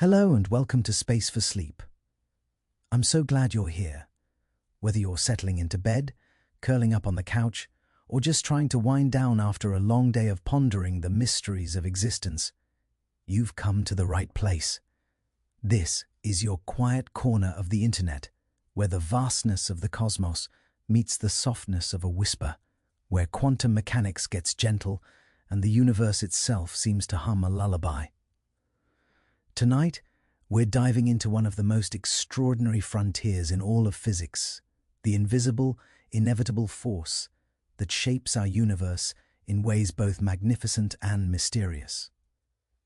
Hello and welcome to Space for Sleep. I'm so glad you're here. Whether you're settling into bed, curling up on the couch, or just trying to wind down after a long day of pondering the mysteries of existence, you've come to the right place. This is your quiet corner of the internet, where the vastness of the cosmos meets the softness of a whisper, where quantum mechanics gets gentle and the universe itself seems to hum a lullaby. Tonight, we're diving into one of the most extraordinary frontiers in all of physics, the invisible, inevitable force that shapes our universe in ways both magnificent and mysterious.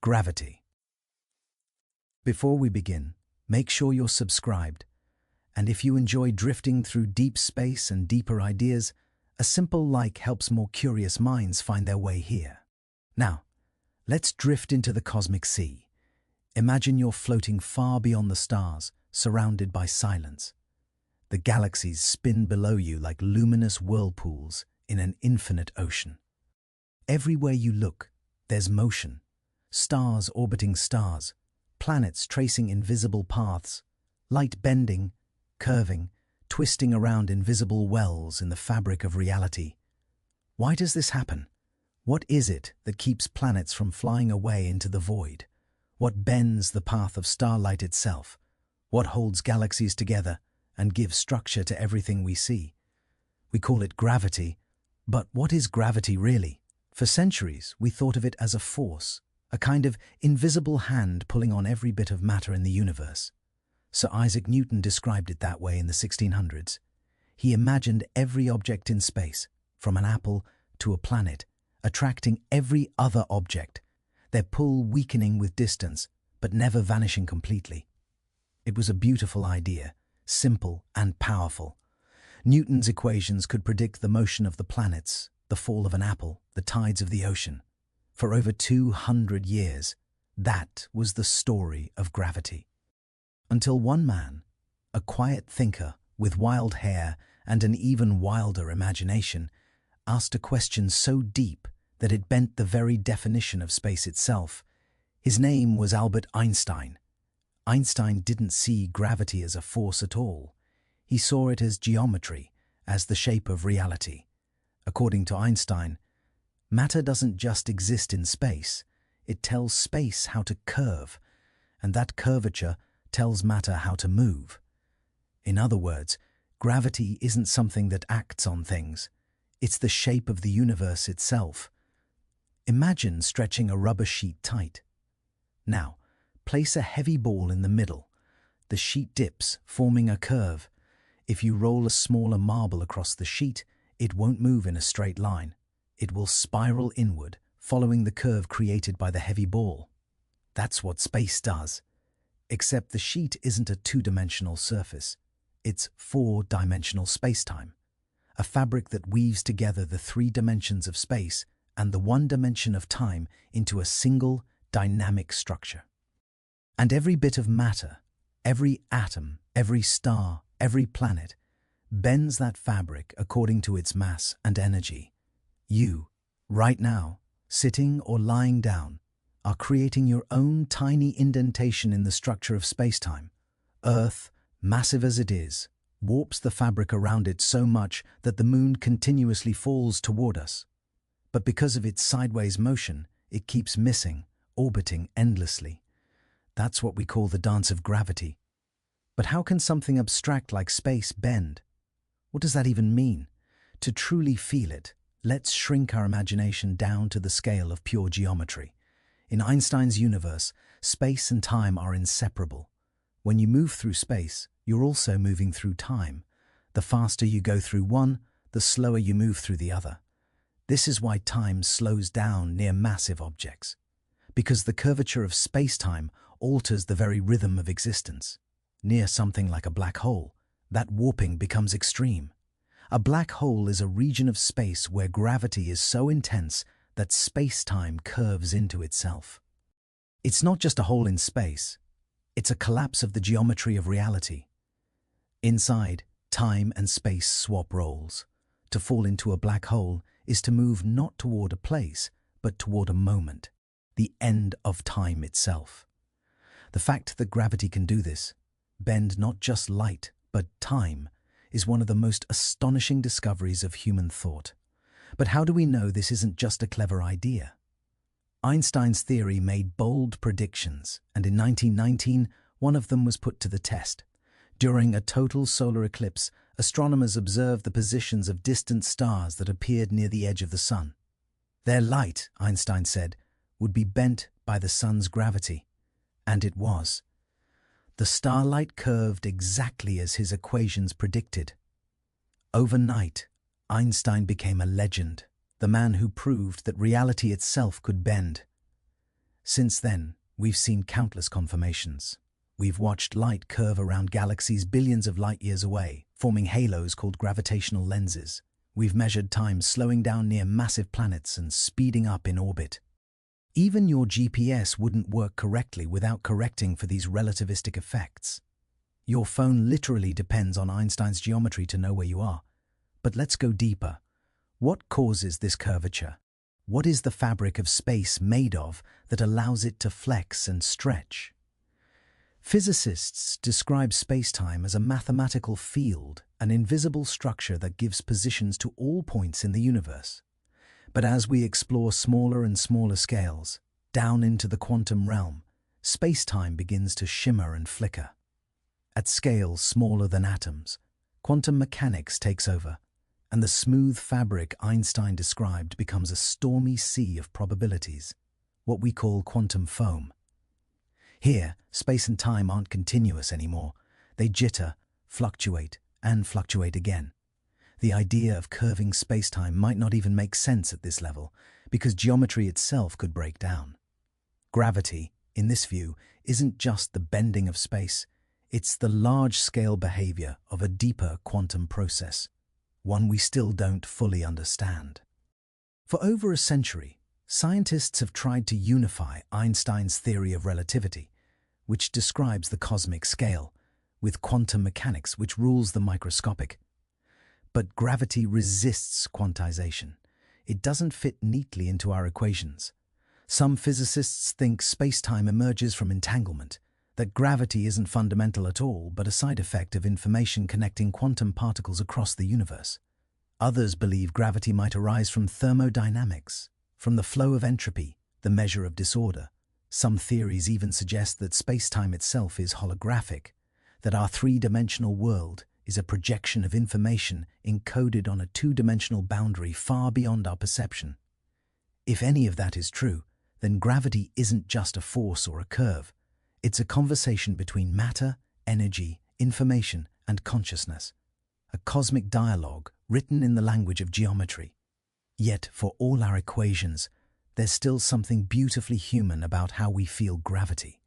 Gravity. Before we begin, make sure you're subscribed, and if you enjoy drifting through deep space and deeper ideas, a simple like helps more curious minds find their way here. Now, let's drift into the cosmic sea. Imagine you're floating far beyond the stars, surrounded by silence. The galaxies spin below you like luminous whirlpools in an infinite ocean. Everywhere you look, there's motion. Stars orbiting stars, planets tracing invisible paths, light bending, curving, twisting around invisible wells in the fabric of reality. Why does this happen? What is it that keeps planets from flying away into the void? What bends the path of starlight itself? What holds galaxies together and gives structure to everything we see? We call it gravity, but what is gravity really? For centuries, we thought of it as a force, a kind of invisible hand pulling on every bit of matter in the universe. Sir Isaac Newton described it that way in the 1600s. He imagined every object in space, from an apple to a planet, attracting every other object, their pull weakening with distance, but never vanishing completely. It was a beautiful idea, simple and powerful. Newton's equations could predict the motion of the planets, the fall of an apple, the tides of the ocean. For over 200 years, that was the story of gravity. Until one man, a quiet thinker with wild hair and an even wilder imagination, asked a question so deep that it bent the very definition of space itself. His name was Albert Einstein. Einstein didn't see gravity as a force at all. He saw it as geometry, as the shape of reality. According to Einstein, matter doesn't just exist in space, it tells space how to curve, and that curvature tells matter how to move. In other words, gravity isn't something that acts on things, it's the shape of the universe itself. Imagine stretching a rubber sheet tight. Now, place a heavy ball in the middle. The sheet dips, forming a curve. If you roll a smaller marble across the sheet, it won't move in a straight line. It will spiral inward, following the curve created by the heavy ball. That's what space does. Except the sheet isn't a two-dimensional surface. It's four-dimensional spacetime, a fabric that weaves together the three dimensions of space and the one dimension of time into a single, dynamic structure. And every bit of matter, every atom, every star, every planet, bends that fabric according to its mass and energy. You, right now, sitting or lying down, are creating your own tiny indentation in the structure of spacetime. Earth, massive as it is, warps the fabric around it so much that the moon continuously falls toward us. But because of its sideways motion, it keeps missing, orbiting endlessly. That's what we call the dance of gravity. But how can something abstract like space bend? What does that even mean? To truly feel it, let's shrink our imagination down to the scale of pure geometry. In Einstein's universe, space and time are inseparable. When you move through space, you're also moving through time. The faster you go through one, the slower you move through the other. This is why time slows down near massive objects, because the curvature of space-time alters the very rhythm of existence. Near something like a black hole, that warping becomes extreme. A black hole is a region of space where gravity is so intense that space-time curves into itself. It's not just a hole in space, it's a collapse of the geometry of reality. Inside, time and space swap roles. To fall into a black hole is to move not toward a place, but toward a moment, the end of time itself. The fact that gravity can do this, bend not just light, but time, is one of the most astonishing discoveries of human thought. But how do we know this isn't just a clever idea? Einstein's theory made bold predictions, and in 1919, one of them was put to the test. During a total solar eclipse, astronomers observed the positions of distant stars that appeared near the edge of the sun. Their light, Einstein said, would be bent by the sun's gravity. And it was. The starlight curved exactly as his equations predicted. Overnight, Einstein became a legend, the man who proved that reality itself could bend. Since then, we've seen countless confirmations. We've watched light curve around galaxies billions of light years away, forming halos called gravitational lenses. We've measured time slowing down near massive planets and speeding up in orbit. Even your GPS wouldn't work correctly without correcting for these relativistic effects. Your phone literally depends on Einstein's geometry to know where you are. But let's go deeper. What causes this curvature? What is the fabric of space made of that allows it to flex and stretch? Physicists describe spacetime as a mathematical field, an invisible structure that gives positions to all points in the universe. But as we explore smaller and smaller scales, down into the quantum realm, space-time begins to shimmer and flicker. At scales smaller than atoms, quantum mechanics takes over, and the smooth fabric Einstein described becomes a stormy sea of probabilities, what we call quantum foam. Here, space and time aren't continuous anymore. They jitter, fluctuate, and fluctuate again. The idea of curving spacetime might not even make sense at this level, because geometry itself could break down. Gravity, in this view, isn't just the bending of space, it's the large-scale behavior of a deeper quantum process, one we still don't fully understand. For over a century, scientists have tried to unify Einstein's theory of relativity, which describes the cosmic scale, with quantum mechanics, which rules the microscopic. But gravity resists quantization. It doesn't fit neatly into our equations. Some physicists think spacetime emerges from entanglement, that gravity isn't fundamental at all but a side effect of information connecting quantum particles across the universe. Others believe gravity might arise from thermodynamics, from the flow of entropy, the measure of disorder. Some theories even suggest that spacetime itself is holographic, that our three-dimensional world is a projection of information encoded on a two-dimensional boundary far beyond our perception. If any of that is true, then gravity isn't just a force or a curve. It's a conversation between matter, energy, information, and consciousness. A cosmic dialogue written in the language of geometry. Yet, for all our equations, there's still something beautifully human about how we feel gravity.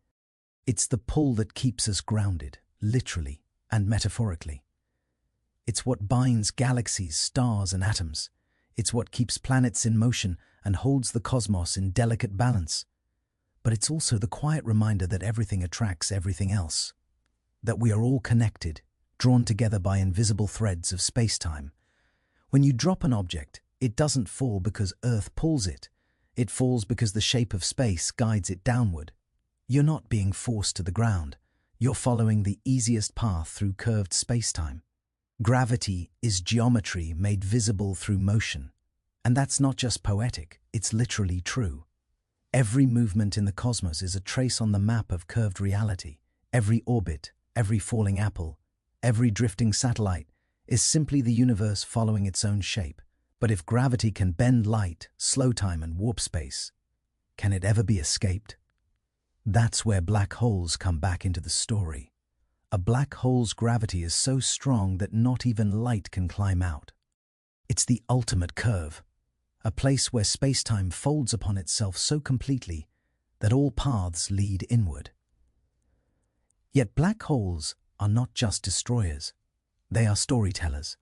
It's the pull that keeps us grounded, literally and metaphorically. It's what binds galaxies, stars, and atoms. It's what keeps planets in motion and holds the cosmos in delicate balance. But it's also the quiet reminder that everything attracts everything else. That we are all connected, drawn together by invisible threads of space-time. When you drop an object, it doesn't fall because Earth pulls it. It falls because the shape of space guides it downward. You're not being forced to the ground. You're following the easiest path through curved space-time. Gravity is geometry made visible through motion. And that's not just poetic, it's literally true. Every movement in the cosmos is a trace on the map of curved reality. Every orbit, every falling apple, every drifting satellite is simply the universe following its own shape. But if gravity can bend light, slow time, and warp space, can it ever be escaped? That's where black holes come back into the story. A black hole's gravity is so strong that not even light can climb out. It's the ultimate curve, a place where space-time folds upon itself so completely that all paths lead inward. Yet black holes are not just destroyers, they are storytellers.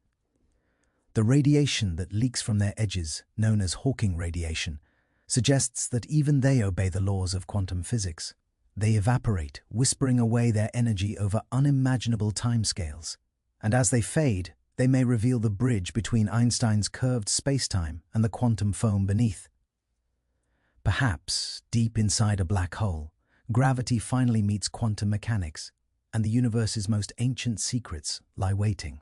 The radiation that leaks from their edges, known as Hawking radiation, suggests that even they obey the laws of quantum physics. They evaporate, whispering away their energy over unimaginable timescales. And as they fade, they may reveal the bridge between Einstein's curved spacetime and the quantum foam beneath. Perhaps, deep inside a black hole, Gravity finally meets quantum mechanics, and the universe's most ancient secrets lie waiting.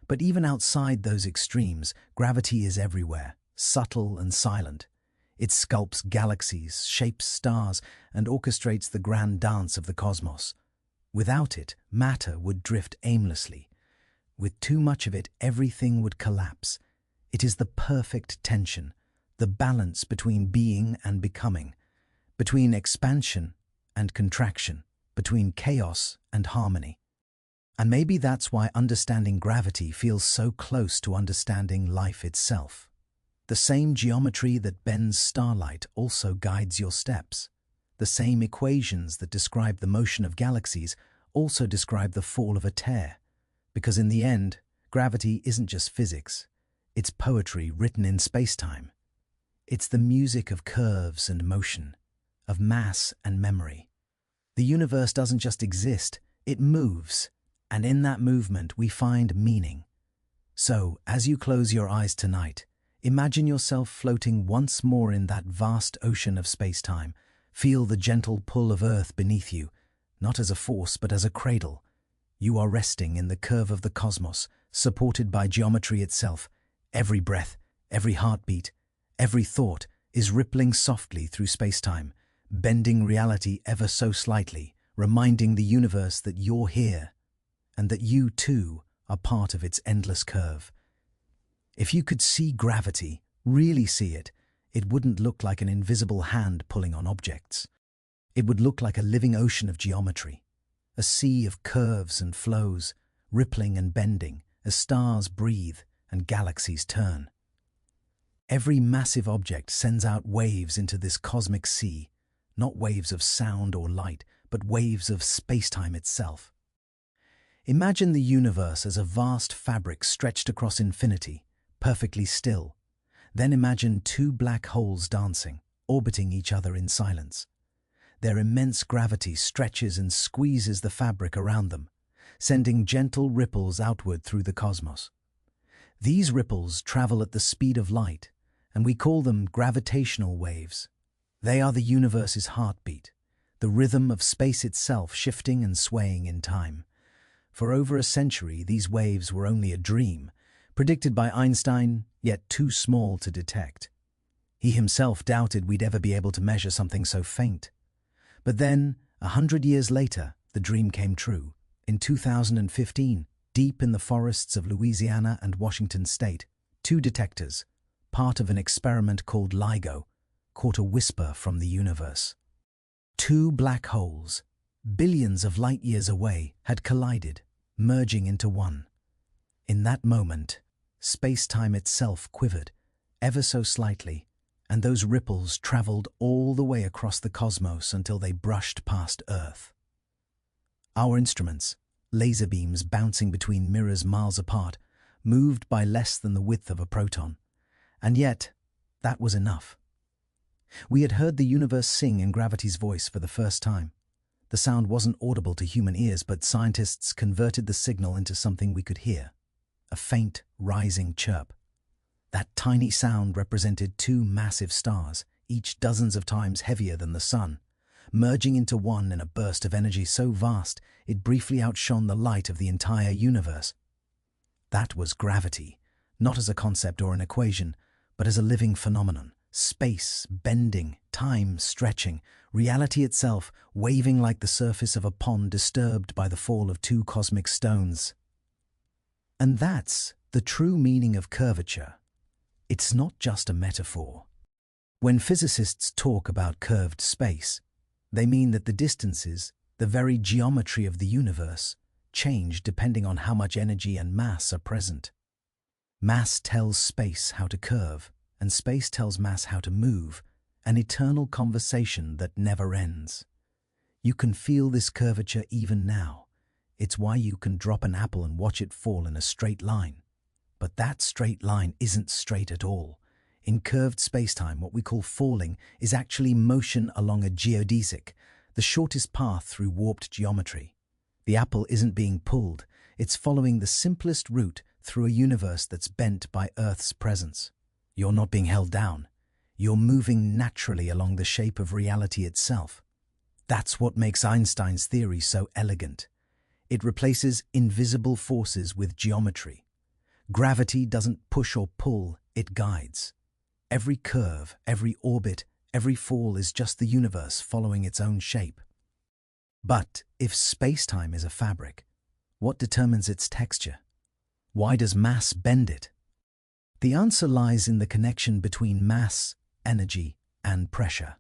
But even outside those extremes, gravity is everywhere, subtle and silent. It sculpts galaxies, shapes stars, and orchestrates the grand dance of the cosmos. Without it, matter would drift aimlessly. With too much of it, everything would collapse. It is the perfect tension, the balance between being and becoming, between expansion and contraction, between chaos and harmony. And maybe that's why understanding gravity feels so close to understanding life itself. The same geometry that bends starlight also guides your steps. The same equations that describe the motion of galaxies also describe the fall of a tear. Because in the end, gravity isn't just physics. It's poetry written in spacetime. It's the music of curves and motion, of mass and memory. The universe doesn't just exist, it moves. And in that movement, we find meaning. So, as you close your eyes tonight, imagine yourself floating once more in that vast ocean of space-time. Feel the gentle pull of Earth beneath you, not as a force but as a cradle. You are resting in the curve of the cosmos, supported by geometry itself. Every breath, every heartbeat, every thought is rippling softly through space-time, bending reality ever so slightly, reminding the universe that you're here, and that you, too, are part of its endless curve. If you could see gravity, really see it, it wouldn't look like an invisible hand pulling on objects. It would look like a living ocean of geometry, a sea of curves and flows, rippling and bending as stars breathe and galaxies turn. Every massive object sends out waves into this cosmic sea, not waves of sound or light, but waves of space-time itself. Imagine the universe as a vast fabric stretched across infinity, perfectly still. Then imagine two black holes dancing, orbiting each other in silence. Their immense gravity stretches and squeezes the fabric around them, sending gentle ripples outward through the cosmos. These ripples travel at the speed of light, and we call them gravitational waves. They are the universe's heartbeat, the rhythm of space itself shifting and swaying in time. For over a century, these waves were only a dream, predicted by Einstein, yet too small to detect. He himself doubted we'd ever be able to measure something so faint. But then, 100 years later, the dream came true. In 2015, deep in the forests of Louisiana and Washington state, two detectors, part of an experiment called LIGO, caught a whisper from the universe. Two black holes, billions of light years away, had collided, merging into one. In that moment, space-time itself quivered, ever so slightly, and those ripples traveled all the way across the cosmos until they brushed past Earth. Our instruments, laser beams bouncing between mirrors miles apart, moved by less than the width of a proton. And yet, that was enough. We had heard the universe sing in gravity's voice for the first time. The sound wasn't audible to human ears, but scientists converted the signal into something we could hear, a faint, rising chirp. That tiny sound represented two massive stars, each dozens of times heavier than the sun, merging into one in a burst of energy so vast it briefly outshone the light of the entire universe. That was gravity, not as a concept or an equation, but as a living phenomenon. Space bending, time stretching, reality itself waving like the surface of a pond disturbed by the fall of two cosmic stones. And that's the true meaning of curvature. It's not just a metaphor. When physicists talk about curved space, they mean that the distances, the very geometry of the universe, change depending on how much energy and mass are present. Mass tells space how to curve, and space tells mass how to move, an eternal conversation that never ends. You can feel this curvature even now. It's why you can drop an apple and watch it fall in a straight line. But that straight line isn't straight at all. In curved spacetime, what we call falling is actually motion along a geodesic, the shortest path through warped geometry. The apple isn't being pulled, it's following the simplest route through a universe that's bent by Earth's presence. You're not being held down. You're moving naturally along the shape of reality itself. That's what makes Einstein's theory so elegant. It replaces invisible forces with geometry. Gravity doesn't push or pull, it guides. Every curve, every orbit, every fall is just the universe following its own shape. But if space-time is a fabric, what determines its texture? Why does mass bend it? The answer lies in the connection between mass, energy, and pressure.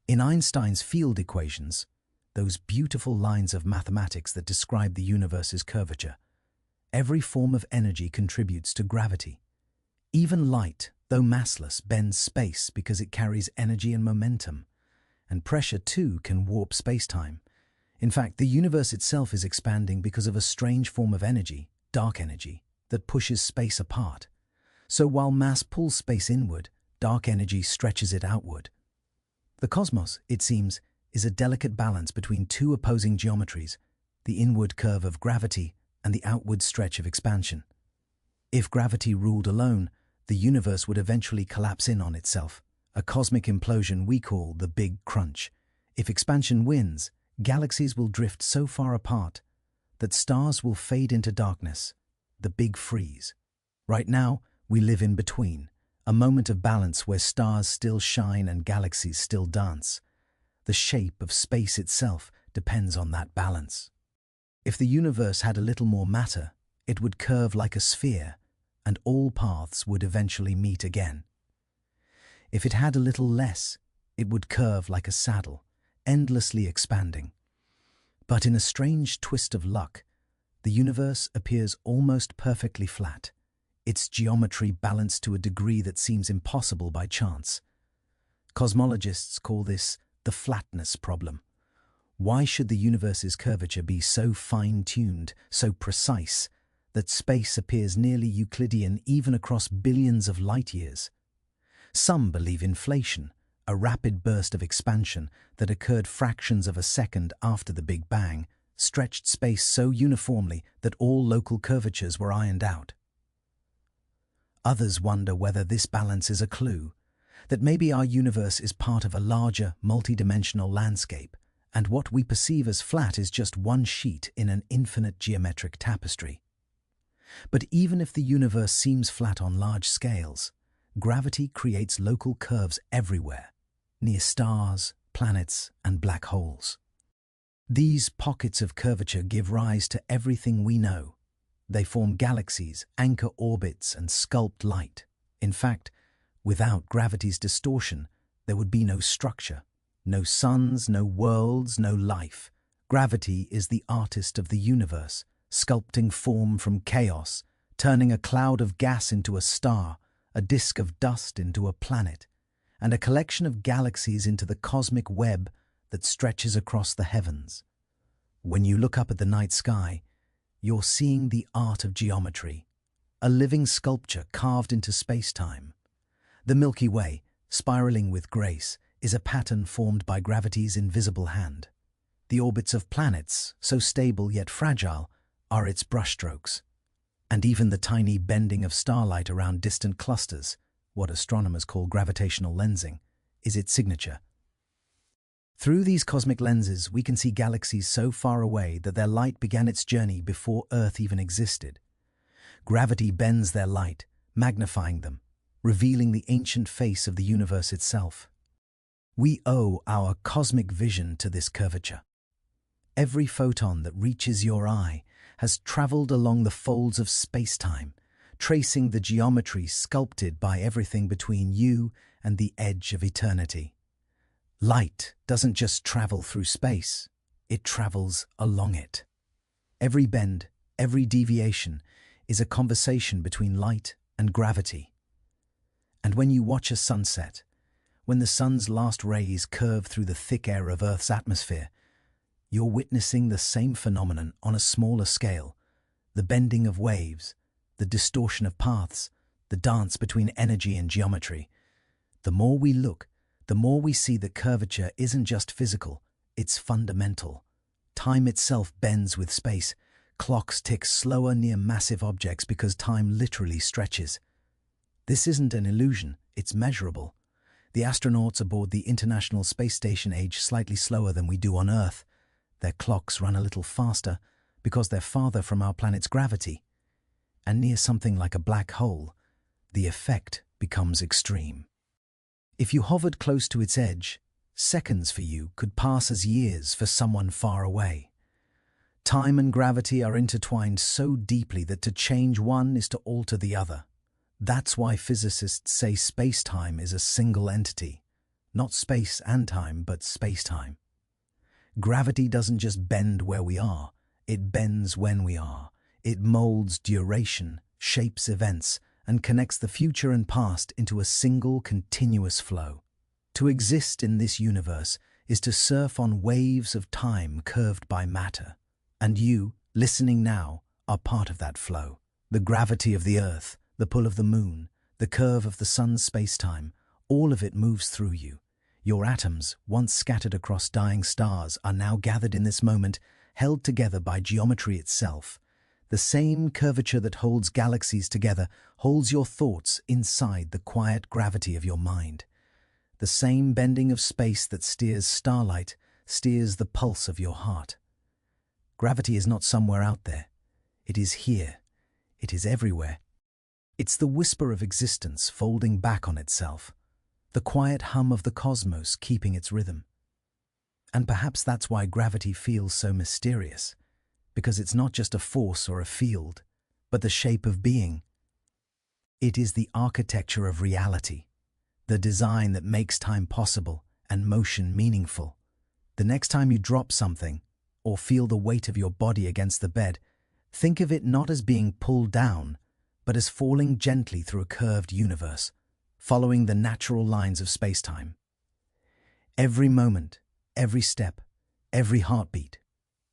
In Einstein's field equations, those beautiful lines of mathematics that describe the universe's curvature, every form of energy contributes to gravity. Even light, though massless, bends space because it carries energy and momentum. And pressure, too, can warp space-time. In fact, the universe itself is expanding because of a strange form of energy, dark energy, that pushes space apart. So while mass pulls space inward, dark energy stretches it outward. The cosmos, it seems, is a delicate balance between two opposing geometries, the inward curve of gravity and the outward stretch of expansion. If gravity ruled alone, the universe would eventually collapse in on itself, a cosmic implosion we call the Big Crunch. If expansion wins, galaxies will drift so far apart that stars will fade into darkness, the Big Freeze. Right now, we live in between, a moment of balance where stars still shine and galaxies still dance. The shape of space itself depends on that balance. If the universe had a little more matter, it would curve like a sphere, and all paths would eventually meet again. If it had a little less, it would curve like a saddle, endlessly expanding. But in a strange twist of luck, the universe appears almost perfectly flat, its geometry balanced to a degree that seems impossible by chance. Cosmologists call this the flatness problem. Why should the universe's curvature be so fine-tuned, so precise, that space appears nearly Euclidean even across billions of light-years? Some believe inflation, a rapid burst of expansion that occurred fractions of a second after the Big Bang, stretched space so uniformly that all local curvatures were ironed out. Others wonder whether this balance is a clue, that maybe our universe is part of a larger, multidimensional landscape, and what we perceive as flat is just one sheet in an infinite geometric tapestry. But even if the universe seems flat on large scales, gravity creates local curves everywhere, near stars, planets, and black holes. These pockets of curvature give rise to everything we know. They form galaxies, anchor orbits, and sculpt light. In fact, without gravity's distortion, there would be no structure, no suns, no worlds, no life. Gravity is the artist of the universe, sculpting form from chaos, turning a cloud of gas into a star, a disk of dust into a planet, and a collection of galaxies into the cosmic web that stretches across the heavens. When you look up at the night sky, you're seeing the art of geometry, a living sculpture carved into space-time. The Milky Way, spiraling with grace, is a pattern formed by gravity's invisible hand. The orbits of planets, so stable yet fragile, are its brushstrokes. And even the tiny bending of starlight around distant clusters, what astronomers call gravitational lensing, is its signature. Through these cosmic lenses, we can see galaxies so far away that their light began its journey before Earth even existed. Gravity bends their light, magnifying them, revealing the ancient face of the universe itself. We owe our cosmic vision to this curvature. Every photon that reaches your eye has traveled along the folds of space-time, tracing the geometry sculpted by everything between you and the edge of eternity. Light doesn't just travel through space, it travels along it. Every bend, every deviation is a conversation between light and gravity. And when you watch a sunset, when the sun's last rays curve through the thick air of Earth's atmosphere, you're witnessing the same phenomenon on a smaller scale, the bending of waves, the distortion of paths, the dance between energy and geometry. The more we look, the more we see that curvature isn't just physical, it's fundamental. Time itself bends with space. Clocks tick slower near massive objects because time literally stretches. This isn't an illusion, it's measurable. The astronauts aboard the International Space Station age slightly slower than we do on Earth. Their clocks run a little faster because they're farther from our planet's gravity. And near something like a black hole, the effect becomes extreme. If you hovered close to its edge, seconds for you could pass as years for someone far away. Time and gravity are intertwined so deeply that to change one is to alter the other. That's why physicists say space-time is a single entity. Not space and time, but space-time. Gravity doesn't just bend where we are, it bends when we are. It molds duration, shapes events, and connects the future and past into a single continuous flow. To exist in this universe is to surf on waves of time curved by matter. And you, listening now, are part of that flow. The gravity of the Earth, the pull of the moon, the curve of the sun's space-time, all of it moves through you. Your atoms, once scattered across dying stars, are now gathered in this moment, held together by geometry itself. The same curvature that holds galaxies together holds your thoughts inside the quiet gravity of your mind. The same bending of space that steers starlight steers the pulse of your heart. Gravity is not somewhere out there. It is here. It is everywhere. It's the whisper of existence folding back on itself, the quiet hum of the cosmos keeping its rhythm. And perhaps that's why gravity feels so mysterious, because it's not just a force or a field, but the shape of being. It is the architecture of reality, the design that makes time possible and motion meaningful. The next time you drop something, or feel the weight of your body against the bed, think of it not as being pulled down, but as falling gently through a curved universe, following the natural lines of space-time. Every moment, every step, every heartbeat,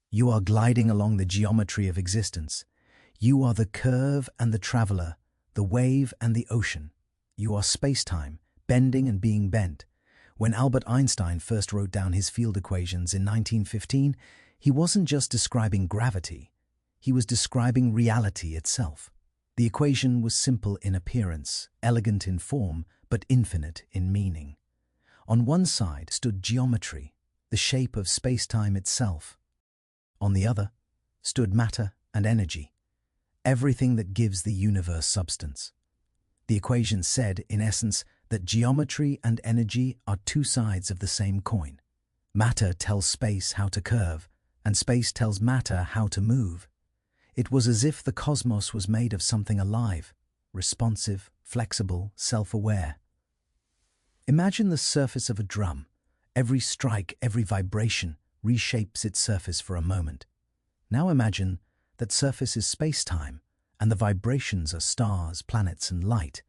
you are gliding along the geometry of existence. You are the curve and the traveler, the wave and the ocean. You are space-time, bending and being bent. When Albert Einstein first wrote down his field equations in 1915, he wasn't just describing gravity, he was describing reality itself. The equation was simple in appearance, elegant in form, but infinite in meaning. On one side stood geometry, the shape of space-time itself. On the other stood matter and energy, everything that gives the universe substance. The equation said, in essence, that geometry and energy are two sides of the same coin. Matter tells space how to curve, and space tells matter how to move. It was as if the cosmos was made of something alive, responsive, flexible, self-aware. Imagine the surface of a drum. Every strike, every vibration reshapes its surface for a moment. Now imagine that surface is space-time, and the vibrations are stars, planets, and light.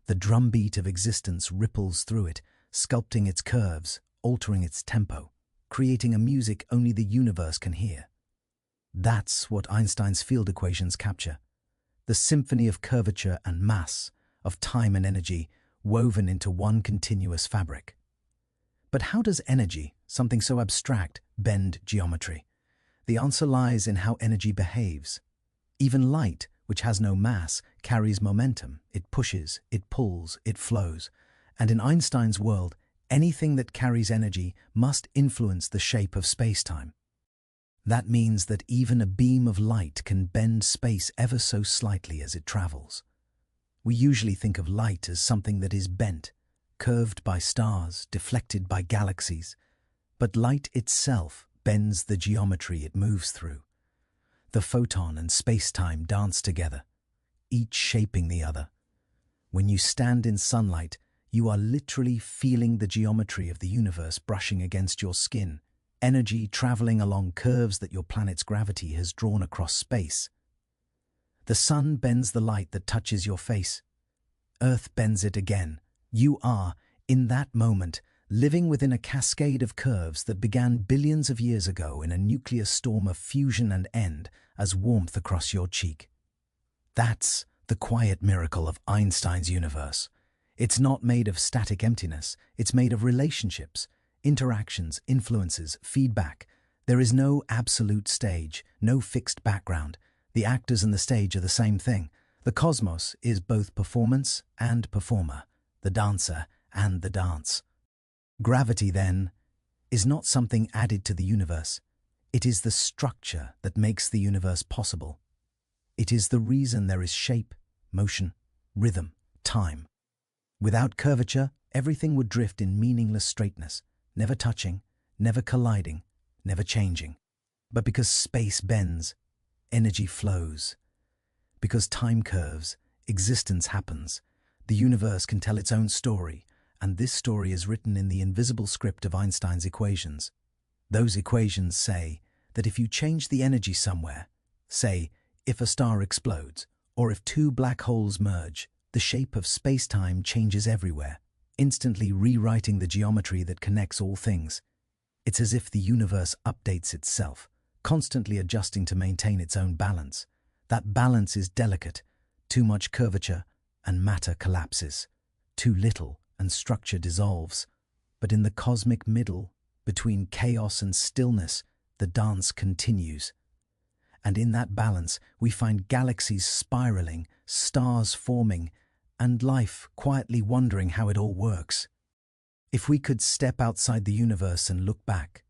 The drumbeat of existence ripples through it, sculpting its curves, altering its tempo, creating a music only the universe can hear. That's what Einstein's field equations capture. The symphony of curvature and mass, of time and energy, woven into one continuous fabric. But how does energy, something so abstract, bend geometry? The answer lies in how energy behaves. Even light, which has no mass, carries momentum. It pushes, it pulls, it flows. And in Einstein's world, anything that carries energy must influence the shape of space-time. That means that even a beam of light can bend space ever so slightly as it travels. We usually think of light as something that is bent, curved by stars, deflected by galaxies. But light itself bends the geometry it moves through. The photon and space-time dance together, each shaping the other. When you stand in sunlight, you are literally feeling the geometry of the universe brushing against your skin, energy traveling along curves that your planet's gravity has drawn across space. The sun bends the light that touches your face. Earth bends it again. You are, in that moment, living within a cascade of curves that began billions of years ago in a nuclear storm of fusion and end as warmth across your cheek. That's the quiet miracle of Einstein's universe. It's not made of static emptiness. It's made of relationships, interactions, influences, feedback. There is no absolute stage, no fixed background. The actors and the stage are the same thing. The cosmos is both performance and performer, the dancer and the dance. Gravity, then, is not something added to the universe. It is the structure that makes the universe possible. It is the reason there is shape, motion, rhythm, time. Without curvature, everything would drift in meaningless straightness, never touching, never colliding, never changing. But because space bends, energy flows. Because time curves, existence happens. The universe can tell its own story, and this story is written in the invisible script of Einstein's equations. Those equations say that if you change the energy somewhere, say, if a star explodes, or if two black holes merge, the shape of space-time changes everywhere, instantly rewriting the geometry that connects all things. It's as if the universe updates itself, constantly adjusting to maintain its own balance. That balance is delicate. Too much curvature, and matter collapses. Too little, and structure dissolves. But in the cosmic middle, between chaos and stillness, the dance continues. And in that balance, we find galaxies spiraling, stars forming, and life quietly wondering how it all works. If we could step outside the universe and look back,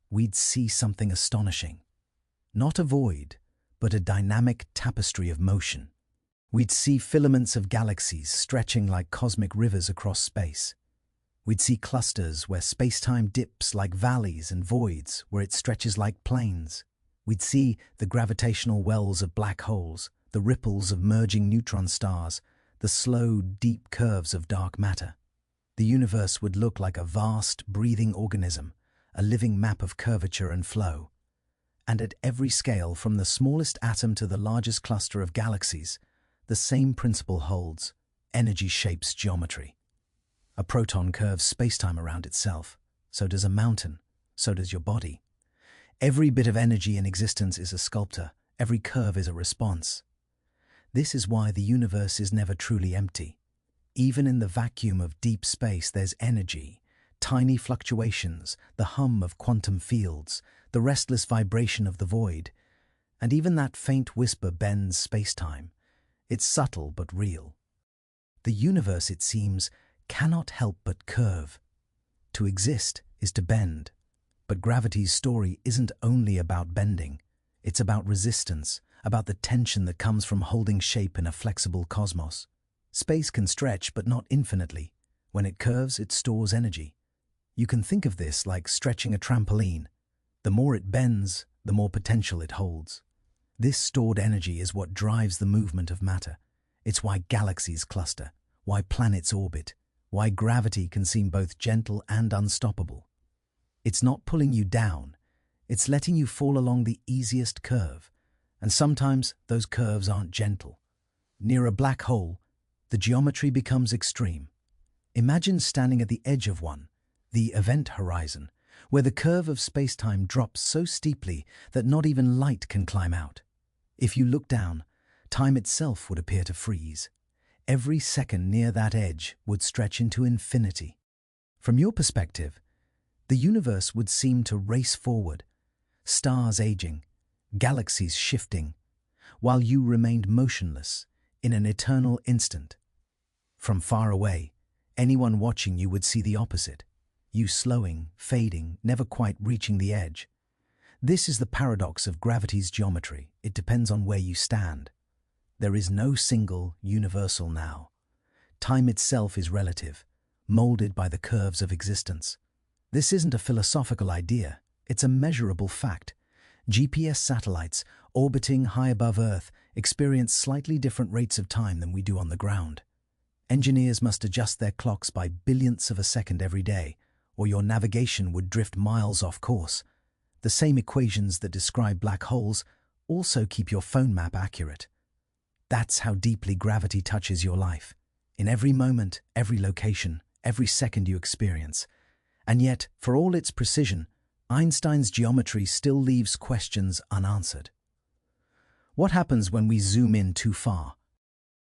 we'd see something astonishing. Not a void, but a dynamic tapestry of motion. We'd see filaments of galaxies stretching like cosmic rivers across space. We'd see clusters where space-time dips like valleys and voids where it stretches like plains. We'd see the gravitational wells of black holes, the ripples of merging neutron stars, the slow, deep curves of dark matter. The universe would look like a vast, breathing organism, a living map of curvature and flow. And at every scale, from the smallest atom to the largest cluster of galaxies, the same principle holds: energy shapes geometry. A proton curves space-time around itself. So does a mountain. So does your body. Every bit of energy in existence is a sculptor. Every curve is a response. This is why the universe is never truly empty. Even in the vacuum of deep space, there's energy, tiny fluctuations, the hum of quantum fields, the restless vibration of the void. And even that faint whisper bends space-time. It's subtle but real. The universe, it seems, cannot help but curve. To exist is to bend. But gravity's story isn't only about bending. It's about resistance, about the tension that comes from holding shape in a flexible cosmos. Space can stretch, but not infinitely. When it curves, it stores energy. You can think of this like stretching a trampoline. The more it bends, the more potential it holds. This stored energy is what drives the movement of matter. It's why galaxies cluster, why planets orbit, why gravity can seem both gentle and unstoppable. It's not pulling you down, it's letting you fall along the easiest curve. And sometimes those curves aren't gentle. Near a black hole, the geometry becomes extreme. Imagine standing at the edge of one, the event horizon, where the curve of space-time drops so steeply that not even light can climb out. If you look down, time itself would appear to freeze. Every second near that edge would stretch into infinity. From your perspective, the universe would seem to race forward, stars aging, galaxies shifting, while you remained motionless in an eternal instant. From far away, anyone watching you would see the opposite, you slowing, fading, never quite reaching the edge. This is the paradox of gravity's geometry. It depends on where you stand. There is no single, universal now. Time itself is relative, molded by the curves of existence. This isn't a philosophical idea, it's a measurable fact. GPS satellites, orbiting high above Earth, experience slightly different rates of time than we do on the ground. Engineers must adjust their clocks by billionths of a second every day, or your navigation would drift miles off course. The same equations that describe black holes also keep your phone map accurate. That's how deeply gravity touches your life. In every moment, every location, every second you experience. And yet, for all its precision, Einstein's geometry still leaves questions unanswered. What happens when we zoom in too far?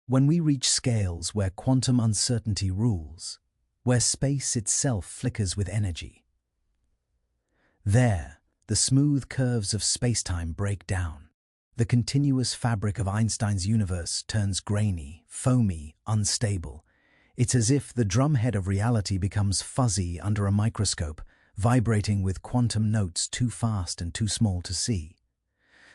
When we reach scales where quantum uncertainty rules, where space itself flickers with energy? There, the smooth curves of space-time break down. The continuous fabric of Einstein's universe turns grainy, foamy, unstable. It's as if the drumhead of reality becomes fuzzy under a microscope, vibrating with quantum notes too fast and too small to see.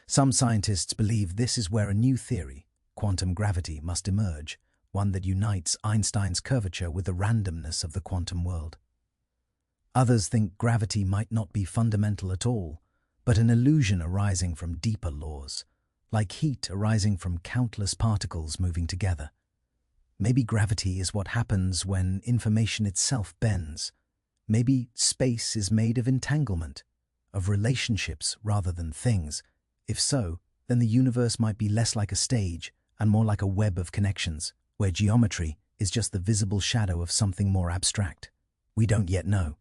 Some scientists believe this is where a new theory, quantum gravity, must emerge, one that unites Einstein's curvature with the randomness of the quantum world. Others think gravity might not be fundamental at all, but an illusion arising from deeper laws, like heat arising from countless particles moving together. Maybe gravity is what happens when information itself bends. Maybe space is made of entanglement, of relationships rather than things. If so, then the universe might be less like a stage and more like a web of connections, where geometry is just the visible shadow of something more abstract. We don't yet know.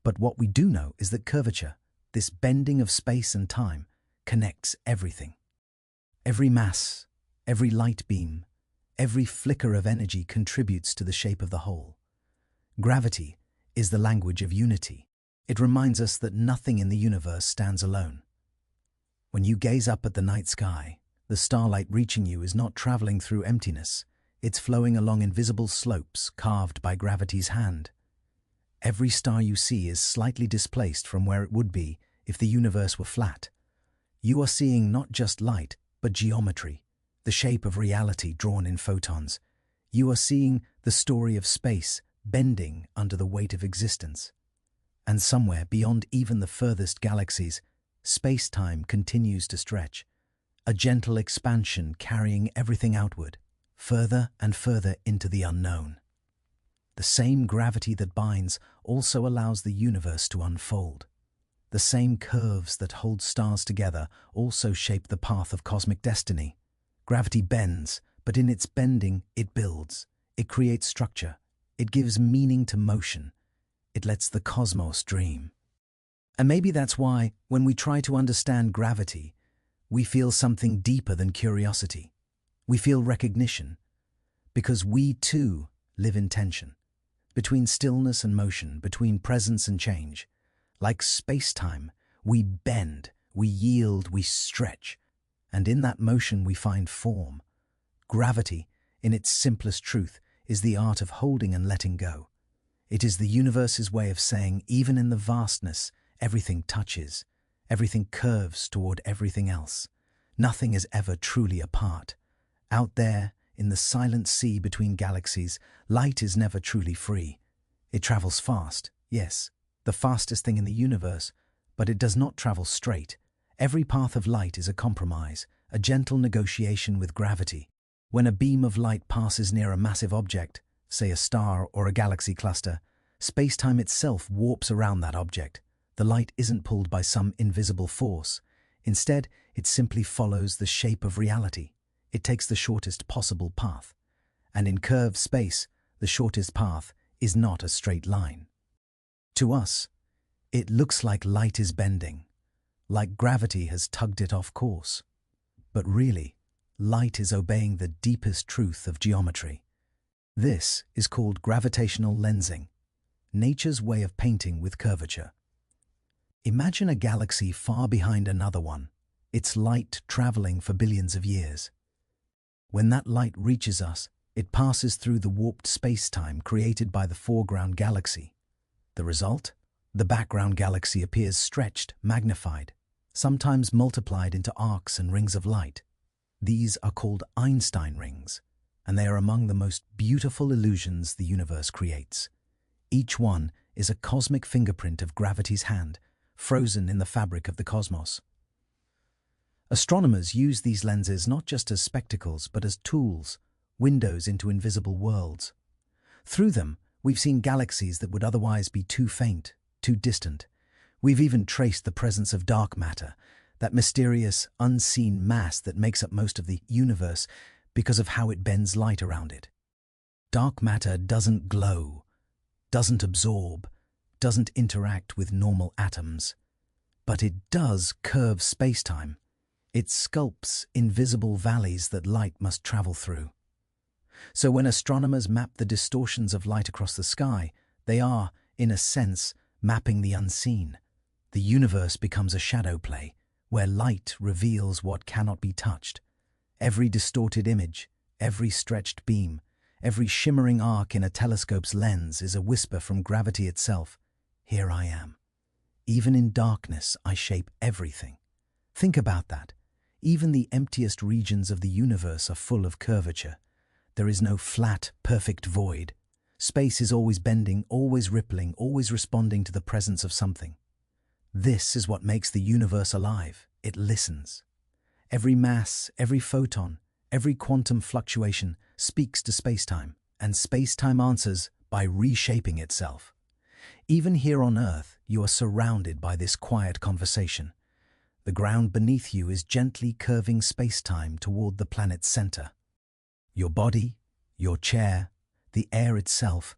But what we do know is that curvature, this bending of space and time, connects everything. Every mass, every light beam, every flicker of energy contributes to the shape of the whole. Gravity is the language of unity. It reminds us that nothing in the universe stands alone. When you gaze up at the night sky, the starlight reaching you is not traveling through emptiness. It's flowing along invisible slopes carved by gravity's hand. Every star you see is slightly displaced from where it would be if the universe were flat. You are seeing not just light, but geometry, the shape of reality drawn in photons. You are seeing the story of space bending under the weight of existence. And somewhere beyond even the furthest galaxies, space-time continues to stretch, a gentle expansion carrying everything outward, further and further into the unknown. The same gravity that binds also allows the universe to unfold. The same curves that hold stars together also shape the path of cosmic destiny. Gravity bends, but in its bending, it builds. It creates structure. It gives meaning to motion. It lets the cosmos dream. And maybe that's why, when we try to understand gravity, we feel something deeper than curiosity. We feel recognition, because we too live in tension, between stillness and motion, between presence and change. Like space-time, we bend, we yield, we stretch, and in that motion we find form. Gravity, in its simplest truth, is the art of holding and letting go. It is the universe's way of saying, even in the vastness, everything touches, everything curves toward everything else. Nothing is ever truly apart. Out there, in the silent sea between galaxies, light is never truly free. It travels fast, yes, the fastest thing in the universe, but it does not travel straight. Every path of light is a compromise, a gentle negotiation with gravity. When a beam of light passes near a massive object, say a star or a galaxy cluster, space-time itself warps around that object. The light isn't pulled by some invisible force. Instead, it simply follows the shape of reality. It takes the shortest possible path. And in curved space, the shortest path is not a straight line. To us, it looks like light is bending, like gravity has tugged it off course. But really, light is obeying the deepest truth of geometry. This is called gravitational lensing, nature's way of painting with curvature. Imagine a galaxy far behind another one, its light traveling for billions of years. When that light reaches us, it passes through the warped space-time created by the foreground galaxy. The result? The background galaxy appears stretched, magnified, sometimes multiplied into arcs and rings of light. These are called Einstein rings, and they are among the most beautiful illusions the universe creates. Each one is a cosmic fingerprint of gravity's hand, frozen in the fabric of the cosmos. Astronomers use these lenses not just as spectacles, but as tools, windows into invisible worlds. Through them, we've seen galaxies that would otherwise be too faint, too distant. We've even traced the presence of dark matter, that mysterious, unseen mass that makes up most of the universe because of how it bends light around it. Dark matter doesn't glow, doesn't absorb, doesn't interact with normal atoms. But it does curve space-time. It sculpts invisible valleys that light must travel through. So when astronomers map the distortions of light across the sky, they are, in a sense, mapping the unseen. The universe becomes a shadow play, where light reveals what cannot be touched. Every distorted image, every stretched beam, Every shimmering arc in a telescope's lens is a whisper from gravity itself. Here I am. Even in darkness, I shape everything. Think about that. Even the emptiest regions of the universe are full of curvature. There is no flat, perfect void. Space is always bending, always rippling, always responding to the presence of something. This is what makes the universe alive. It listens. Every mass, every photon, every quantum fluctuation speaks to spacetime, and spacetime answers by reshaping itself. Even here on Earth, you are surrounded by this quiet conversation. The ground beneath you is gently curving spacetime toward the planet's center. Your body, your chair, the air itself,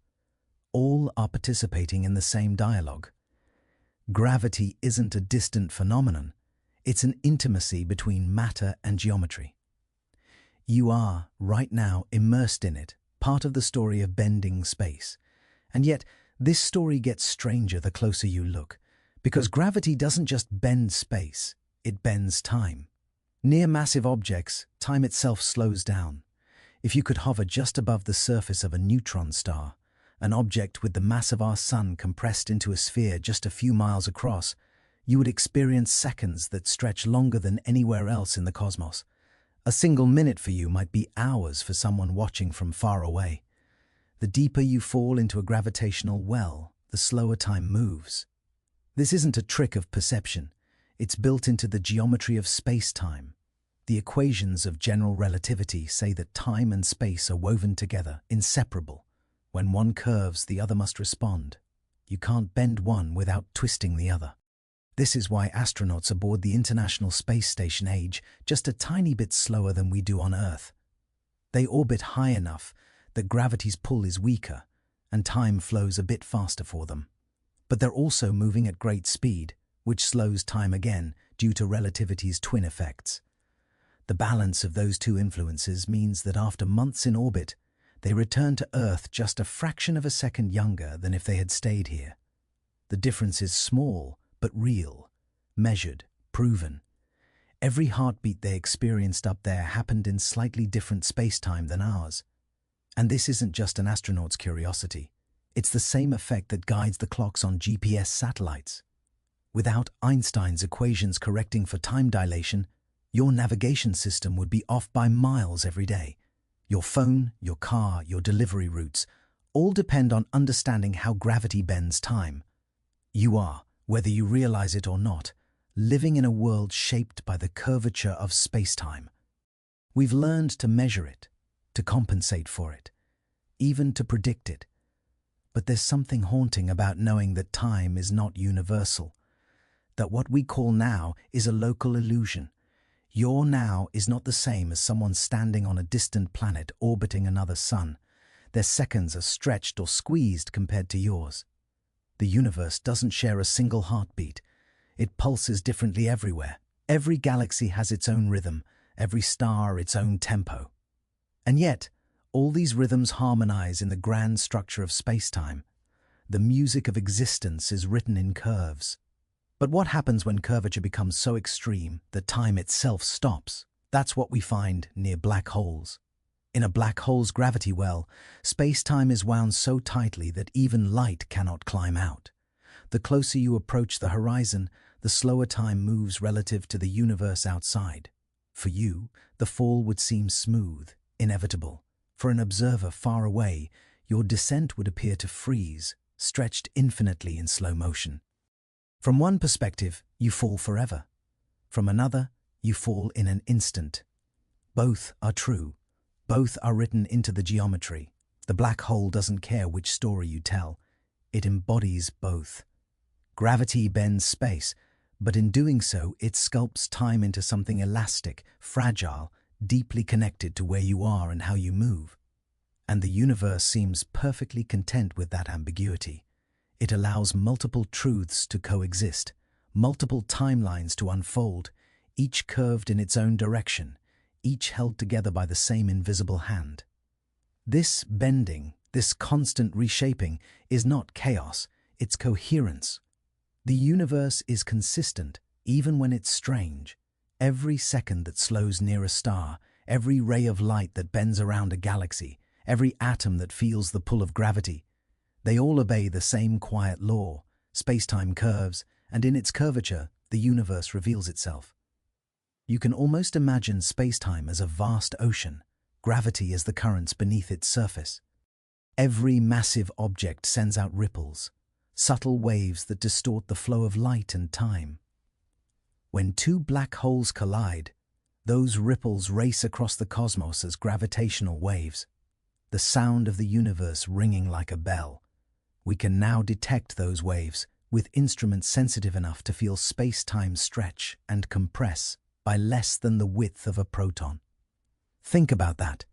all are participating in the same dialogue. Gravity isn't a distant phenomenon. It's an intimacy between matter and geometry. You are, right now, immersed in it, part of the story of bending space. And yet, this story gets stranger the closer you look, because gravity doesn't just bend space, it bends time. Near massive objects, time itself slows down. If you could hover just above the surface of a neutron star, an object with the mass of our sun compressed into a sphere just a few miles across, you would experience seconds that stretch longer than anywhere else in the cosmos. A single minute for you might be hours for someone watching from far away. The deeper you fall into a gravitational well, the slower time moves. This isn't a trick of perception. It's built into the geometry of space-time. The equations of general relativity say that time and space are woven together, inseparable. When one curves, the other must respond. You can't bend one without twisting the other. This is why astronauts aboard the International Space Station age just a tiny bit slower than we do on Earth. They orbit high enough that gravity's pull is weaker, and time flows a bit faster for them. But they're also moving at great speed, which slows time again due to relativity's twin effects. The balance of those two influences means that after months in orbit, they return to Earth just a fraction of a second younger than if they had stayed here. The difference is small, but real, measured, proven. Every heartbeat they experienced up there happened in slightly different space-time than ours. And this isn't just an astronaut's curiosity. It's the same effect that guides the clocks on GPS satellites. Without Einstein's equations correcting for time dilation, your navigation system would be off by miles every day. Your phone, your car, your delivery routes all depend on understanding how gravity bends time. You are, whether you realize it or not, living in a world shaped by the curvature of space-time. We've learned to measure it, to compensate for it, even to predict it. But there's something haunting about knowing that time is not universal, that what we call now is a local illusion. Your now is not the same as someone standing on a distant planet orbiting another sun. Their seconds are stretched or squeezed compared to yours. The universe doesn't share a single heartbeat. It pulses differently everywhere. Every galaxy has its own rhythm, every star its own tempo. And yet, all these rhythms harmonize in the grand structure of space-time. The music of existence is written in curves. But what happens when curvature becomes so extreme that time itself stops? That's what we find near black holes. In a black hole's gravity well, space-time is wound so tightly that even light cannot climb out. The closer you approach the horizon, the slower time moves relative to the universe outside. For you, the fall would seem smooth, inevitable. For an observer far away, your descent would appear to freeze, stretched infinitely in slow motion. From one perspective, you fall forever. From another, you fall in an instant. Both are true. Both are written into the geometry. The black hole doesn't care which story you tell. It embodies both. Gravity bends space, but in doing so, it sculpts time into something elastic, fragile, deeply connected to where you are and how you move. And the universe seems perfectly content with that ambiguity. It allows multiple truths to coexist, multiple timelines to unfold, each curved in its own direction, each held together by the same invisible hand. This bending, this constant reshaping, is not chaos, it's coherence. The universe is consistent, even when it's strange. Every second that slows near a star, every ray of light that bends around a galaxy, every atom that feels the pull of gravity. They all obey the same quiet law. Spacetime curves, and in its curvature, the universe reveals itself. You can almost imagine spacetime as a vast ocean, gravity as the currents beneath its surface. Every massive object sends out ripples, subtle waves that distort the flow of light and time. When two black holes collide, those ripples race across the cosmos as gravitational waves, the sound of the universe ringing like a bell. We can now detect those waves with instruments sensitive enough to feel space-time stretch and compress by less than the width of a proton. Think about that.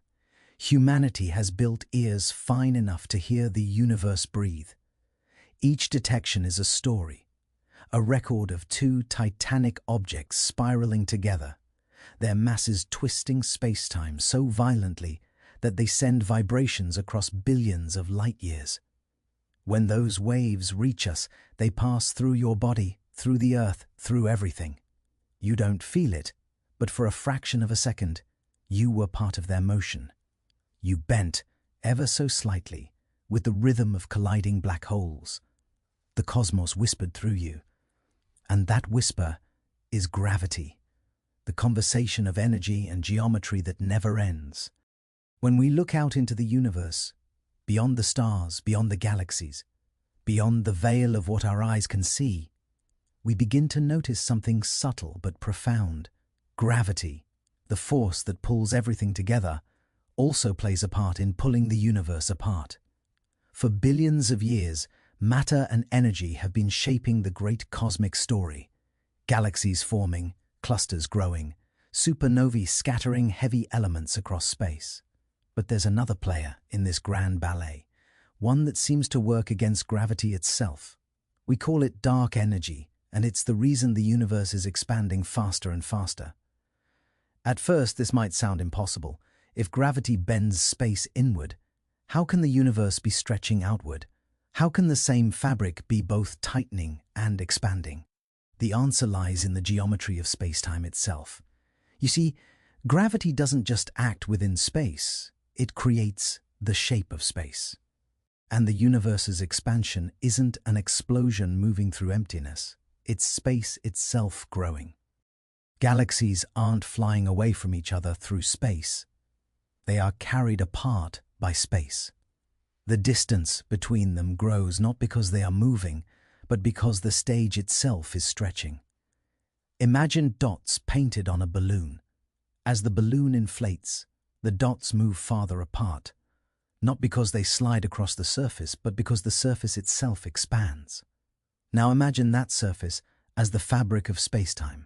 Humanity has built ears fine enough to hear the universe breathe. Each detection is a story, a record of two titanic objects spiraling together, their masses twisting space-time so violently that they send vibrations across billions of light-years. When those waves reach us, they pass through your body, through the earth, through everything. You don't feel it, but for a fraction of a second, you were part of their motion. You bent, ever so slightly, with the rhythm of colliding black holes. The cosmos whispered through you. And that whisper is gravity, the conversation of energy and geometry that never ends. When we look out into the universe, beyond the stars, beyond the galaxies, beyond the veil of what our eyes can see, we begin to notice something subtle but profound. Gravity, the force that pulls everything together, also plays a part in pulling the universe apart. For billions of years, matter and energy have been shaping the great cosmic story. Galaxies forming, clusters growing, supernovae scattering heavy elements across space. But there's another player in this grand ballet, one that seems to work against gravity itself. We call it dark energy, and it's the reason the universe is expanding faster and faster. At first, this might sound impossible. If gravity bends space inward, how can the universe be stretching outward? How can the same fabric be both tightening and expanding? The answer lies in the geometry of spacetime itself. You see, gravity doesn't just act within space, it creates the shape of space. And the universe's expansion isn't an explosion moving through emptiness, it's space itself growing. Galaxies aren't flying away from each other through space. They are carried apart by space. The distance between them grows not because they are moving, but because the stage itself is stretching. Imagine dots painted on a balloon. As the balloon inflates, the dots move farther apart, not because they slide across the surface, but because the surface itself expands. Now imagine that surface as the fabric of spacetime.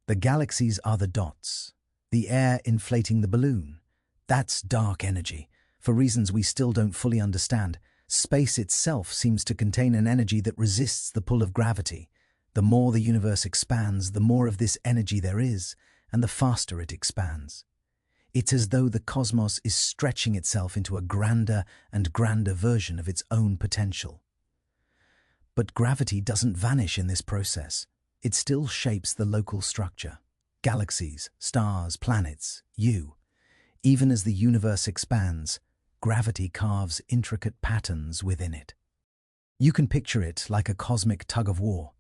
The galaxies are the dots, the air inflating the balloon. That's dark energy. For reasons we still don't fully understand, space itself seems to contain an energy that resists the pull of gravity. The more the universe expands, the more of this energy there is, and the faster it expands. It's as though the cosmos is stretching itself into a grander and grander version of its own potential. But gravity doesn't vanish in this process. It still shapes the local structure. Galaxies, stars, planets, you. Even as the universe expands, gravity carves intricate patterns within it. You can picture it like a cosmic tug-of-war.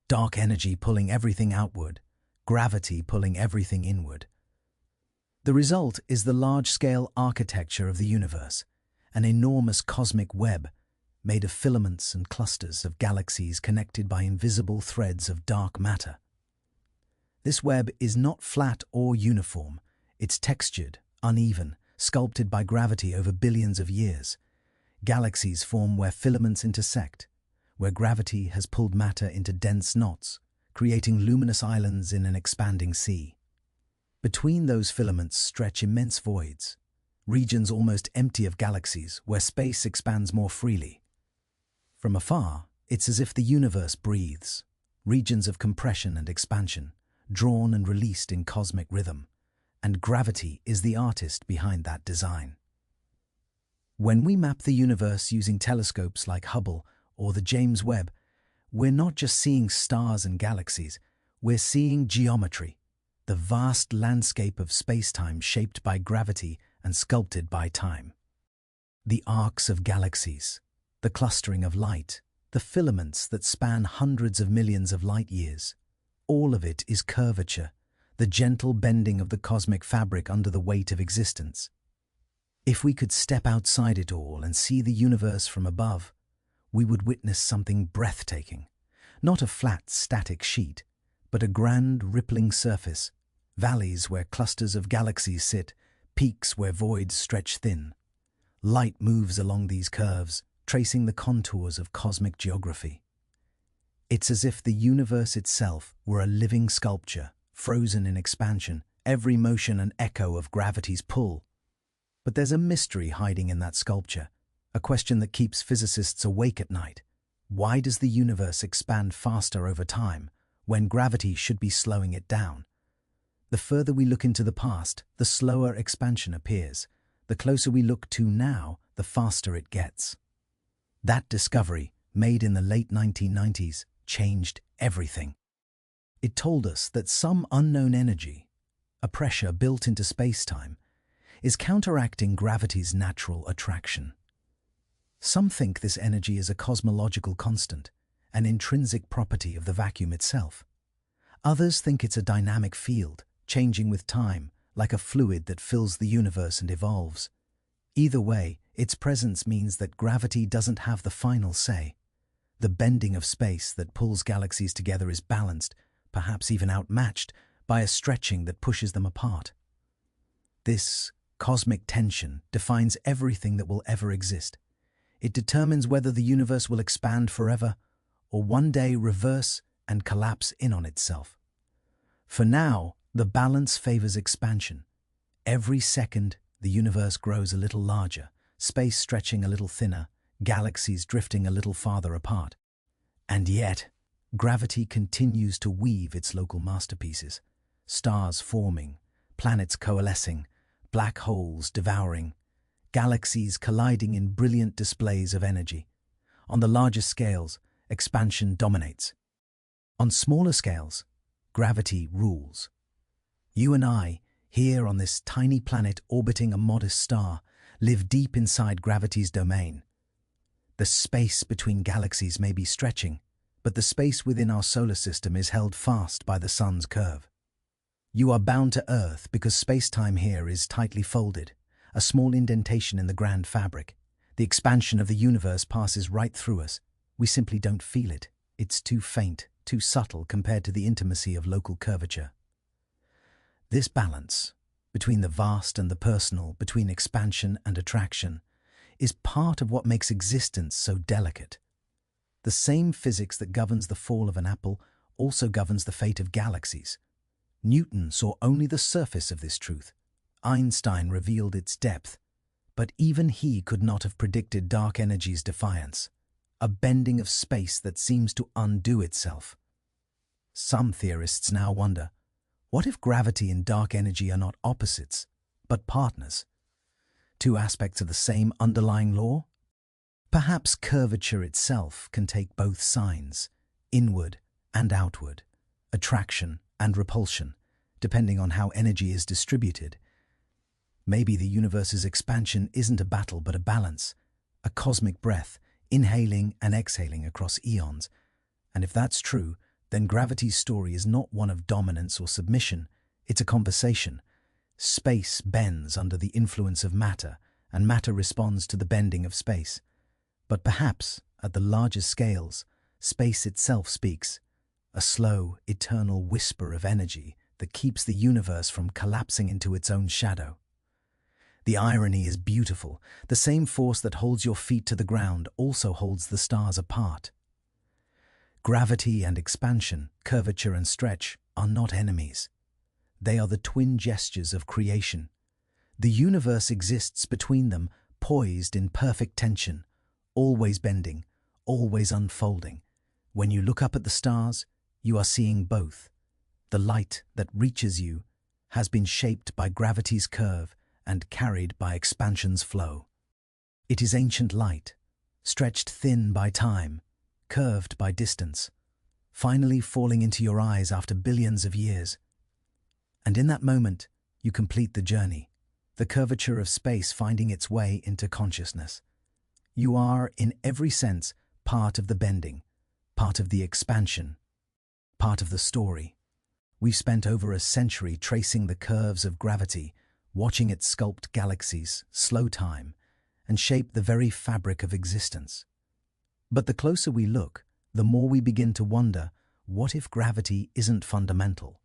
Dark energy pulling everything outward, gravity pulling everything inward. The result is the large-scale architecture of the universe, an enormous cosmic web made of filaments and clusters of galaxies connected by invisible threads of dark matter. This web is not flat or uniform. It's textured, uneven, sculpted by gravity over billions of years. Galaxies form where filaments intersect, where gravity has pulled matter into dense knots, creating luminous islands in an expanding sea. Between those filaments stretch immense voids, regions almost empty of galaxies where space expands more freely. From afar, it's as if the universe breathes, regions of compression and expansion, drawn and released in cosmic rhythm, and gravity is the artist behind that design. When we map the universe using telescopes like Hubble or the James Webb, we're not just seeing stars and galaxies, we're seeing geometry, the vast landscape of space-time shaped by gravity and sculpted by time. The arcs of galaxies, the clustering of light, the filaments that span hundreds of millions of light years. All of it is curvature, the gentle bending of the cosmic fabric under the weight of existence. If we could step outside it all and see the universe from above, we would witness something breathtaking. Not a flat, static sheet, but a grand, rippling surface, valleys where clusters of galaxies sit, peaks where voids stretch thin. Light moves along these curves, tracing the contours of cosmic geography. It's as if the universe itself were a living sculpture, frozen in expansion, every motion an echo of gravity's pull. But there's a mystery hiding in that sculpture, a question that keeps physicists awake at night. Why does the universe expand faster over time, when gravity should be slowing it down? The further we look into the past, the slower expansion appears. The closer we look to now, the faster it gets. That discovery, made in the late 1990s, changed everything. It told us that some unknown energy, a pressure built into space-time, is counteracting gravity's natural attraction. Some think this energy is a cosmological constant, an intrinsic property of the vacuum itself. Others think it's a dynamic field, changing with time, like a fluid that fills the universe and evolves. Either way, its presence means that gravity doesn't have the final say. The bending of space that pulls galaxies together is balanced, perhaps even outmatched, by a stretching that pushes them apart. This cosmic tension defines everything that will ever exist. It determines whether the universe will expand forever or one day reverse and collapse in on itself. For now, the balance favors expansion. Every second, the universe grows a little larger, space stretching a little thinner, galaxies drifting a little farther apart. And yet, gravity continues to weave its local masterpieces. Stars forming, planets coalescing, black holes devouring, galaxies colliding in brilliant displays of energy. On the largest scales, expansion dominates. On smaller scales, gravity rules. You and I, here on this tiny planet orbiting a modest star, live deep inside gravity's domain. The space between galaxies may be stretching, but the space within our solar system is held fast by the sun's curve. You are bound to Earth because space-time here is tightly folded, a small indentation in the grand fabric. The expansion of the universe passes right through us. We simply don't feel it. It's too faint, too subtle compared to the intimacy of local curvature. This balance, between the vast and the personal, between expansion and attraction, is part of what makes existence so delicate. The same physics that governs the fall of an apple also governs the fate of galaxies. Newton saw only the surface of this truth. Einstein revealed its depth, but even he could not have predicted dark energy's defiance, a bending of space that seems to undo itself. Some theorists now wonder, what if gravity and dark energy are not opposites, but partners? Two aspects of the same underlying law? Perhaps curvature itself can take both signs, inward and outward, attraction and repulsion, depending on how energy is distributed. Maybe the universe's expansion isn't a battle but a balance, a cosmic breath, inhaling and exhaling across eons. And if that's true, then gravity's story is not one of dominance or submission, it's a conversation. Space bends under the influence of matter, and matter responds to the bending of space. But perhaps, at the largest scales, space itself speaks, a slow, eternal whisper of energy that keeps the universe from collapsing into its own shadow. The irony is beautiful. The same force that holds your feet to the ground also holds the stars apart. Gravity and expansion, curvature and stretch, are not enemies. They are the twin gestures of creation. The universe exists between them, poised in perfect tension, always bending, always unfolding. When you look up at the stars, you are seeing both. The light that reaches you has been shaped by gravity's curve and carried by expansion's flow. It is ancient light, stretched thin by time, curved by distance, finally falling into your eyes after billions of years. And in that moment, you complete the journey. the curvature of space finding its way into consciousness. You are, in every sense, part of the bending, part of the expansion, part of the story. We've spent over a century tracing the curves of gravity, watching it sculpt galaxies, slow time, and shape the very fabric of existence. But the closer we look, the more we begin to wonder, what if gravity isn't fundamental?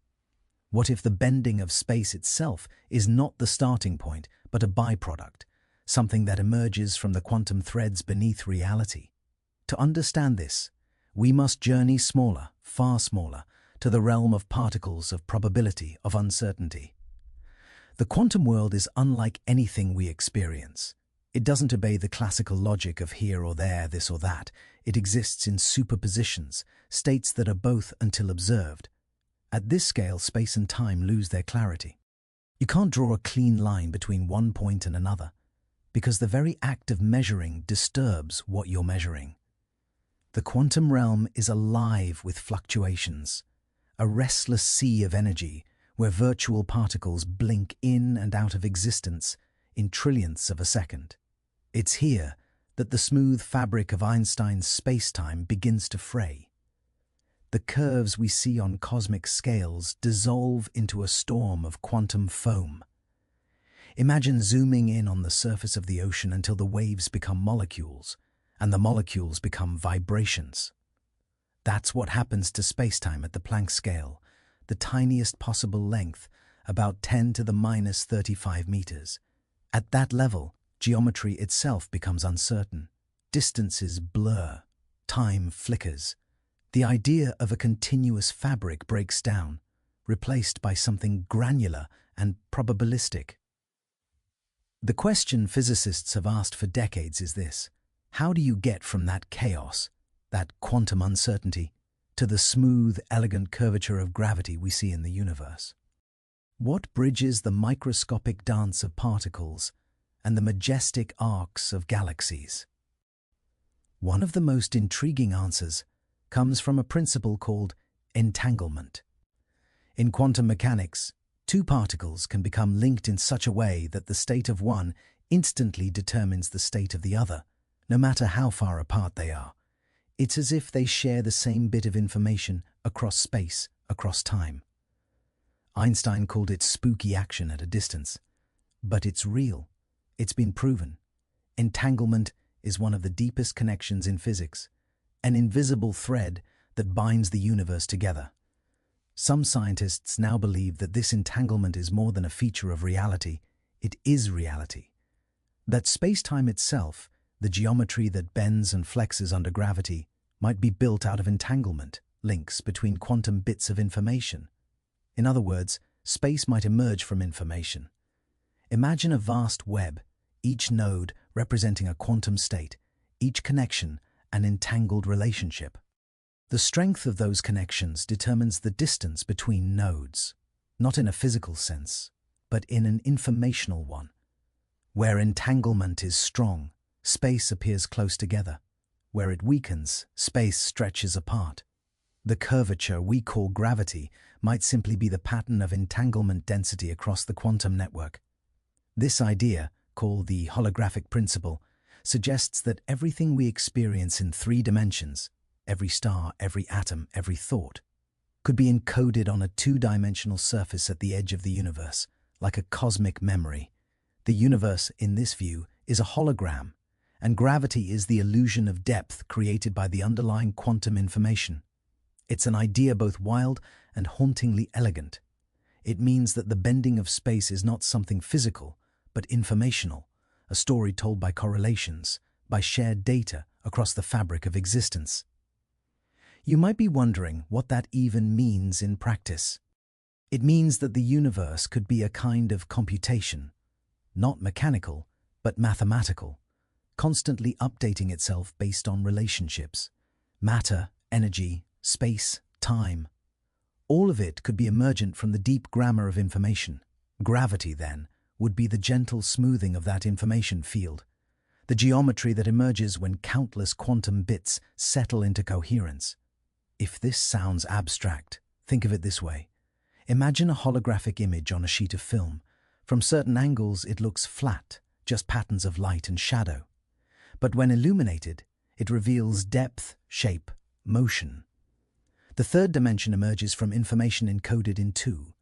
What if the bending of space itself is not the starting point, but a byproduct, something that emerges from the quantum threads beneath reality? To understand this, we must journey smaller, far smaller, to the realm of particles, of probability, of uncertainty. The quantum world is unlike anything we experience. It doesn't obey the classical logic of here or there, this or that. It exists in superpositions, states that are both until observed. At this scale, space and time lose their clarity. You can't draw a clean line between one point and another, because the very act of measuring disturbs what you're measuring. The quantum realm is alive with fluctuations, a restless sea of energy where virtual particles blink in and out of existence in trillionths of a second. It's here that the smooth fabric of Einstein's spacetime begins to fray. The curves we see on cosmic scales dissolve into a storm of quantum foam. Imagine zooming in on the surface of the ocean until the waves become molecules, and the molecules become vibrations. That's what happens to spacetime at the Planck scale, the tiniest possible length, about 10 to the minus 35 meters. At that level, geometry itself becomes uncertain. Distances blur. Time flickers. The idea of a continuous fabric breaks down, replaced by something granular and probabilistic. The question physicists have asked for decades is this: how do you get from that chaos, that quantum uncertainty, to the smooth, elegant curvature of gravity we see in the universe? What bridges the microscopic dance of particles and the majestic arcs of galaxies? One of the most intriguing answers comes from a principle called entanglement. In quantum mechanics, two particles can become linked in such a way that the state of one instantly determines the state of the other, no matter how far apart they are. It's as if they share the same bit of information across space, across time. Einstein called it spooky action at a distance. But it's real. It's been proven. Entanglement is one of the deepest connections in physics, an invisible thread that binds the universe together. Some scientists now believe that this entanglement is more than a feature of reality, it is reality. That space-time itself, the geometry that bends and flexes under gravity, might be built out of entanglement, links between quantum bits of information. In other words, space might emerge from information. Imagine a vast web, each node representing a quantum state, each connection an entangled relationship. The strength of those connections determines the distance between nodes, not in a physical sense, but in an informational one. Where entanglement is strong, space appears close together. Where it weakens, space stretches apart. The curvature we call gravity might simply be the pattern of entanglement density across the quantum network. This idea, called the holographic principle, suggests that everything we experience in 3 dimensions, every star, every atom, every thought, could be encoded on a 2-dimensional surface at the edge of the universe, like a cosmic memory. The universe, in this view, is a hologram, and gravity is the illusion of depth created by the underlying quantum information. It's an idea both wild and hauntingly elegant. It means that the bending of space is not something physical, but informational, a story told by correlations, by shared data across the fabric of existence. You might be wondering what that even means in practice. It means that the universe could be a kind of computation, not mechanical, but mathematical, constantly updating itself based on relationships. Matter, energy, space, time. All of it could be emergent from the deep grammar of information. Gravity, then, would be the gentle smoothing of that information field, the geometry that emerges when countless quantum bits settle into coherence. If this sounds abstract, think of it this way. Imagine a holographic image on a sheet of film, From certain angles, it looks flat, just patterns of light and shadow. But when illuminated, it reveals depth, shape, motion. The third dimension emerges from information encoded in two.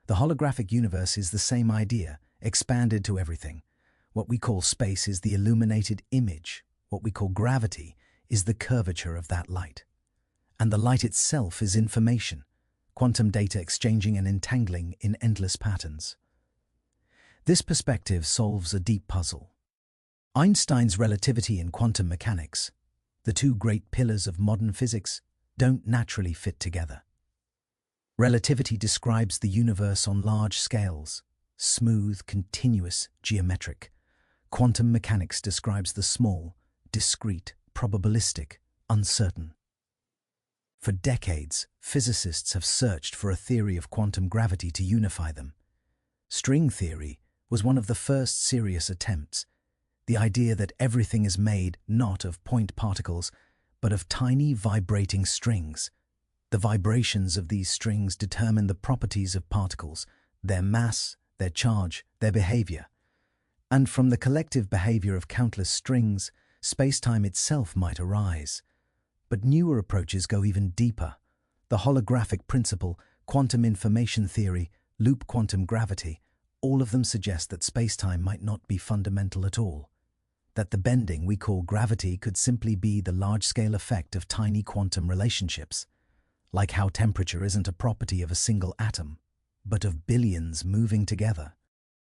The holographic universe is the same idea, expanded to everything. What we call space is the illuminated image. What we call gravity is the curvature of that light. And the light itself is information, quantum data exchanging and entangling in endless patterns. This perspective solves a deep puzzle. Einstein's relativity and quantum mechanics, the two great pillars of modern physics, don't naturally fit together. Relativity describes the universe on large scales, smooth, continuous, geometric. Quantum mechanics describes the small, discrete, probabilistic, uncertain. For decades, physicists have searched for a theory of quantum gravity to unify them. String theory was one of the first serious attempts. The idea that everything is made not of point particles, but of tiny vibrating strings. The vibrations of these strings determine the properties of particles, their mass, their charge, their behavior. And from the collective behavior of countless strings, space-time itself might arise. But newer approaches go even deeper. The holographic principle, quantum information theory, loop quantum gravity, all of them suggest that space-time might not be fundamental at all. That the bending we call gravity could simply be the large-scale effect of tiny quantum relationships, like how temperature isn't a property of a single atom, but of billions moving together.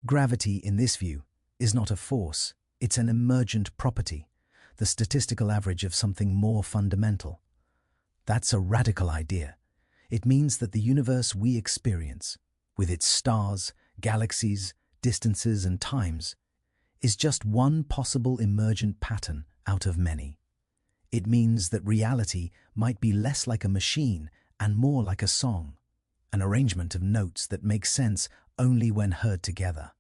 Gravity, in this view, is not a force, it's an emergent property, the statistical average of something more fundamental. That's a radical idea. It means that the universe we experience, with its stars, galaxies, distances and times, is just one possible emergent pattern out of many. It means that reality might be less like a machine and more like a song, an arrangement of notes that make sense only when heard together.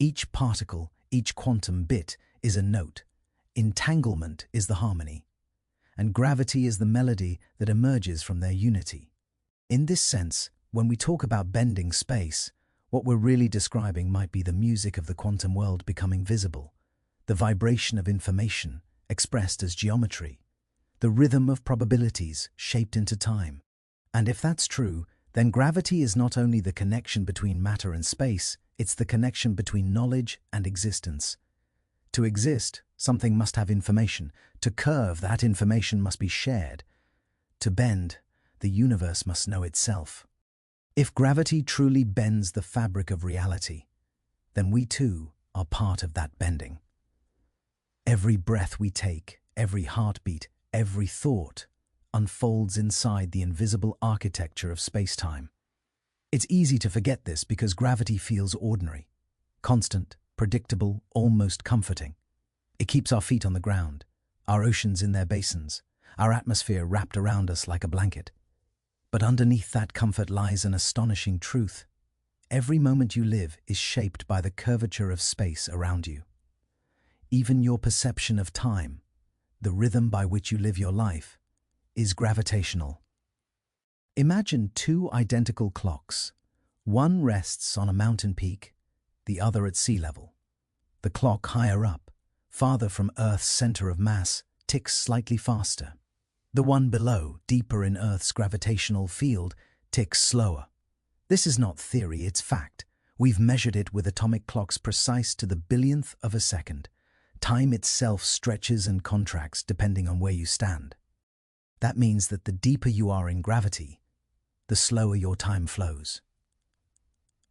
Each particle, each quantum bit is a note. Entanglement is the harmony, and gravity is the melody that emerges from their unity. In this sense, when we talk about bending space, what we're really describing might be the music of the quantum world becoming visible, the vibration of information expressed as geometry, the rhythm of probabilities shaped into time. And if that's true, then gravity is not only the connection between matter and space, it's the connection between knowledge and existence. To exist, something must have information. To curve, that information must be shared. To bend, the universe must know itself. If gravity truly bends the fabric of reality, then we too are part of that bending. Every breath we take, every heartbeat, every thought unfolds inside the invisible architecture of space-time. It's easy to forget this because gravity feels ordinary, constant, predictable, almost comforting. It keeps our feet on the ground, our oceans in their basins, our atmosphere wrapped around us like a blanket. But underneath that comfort lies an astonishing truth. Every moment you live is shaped by the curvature of space around you. Even your perception of time, the rhythm by which you live your life, is gravitational. Imagine two identical clocks. One rests on a mountain peak, the other at sea level. The clock higher up, farther from Earth's center of mass, ticks slightly faster. The one below, deeper in Earth's gravitational field, ticks slower. This is not theory, it's fact. We've measured it with atomic clocks precise to the billionth of a second. Time itself stretches and contracts depending on where you stand. That means that the deeper you are in gravity, the slower your time flows.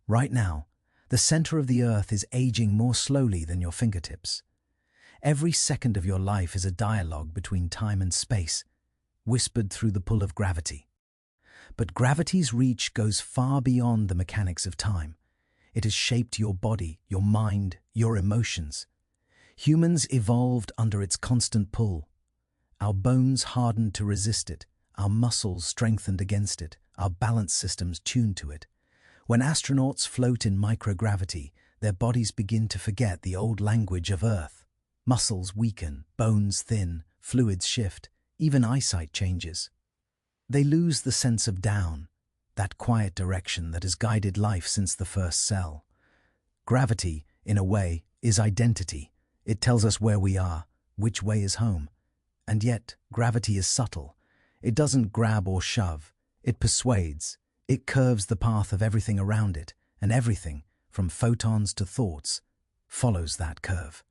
Right now, the center of the Earth is aging more slowly than your fingertips. Every second of your life is a dialogue between time and space, whispered through the pull of gravity. But gravity's reach goes far beyond the mechanics of time. It has shaped your body, your mind, your emotions. Humans evolved under its constant pull. Our bones hardened to resist it, our muscles strengthened against it, our balance systems tuned to it. When astronauts float in microgravity, their bodies begin to forget the old language of Earth. Muscles weaken, bones thin, fluids shift, even eyesight changes. They lose the sense of down, that quiet direction that has guided life since the first cell. Gravity, in a way, is identity. It tells us where we are, which way is home. And yet, gravity is subtle. It doesn't grab or shove. It persuades. It curves the path of everything around it, and everything, from photons to thoughts, follows that curve.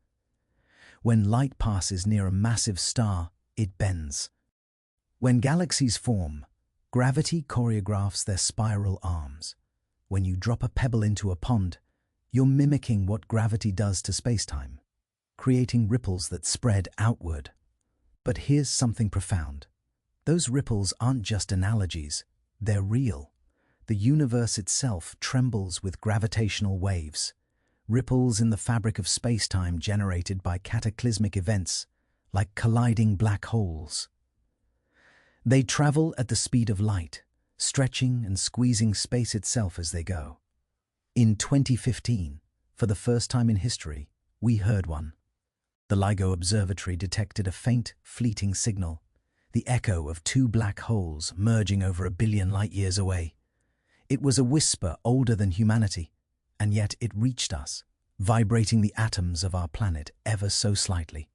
When light passes near a massive star, it bends. When galaxies form, gravity choreographs their spiral arms. When you drop a pebble into a pond, you're mimicking what gravity does to spacetime, creating ripples that spread outward. But here's something profound. Those ripples aren't just analogies, they're real. The universe itself trembles with gravitational waves, ripples in the fabric of spacetime generated by cataclysmic events, like colliding black holes. They travel at the speed of light, stretching and squeezing space itself as they go. In 2015, for the first time in history, we heard one. The LIGO observatory detected a faint, fleeting signal, the echo of two black holes merging over 1 billion light-years away. It was a whisper older than humanity, and yet it reached us, vibrating the atoms of our planet ever so slightly.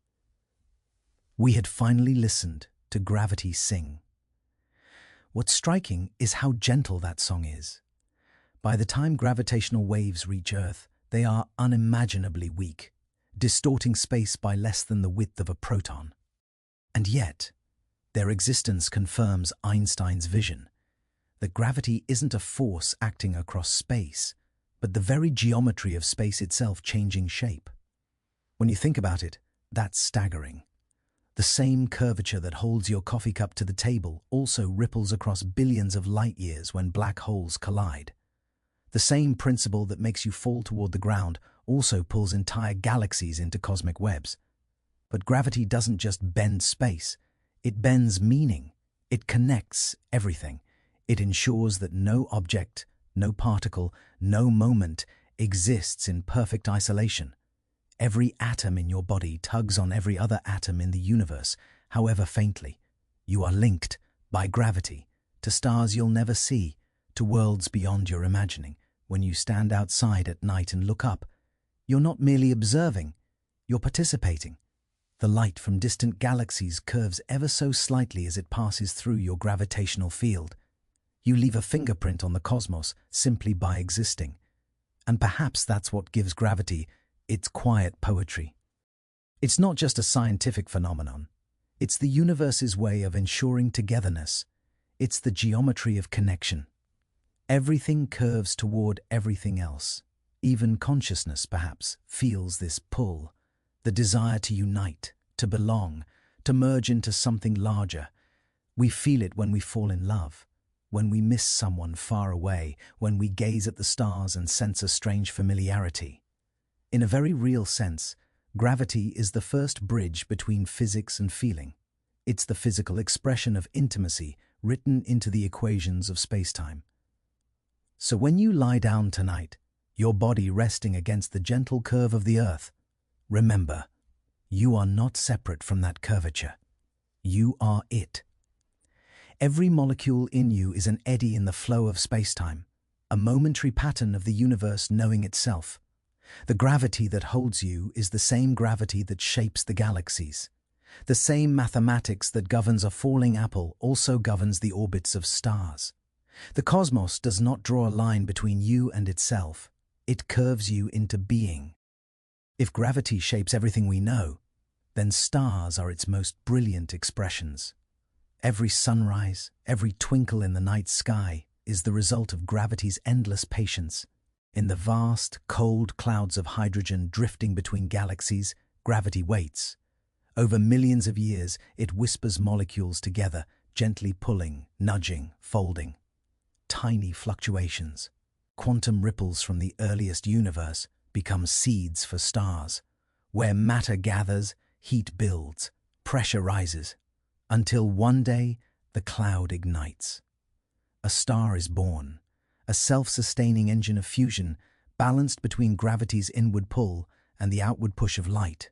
We had finally listened to gravity sing. What's striking is how gentle that song is. By the time gravitational waves reach Earth, they are unimaginably weak, distorting space by less than the width of a proton. And yet, their existence confirms Einstein's vision that gravity isn't a force acting across space, but the very geometry of space itself changing shape. When you think about it, that's staggering. The same curvature that holds your coffee cup to the table also ripples across billions of light-years when black holes collide. The same principle that makes you fall toward the ground also pulls entire galaxies into cosmic webs. But gravity doesn't just bend space, it bends meaning. It connects everything. It ensures that no object, no particle, no moment exists in perfect isolation. Every atom in your body tugs on every other atom in the universe, however faintly. You are linked, by gravity, to stars you'll never see, to worlds beyond your imagining. When you stand outside at night and look up, you're not merely observing, you're participating. The light from distant galaxies curves ever so slightly as it passes through your gravitational field. You leave a fingerprint on the cosmos simply by existing. And perhaps that's what gives gravity its quiet poetry. It's not just a scientific phenomenon. It's the universe's way of ensuring togetherness. It's the geometry of connection. Everything curves toward everything else. Even consciousness, perhaps, feels this pull, the desire to unite, to belong, to merge into something larger. We feel it when we fall in love, when we miss someone far away, when we gaze at the stars and sense a strange familiarity. In a very real sense, gravity is the first bridge between physics and feeling. It's the physical expression of intimacy written into the equations of spacetime. So when you lie down tonight, your body resting against the gentle curve of the Earth, remember, you are not separate from that curvature. You are it. Every molecule in you is an eddy in the flow of spacetime, a momentary pattern of the universe knowing itself. The gravity that holds you is the same gravity that shapes the galaxies. The same mathematics that governs a falling apple also governs the orbits of stars. The cosmos does not draw a line between you and itself. It curves you into being. If gravity shapes everything we know, then stars are its most brilliant expressions. Every sunrise, every twinkle in the night sky is the result of gravity's endless patience. In the vast, cold clouds of hydrogen drifting between galaxies, gravity waits. Over millions of years, it whispers molecules together, gently pulling, nudging, folding. Tiny fluctuations, quantum ripples from the earliest universe, become seeds for stars. Where matter gathers, heat builds, pressure rises, until one day the cloud ignites. A star is born. A self-sustaining engine of fusion, balanced between gravity's inward pull and the outward push of light.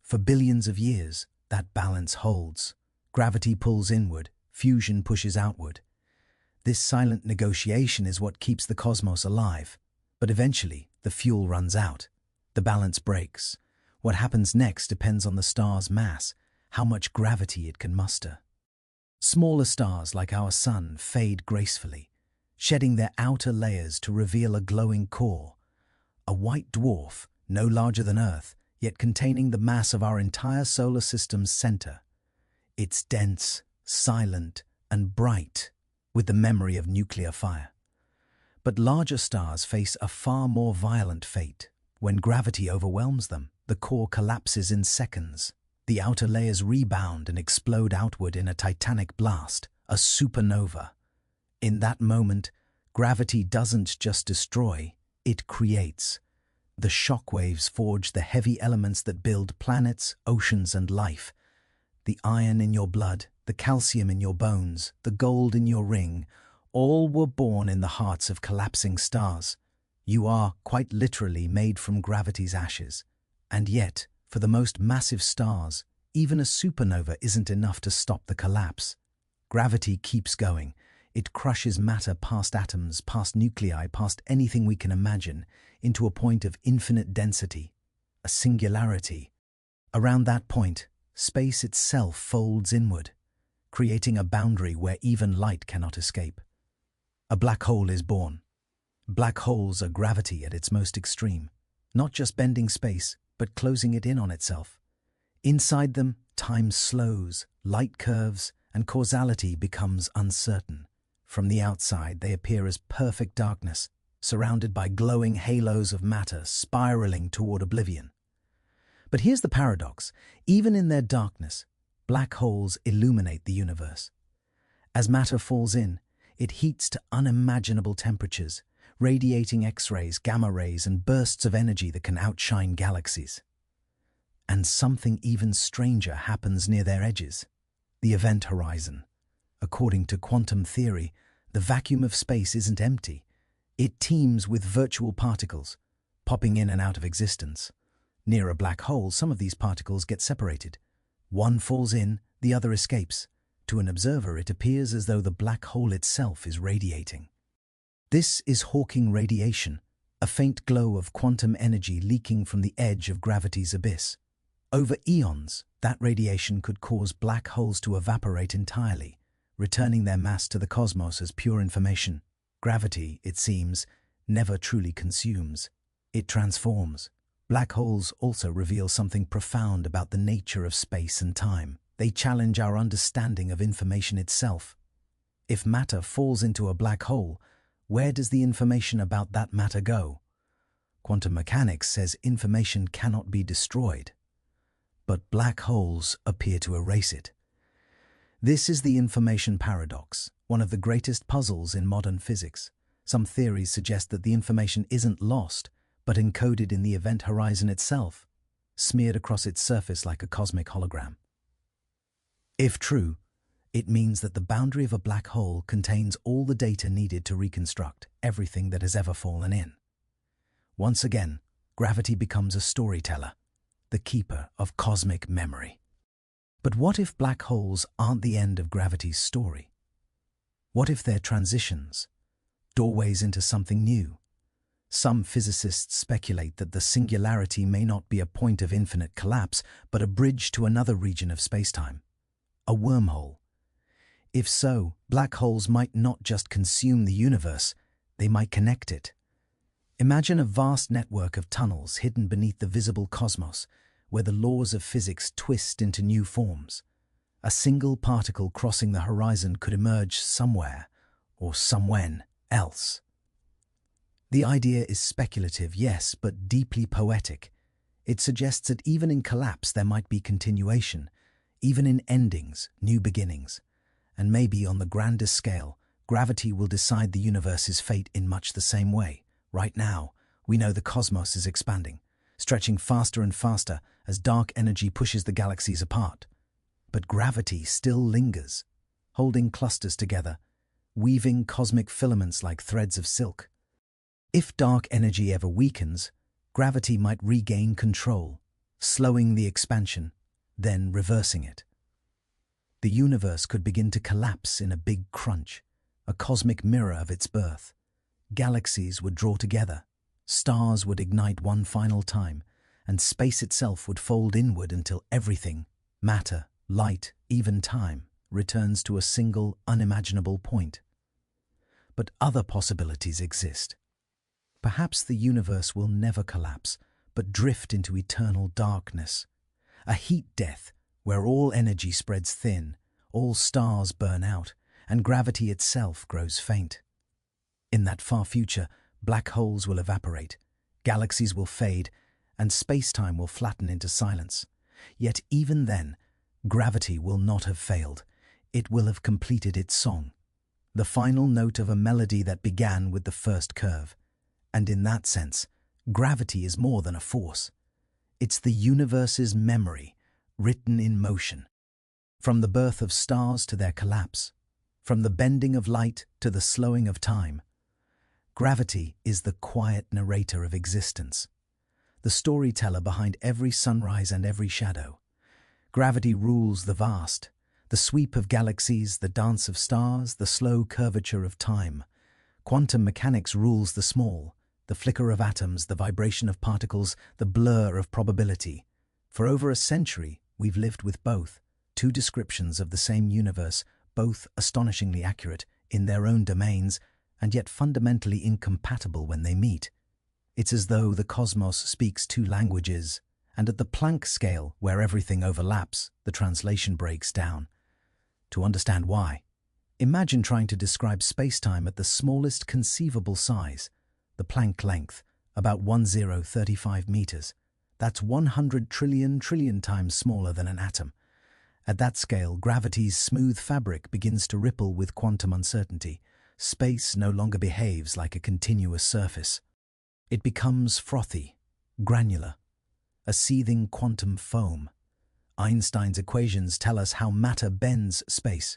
For billions of years, that balance holds. Gravity pulls inward, fusion pushes outward. This silent negotiation is what keeps the cosmos alive. But eventually, the fuel runs out. The balance breaks. What happens next depends on the star's mass, how much gravity it can muster. Smaller stars like our Sun fade gracefully, shedding their outer layers to reveal a glowing core, a white dwarf, no larger than Earth, yet containing the mass of our entire solar system's center. It's dense, silent, and bright, with the memory of nuclear fire. But larger stars face a far more violent fate. When gravity overwhelms them, the core collapses in seconds. The outer layers rebound and explode outward in a titanic blast, a supernova. In that moment, gravity doesn't just destroy, it creates. The shockwaves forge the heavy elements that build planets, oceans, and life. The iron in your blood, the calcium in your bones, the gold in your ring, all were born in the hearts of collapsing stars. You are, quite literally, made from gravity's ashes. And yet, for the most massive stars, even a supernova isn't enough to stop the collapse. Gravity keeps going. It crushes matter past atoms, past nuclei, past anything we can imagine, into a point of infinite density, a singularity. Around that point, space itself folds inward, creating a boundary where even light cannot escape. A black hole is born. Black holes are gravity at its most extreme, not just bending space, but closing it in on itself. Inside them, time slows, light curves, and causality becomes uncertain. From the outside, they appear as perfect darkness, surrounded by glowing halos of matter spiraling toward oblivion. But here's the paradox. Even in their darkness, black holes illuminate the universe. As matter falls in, it heats to unimaginable temperatures, radiating X-rays, gamma rays, and bursts of energy that can outshine galaxies. And something even stranger happens near their edges, the event horizon. According to quantum theory, the vacuum of space isn't empty. It teems with virtual particles, popping in and out of existence. Near a black hole, some of these particles get separated. One falls in, the other escapes. To an observer, it appears as though the black hole itself is radiating. This is Hawking radiation, a faint glow of quantum energy leaking from the edge of gravity's abyss. Over eons, that radiation could cause black holes to evaporate entirely, returning their mass to the cosmos as pure information. Gravity, it seems, never truly consumes. It transforms. Black holes also reveal something profound about the nature of space and time. They challenge our understanding of information itself. If matter falls into a black hole, where does the information about that matter go? Quantum mechanics says information cannot be destroyed, but black holes appear to erase it. This is the information paradox, one of the greatest puzzles in modern physics. Some theories suggest that the information isn't lost, but encoded in the event horizon itself, smeared across its surface like a cosmic hologram. If true, it means that the boundary of a black hole contains all the data needed to reconstruct everything that has ever fallen in. Once again, gravity becomes a storyteller, the keeper of cosmic memory. But what if black holes aren't the end of gravity's story? What if they're transitions, doorways into something new? Some physicists speculate that the singularity may not be a point of infinite collapse, but a bridge to another region of spacetime, a wormhole. If so, black holes might not just consume the universe, they might connect it. Imagine a vast network of tunnels hidden beneath the visible cosmos, where the laws of physics twist into new forms. A single particle crossing the horizon could emerge somewhere, or somewhen else. The idea is speculative, yes, but deeply poetic. It suggests that even in collapse there might be continuation, even in endings, new beginnings. And maybe on the grandest scale, gravity will decide the universe's fate in much the same way. Right now, we know the cosmos is expanding, stretching faster and faster as dark energy pushes the galaxies apart. But gravity still lingers, holding clusters together, weaving cosmic filaments like threads of silk. If dark energy ever weakens, gravity might regain control, slowing the expansion, then reversing it. The universe could begin to collapse in a big crunch, a cosmic mirror of its birth. Galaxies would draw together, Stars would ignite one final time, and space itself would fold inward until everything, matter, light, even time, returns to a single, unimaginable point. But other possibilities exist. Perhaps the universe will never collapse, but drift into eternal darkness. A heat death where all energy spreads thin, all stars burn out, and gravity itself grows faint. In that far future, black holes will evaporate, galaxies will fade, and space-time will flatten into silence. Yet even then, gravity will not have failed. It will have completed its song, the final note of a melody that began with the first curve. And in that sense, gravity is more than a force. It's the universe's memory, written in motion. From the birth of stars to their collapse, from the bending of light to the slowing of time, gravity is the quiet narrator of existence, the storyteller behind every sunrise and every shadow. Gravity rules the vast, the sweep of galaxies, the dance of stars, the slow curvature of time. Quantum mechanics rules the small, the flicker of atoms, the vibration of particles, the blur of probability. For over a century, we've lived with both, two descriptions of the same universe, both astonishingly accurate in their own domains, and yet fundamentally incompatible when they meet. It's as though the cosmos speaks two languages, and at the Planck scale, where everything overlaps, the translation breaks down. To understand why, imagine trying to describe spacetime at the smallest conceivable size, the Planck length, about 1035 meters. That's 100 trillion times smaller than an atom. At that scale, gravity's smooth fabric begins to ripple with quantum uncertainty. Space no longer behaves like a continuous surface. It becomes frothy, granular, a seething quantum foam. Einstein's equations tell us how matter bends space,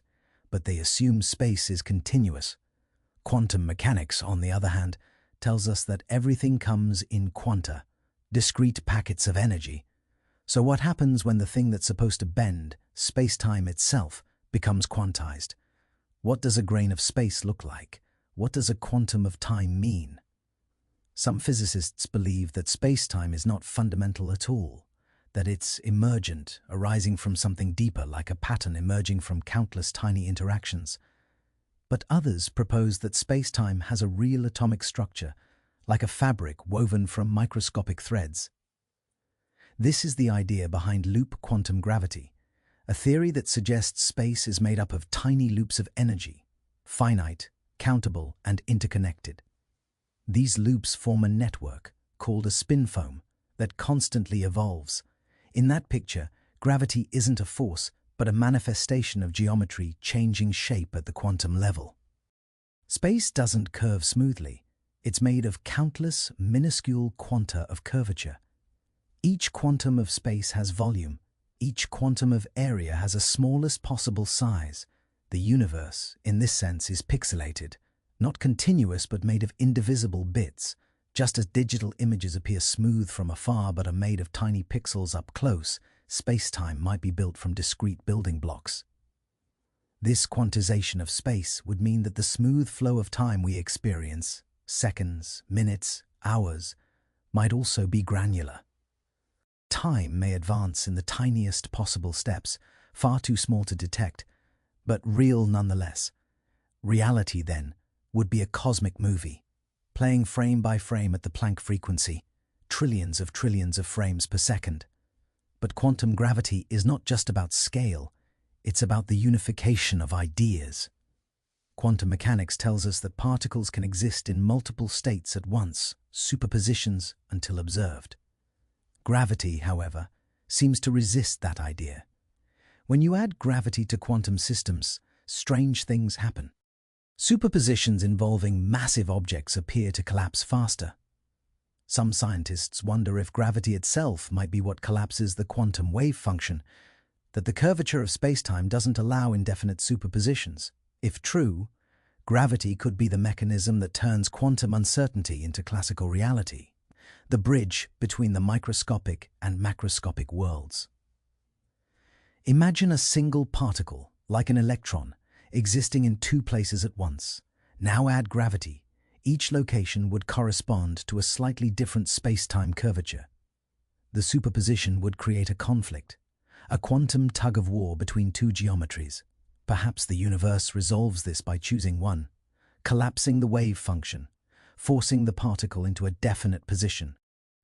but they assume space is continuous. Quantum mechanics, on the other hand, tells us that everything comes in quanta, discrete packets of energy. So what happens when the thing that's supposed to bend, space-time itself, becomes quantized? What does a grain of space look like? What does a quantum of time mean? Some physicists believe that space-time is not fundamental at all, that it's emergent, arising from something deeper, like a pattern emerging from countless tiny interactions. But others propose that space-time has a real atomic structure, like a fabric woven from microscopic threads. This is the idea behind loop quantum gravity, a theory that suggests space is made up of tiny loops of energy, finite, countable, and interconnected. These loops form a network, called a spin foam, that constantly evolves. In that picture, gravity isn't a force, but a manifestation of geometry changing shape at the quantum level. Space doesn't curve smoothly. It's made of countless, minuscule quanta of curvature. Each quantum of space has volume. Each quantum of area has a smallest possible size. The universe, in this sense, is pixelated, not continuous but made of indivisible bits. Just as digital images appear smooth from afar but are made of tiny pixels up close, space-time might be built from discrete building blocks. This quantization of space would mean that the smooth flow of time we experience, seconds, minutes, hours, might also be granular. Time may advance in the tiniest possible steps, far too small to detect, but real nonetheless. Reality, then, would be a cosmic movie, playing frame by frame at the Planck frequency, trillions of frames per second. But quantum gravity is not just about scale, it's about the unification of ideas. Quantum mechanics tells us that particles can exist in multiple states at once, superpositions until observed. Gravity, however, seems to resist that idea. When you add gravity to quantum systems, strange things happen. Superpositions involving massive objects appear to collapse faster. Some scientists wonder if gravity itself might be what collapses the quantum wave function, that the curvature of spacetime doesn't allow indefinite superpositions. If true, gravity could be the mechanism that turns quantum uncertainty into classical reality, the bridge between the microscopic and macroscopic worlds. Imagine a single particle, like an electron, existing in two places at once. Now add gravity. Each location would correspond to a slightly different space-time curvature. The superposition would create a conflict, a quantum tug-of-war between two geometries. Perhaps the universe resolves this by choosing one, collapsing the wave function, forcing the particle into a definite position.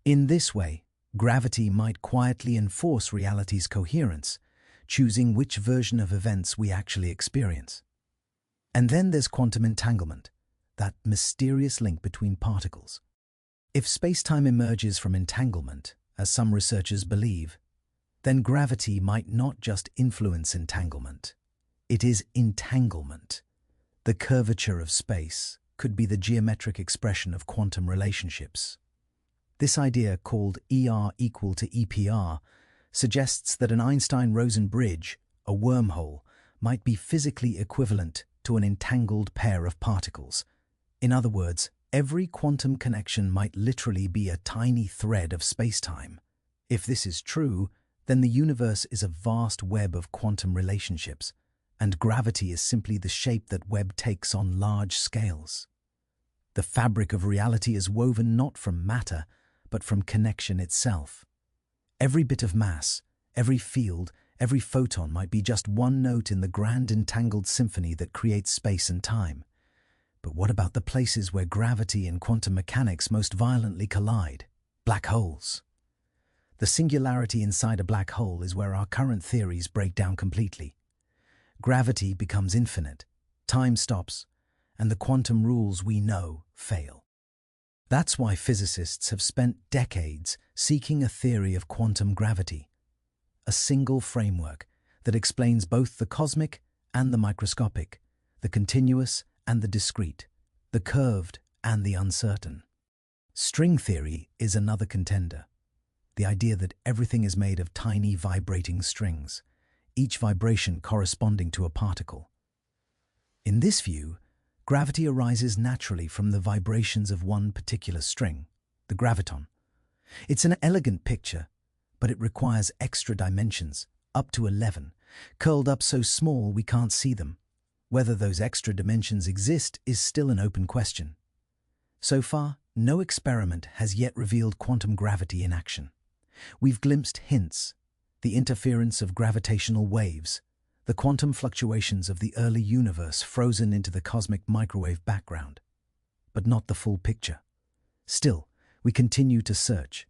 In this way, gravity might quietly enforce reality's coherence, choosing which version of events we actually experience. And then there's quantum entanglement, that mysterious link between particles. If space-time emerges from entanglement, as some researchers believe, then gravity might not just influence entanglement. It is entanglement. The curvature of space could be the geometric expression of quantum relationships. This idea, called ER equal to EPR, suggests that an Einstein-Rosen bridge, a wormhole, might be physically equivalent to an entangled pair of particles. In other words, every quantum connection might literally be a tiny thread of space-time. If this is true, then the universe is a vast web of quantum relationships, and gravity is simply the shape that web takes on large scales. The fabric of reality is woven not from matter, but from connection itself. Every bit of mass, every field, every photon might be just one note in the grand entangled symphony that creates space and time. But what about the places where gravity and quantum mechanics most violently collide? Black holes. The singularity inside a black hole is where our current theories break down completely. Gravity becomes infinite, time stops, and the quantum rules we know fail. That's why physicists have spent decades seeking a theory of quantum gravity, a single framework that explains both the cosmic and the microscopic, the continuous and the discrete, the curved and the uncertain. String theory is another contender, the idea that everything is made of tiny vibrating strings, each vibration corresponding to a particle. In this view, gravity arises naturally from the vibrations of one particular string, the graviton. It's an elegant picture, but it requires extra dimensions, up to 11, curled up so small we can't see them. Whether those extra dimensions exist is still an open question. So far, no experiment has yet revealed quantum gravity in action. We've glimpsed hints, the interference of gravitational waves, the quantum fluctuations of the early universe frozen into the cosmic microwave background, but not the full picture. Still, we continue to search.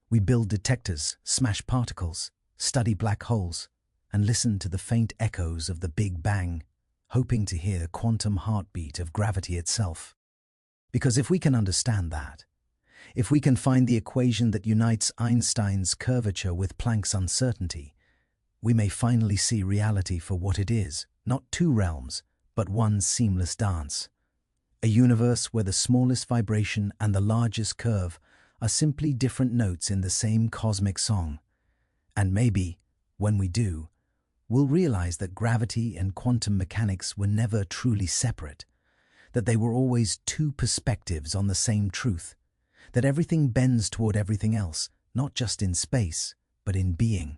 We build detectors, smash particles, study black holes, and listen to the faint echoes of the Big Bang, hoping to hear the quantum heartbeat of gravity itself. Because if we can understand that, if we can find the equation that unites Einstein's curvature with Planck's uncertainty, we may finally see reality for what it is, not two realms, but one seamless dance. A universe where the smallest vibration and the largest curve are simply different notes in the same cosmic song. And maybe, when we do, we'll realize that gravity and quantum mechanics were never truly separate, that they were always two perspectives on the same truth, that everything bends toward everything else, not just in space, but in being.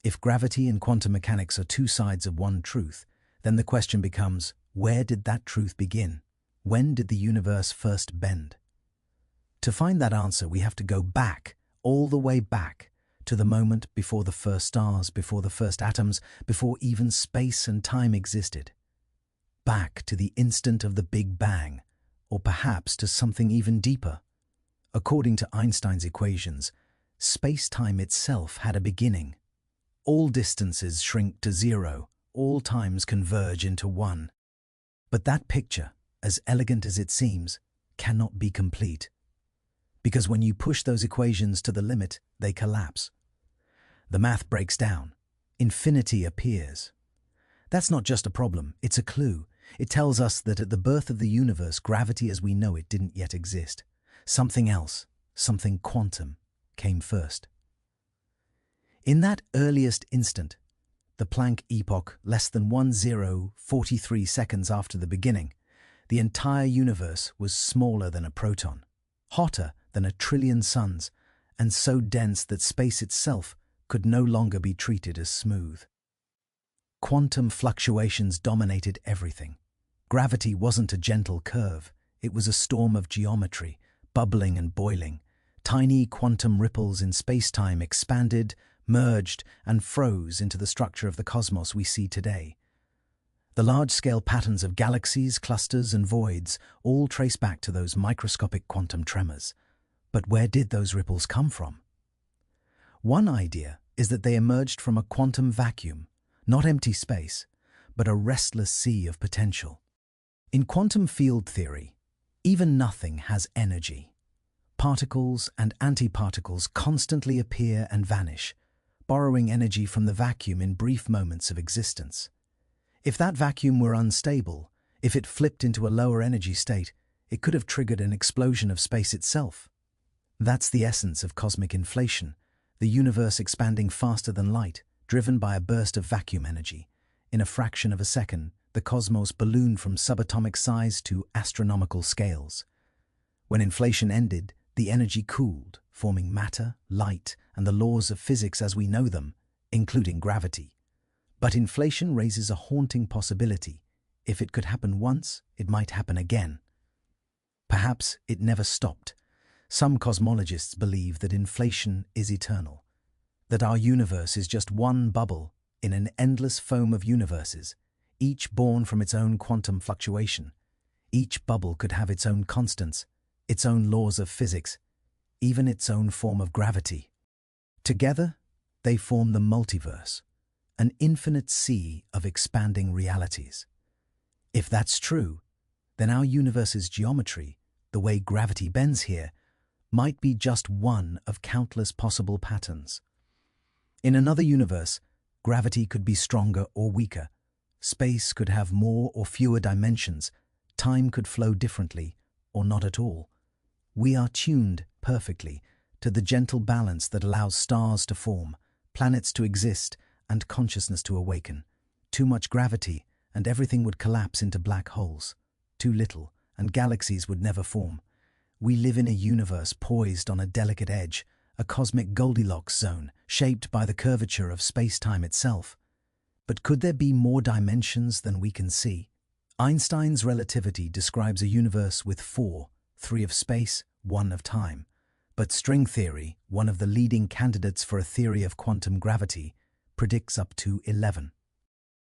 If gravity and quantum mechanics are two sides of one truth, then the question becomes, where did that truth begin? When did the universe first bend? To find that answer, we have to go back, all the way back, to the moment before the first stars, before the first atoms, before even space and time existed. Back to the instant of the Big Bang, or perhaps to something even deeper. According to Einstein's equations, space-time itself had a beginning. All distances shrink to zero, all times converge into one. But that picture, as elegant as it seems, cannot be complete. Because when you push those equations to the limit, they collapse. The math breaks down. Infinity appears. That's not just a problem, it's a clue. It tells us that at the birth of the universe, gravity as we know it didn't yet exist. Something else, something quantum, came first. In that earliest instant, the Planck epoch, less than 1043 seconds after the beginning, the entire universe was smaller than a proton, hotter than a trillion suns, and so dense that space itself could no longer be treated as smooth. Quantum fluctuations dominated everything. Gravity wasn't a gentle curve, It was a storm of geometry, bubbling and boiling. Tiny quantum ripples in space-time expanded, merged, and froze into the structure of the cosmos we see today. The large-scale patterns of galaxies, clusters, and voids all trace back to those microscopic quantum tremors. But where did those ripples come from? One idea is that they emerged from a quantum vacuum, not empty space, but a restless sea of potential. In quantum field theory, even nothing has energy. Particles and antiparticles constantly appear and vanish, borrowing energy from the vacuum in brief moments of existence. If that vacuum were unstable, if it flipped into a lower energy state, it could have triggered an explosion of space itself. That's the essence of cosmic inflation, the universe expanding faster than light, driven by a burst of vacuum energy. In a fraction of a second, the cosmos ballooned from subatomic size to astronomical scales. When inflation ended, the energy cooled, forming matter, light, and the laws of physics as we know them, including gravity. But inflation raises a haunting possibility. If it could happen once, it might happen again. Perhaps it never stopped. Some cosmologists believe that inflation is eternal, that our universe is just one bubble in an endless foam of universes, each born from its own quantum fluctuation. Each bubble could have its own constants, its own laws of physics, even its own form of gravity. Together, they form the multiverse, an infinite sea of expanding realities. If that's true, then our universe's geometry, the way gravity bends here, might be just one of countless possible patterns. In another universe, gravity could be stronger or weaker. Space could have more or fewer dimensions. Time could flow differently or not at all. We are tuned perfectly to the gentle balance that allows stars to form, planets to exist, and consciousness to awaken. Too much gravity, and everything would collapse into black holes. Too little, and galaxies would never form. We live in a universe poised on a delicate edge, a cosmic Goldilocks zone, shaped by the curvature of space-time itself. But could there be more dimensions than we can see? Einstein's relativity describes a universe with four, three of space, one of time. But string theory, one of the leading candidates for a theory of quantum gravity, predicts up to 11.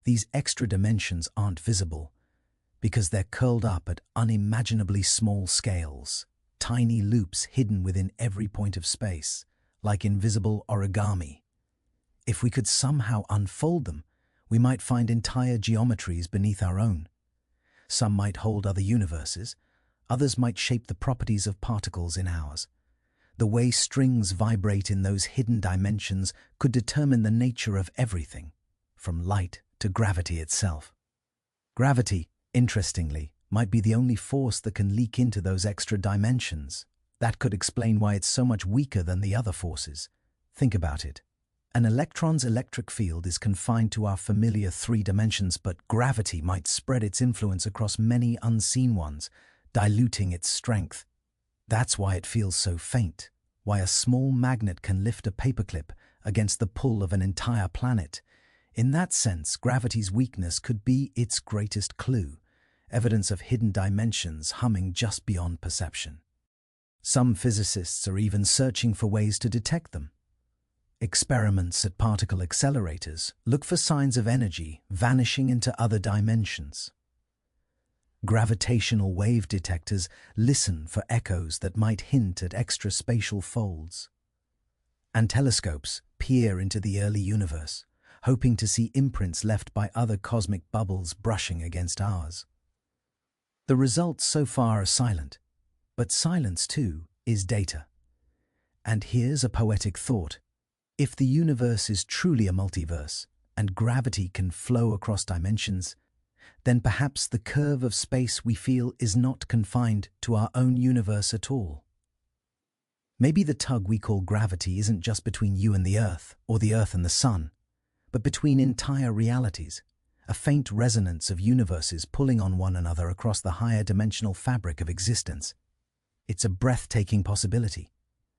These extra dimensions aren't visible because they're curled up at unimaginably small scales, tiny loops hidden within every point of space, like invisible origami. If we could somehow unfold them, we might find entire geometries beneath our own. Some might hold other universes, others might shape the properties of particles in ours. The way strings vibrate in those hidden dimensions could determine the nature of everything, from light to gravity itself. Gravity, interestingly, might be the only force that can leak into those extra dimensions. That could explain why it's so much weaker than the other forces. Think about it. An electron's electric field is confined to our familiar 3 dimensions, but gravity might spread its influence across many unseen ones, diluting its strength. That's why it feels so faint, why a small magnet can lift a paperclip against the pull of an entire planet. In that sense, gravity's weakness could be its greatest clue, evidence of hidden dimensions humming just beyond perception. Some physicists are even searching for ways to detect them. Experiments at particle accelerators look for signs of energy vanishing into other dimensions. Gravitational wave detectors listen for echoes that might hint at extra spatial folds. And telescopes peer into the early universe, hoping to see imprints left by other cosmic bubbles brushing against ours. The results so far are silent, but silence too is data. And here's a poetic thought. If the universe is truly a multiverse, and gravity can flow across dimensions, then perhaps the curve of space we feel is not confined to our own universe at all. Maybe the tug we call gravity isn't just between you and the Earth, or the Earth and the Sun, but between entire realities, a faint resonance of universes pulling on one another across the higher dimensional fabric of existence. It's a breathtaking possibility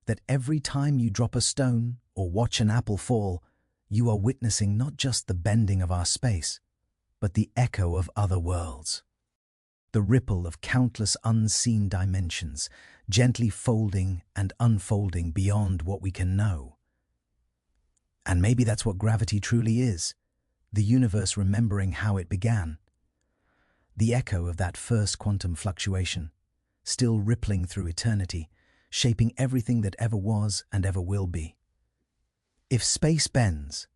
that every time you drop a stone or watch an apple fall, you are witnessing not just the bending of our space, but the echo of other worlds. the ripple of countless unseen dimensions, gently folding and unfolding beyond what we can know. And maybe that's what gravity truly is, the universe remembering how it began. The echo of that first quantum fluctuation, still rippling through eternity, shaping everything that ever was and ever will be. If space bends,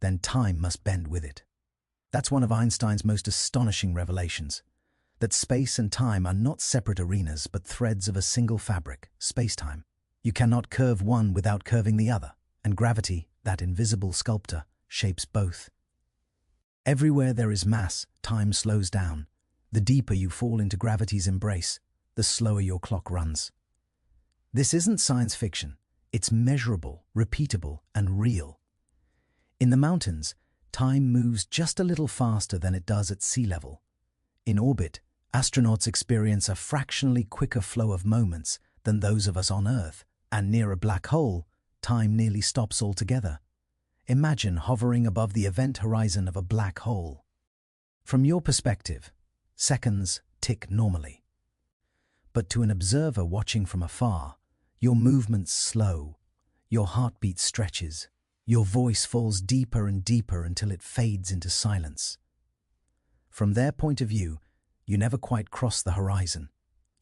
then time must bend with it. That's one of Einstein's most astonishing revelations, that space and time are not separate arenas but threads of a single fabric, spacetime. You cannot curve one without curving the other, and gravity, that invisible sculptor, shapes both. Everywhere there is mass, time slows down. The deeper you fall into gravity's embrace, the slower your clock runs. This isn't science fiction. It's measurable, repeatable, and real. In the mountains, time moves just a little faster than it does at sea level. In orbit, astronauts experience a fractionally quicker flow of moments than those of us on Earth, and near a black hole, time nearly stops altogether. Imagine hovering above the event horizon of a black hole. From your perspective, seconds tick normally. But to an observer watching from afar, your movements slow, your heartbeat stretches, your voice falls deeper and deeper until it fades into silence. From their point of view, you never quite cross the horizon.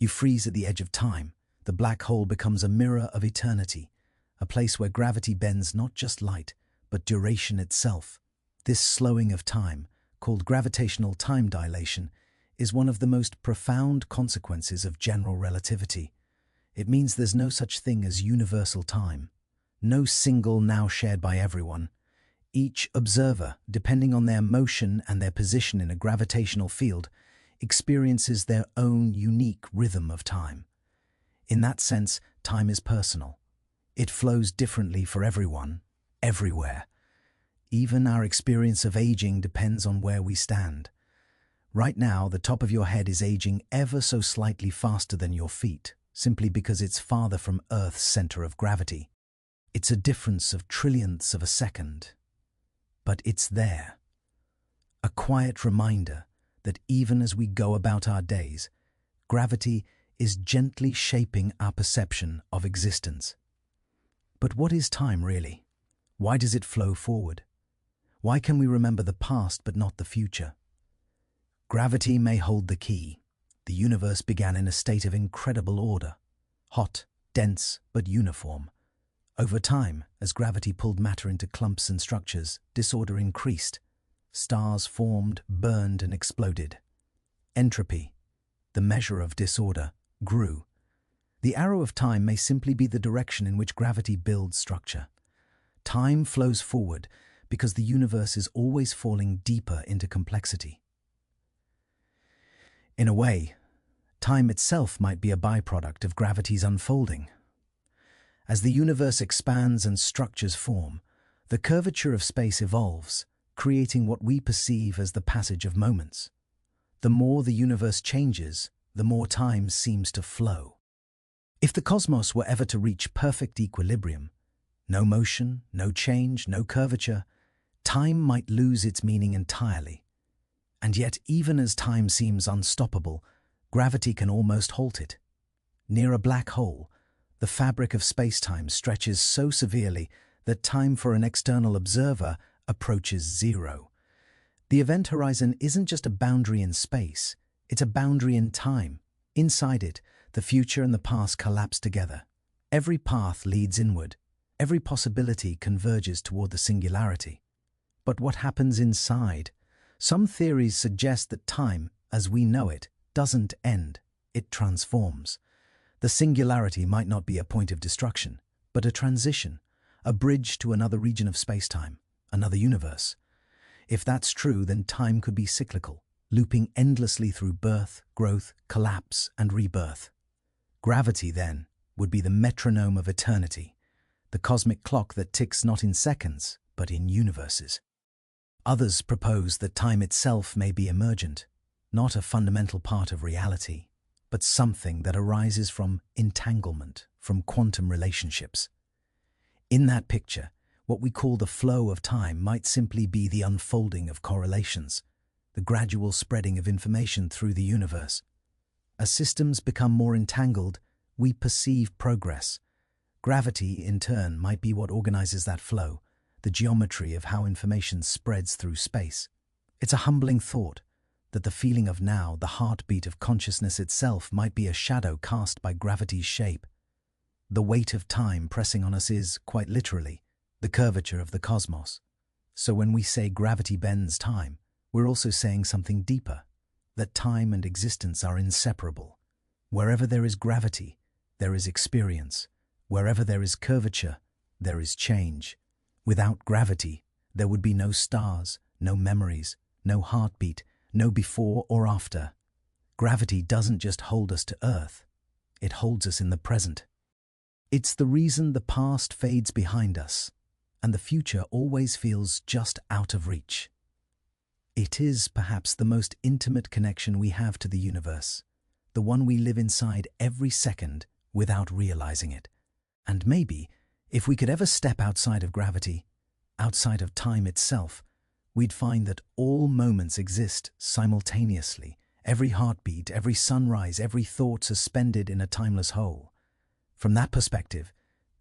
You freeze at the edge of time. The black hole becomes a mirror of eternity, a place where gravity bends not just light, but duration itself. This slowing of time, called gravitational time dilation, is one of the most profound consequences of general relativity. It means there's no such thing as universal time, no single now shared by everyone. Each observer, depending on their motion and their position in a gravitational field, experiences their own unique rhythm of time. In that sense, time is personal. It flows differently for everyone, everywhere. Even our experience of aging depends on where we stand. Right now, the top of your head is aging ever so slightly faster than your feet, simply because it's farther from Earth's center of gravity. It's a difference of trillionths of a second. But it's there. A quiet reminder that even as we go about our days, gravity is gently shaping our perception of existence. But what is time really? Why does it flow forward? Why can we remember the past but not the future? Gravity may hold the key. The universe began in a state of incredible order, hot, dense, but uniform. Over time, as gravity pulled matter into clumps and structures, disorder increased. Stars formed, burned, and exploded. Entropy, the measure of disorder, grew. The arrow of time may simply be the direction in which gravity builds structure. Time flows forward because the universe is always falling deeper into complexity. In a way, time itself might be a byproduct of gravity's unfolding. As the universe expands and structures form, the curvature of space evolves, creating what we perceive as the passage of moments. The more the universe changes, the more time seems to flow. If the cosmos were ever to reach perfect equilibrium, no motion, no change, no curvature, time might lose its meaning entirely. And yet, even as time seems unstoppable, gravity can almost halt it. Near a black hole, the fabric of space-time stretches so severely that time for an external observer approaches zero. The event horizon isn't just a boundary in space, it's a boundary in time. Inside it, the future and the past collapse together. Every path leads inward. Every possibility converges toward the singularity. But what happens inside? Some theories suggest that time, as we know it, doesn't end, it transforms. The singularity might not be a point of destruction, but a transition, a bridge to another region of spacetime, another universe. If that's true, then time could be cyclical, looping endlessly through birth, growth, collapse, and rebirth. Gravity, then, would be the metronome of eternity, the cosmic clock that ticks not in seconds, but in universes. Others propose that time itself may be emergent, not a fundamental part of reality, but something that arises from entanglement, from quantum relationships. In that picture, what we call the flow of time might simply be the unfolding of correlations. the gradual spreading of information through the universe. As systems become more entangled, we perceive progress. Gravity, in turn, might be what organizes that flow, the geometry of how information spreads through space. It's a humbling thought that the feeling of now, the heartbeat of consciousness itself, might be a shadow cast by gravity's shape. The weight of time pressing on us is, quite literally, the curvature of the cosmos. So when we say gravity bends time, we're also saying something deeper, that time and existence are inseparable. Wherever there is gravity, there is experience. Wherever there is curvature, there is change. Without gravity, there would be no stars, no memories, no heartbeat, no before or after. Gravity doesn't just hold us to Earth, it holds us in the present. It's the reason the past fades behind us, and the future always feels just out of reach. It is perhaps the most intimate connection we have to the universe, the one we live inside every second without realizing it. And maybe, if we could ever step outside of gravity, outside of time itself, we'd find that all moments exist simultaneously, every heartbeat, every sunrise, every thought suspended in a timeless whole. From that perspective,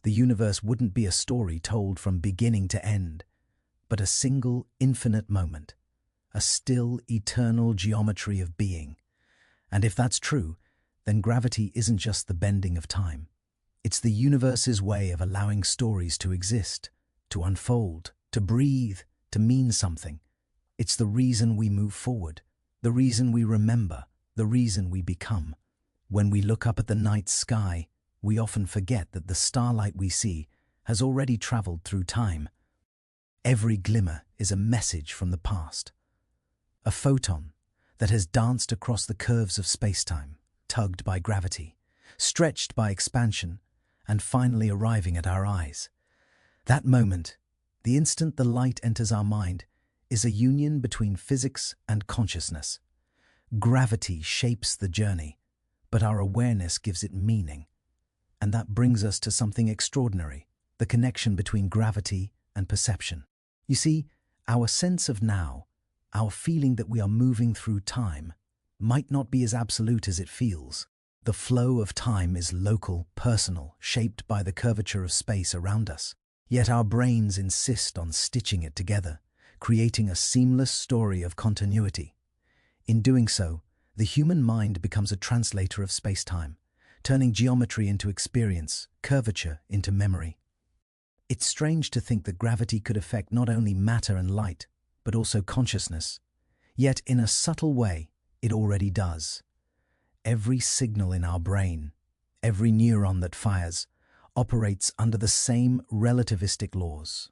the universe wouldn't be a story told from beginning to end, but a single infinite moment, a still eternal geometry of being. And if that's true, then gravity isn't just the bending of time. It's the universe's way of allowing stories to exist, to unfold, to breathe, to mean something. It's the reason we move forward, the reason we remember, the reason we become. When we look up at the night sky, we often forget that the starlight we see has already traveled through time. Every glimmer is a message from the past, a photon that has danced across the curves of spacetime, tugged by gravity, stretched by expansion, and finally arriving at our eyes. That moment, the instant the light enters our mind, is a union between physics and consciousness. Gravity shapes the journey, but our awareness gives it meaning. And that brings us to something extraordinary, the connection between gravity and perception. You see, our sense of now, our feeling that we are moving through time, might not be as absolute as it feels. The flow of time is local, personal, shaped by the curvature of space around us. Yet our brains insist on stitching it together, creating a seamless story of continuity. In doing so, the human mind becomes a translator of space-time, turning geometry into experience, curvature into memory. It's strange to think that gravity could affect not only matter and light, but also consciousness. Yet in a subtle way, it already does. Every signal in our brain, every neuron that fires, operates under the same relativistic laws.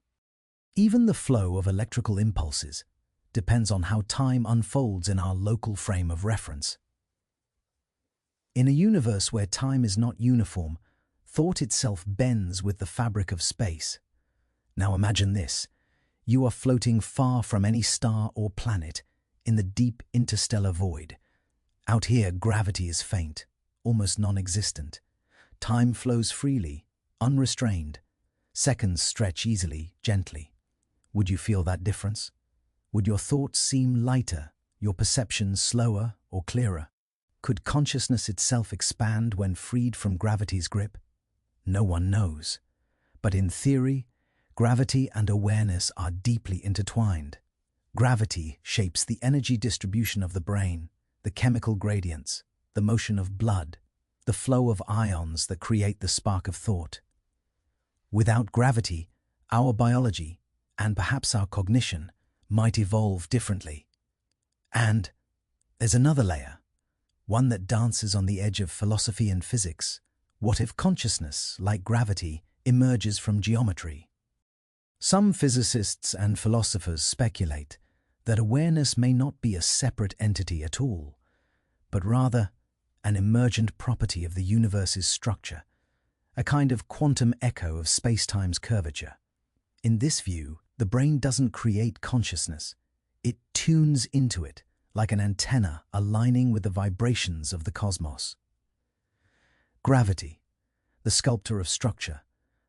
Even the flow of electrical impulses depends on how time unfolds in our local frame of reference. In a universe where time is not uniform, thought itself bends with the fabric of space. Now imagine this. You are floating far from any star or planet in the deep interstellar void. Out here, gravity is faint, almost non-existent. Time flows freely, unrestrained. Seconds stretch easily, gently. Would you feel that difference? Would your thoughts seem lighter, your perceptions slower or clearer? Could consciousness itself expand when freed from gravity's grip? No one knows. But in theory, gravity and awareness are deeply intertwined. Gravity shapes the energy distribution of the brain, the chemical gradients, the motion of blood, the flow of ions that create the spark of thought. Without gravity, our biology, and perhaps our cognition, might evolve differently. And there's another layer, one that dances on the edge of philosophy and physics. What if consciousness, like gravity, emerges from geometry? Some physicists and philosophers speculate that awareness may not be a separate entity at all, but rather an emergent property of the universe's structure, a kind of quantum echo of spacetime's curvature. In this view, the brain doesn't create consciousness. It tunes into it, like an antenna aligning with the vibrations of the cosmos. Gravity, the sculptor of structure,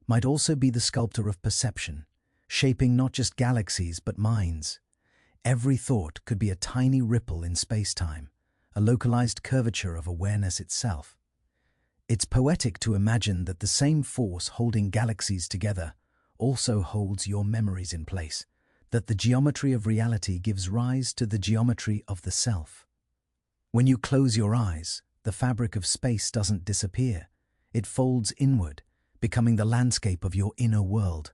might also be the sculptor of perception, shaping not just galaxies but minds. Every thought could be a tiny ripple in space-time, a localized curvature of awareness itself. It's poetic to imagine that the same force holding galaxies together also holds your memories in place, that the geometry of reality gives rise to the geometry of the self. When you close your eyes, the fabric of space doesn't disappear. It folds inward, becoming the landscape of your inner world.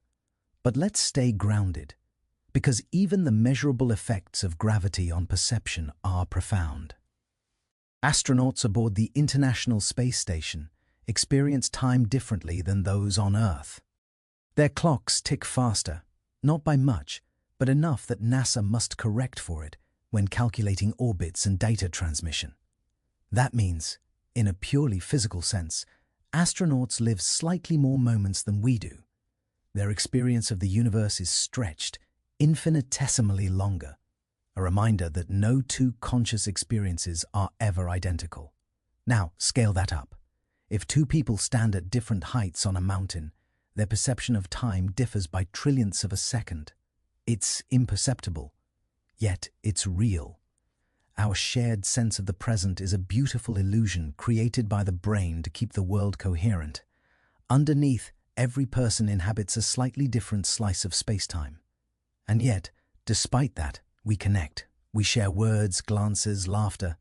But let's stay grounded, because even the measurable effects of gravity on perception are profound. Astronauts aboard the International Space Station experience time differently than those on Earth. Their clocks tick faster, not by much, but enough that NASA must correct for it when calculating orbits and data transmission. That means, in a purely physical sense, astronauts live slightly more moments than we do. Their experience of the universe is stretched, infinitesimally longer, a reminder that no two conscious experiences are ever identical. Now, scale that up. If two people stand at different heights on a mountain, their perception of time differs by trillionths of a second. It's imperceptible, yet it's real. Our shared sense of the present is a beautiful illusion created by the brain to keep the world coherent. Underneath, every person inhabits a slightly different slice of space-time. And yet, despite that, we connect. We share words, glances, laughter.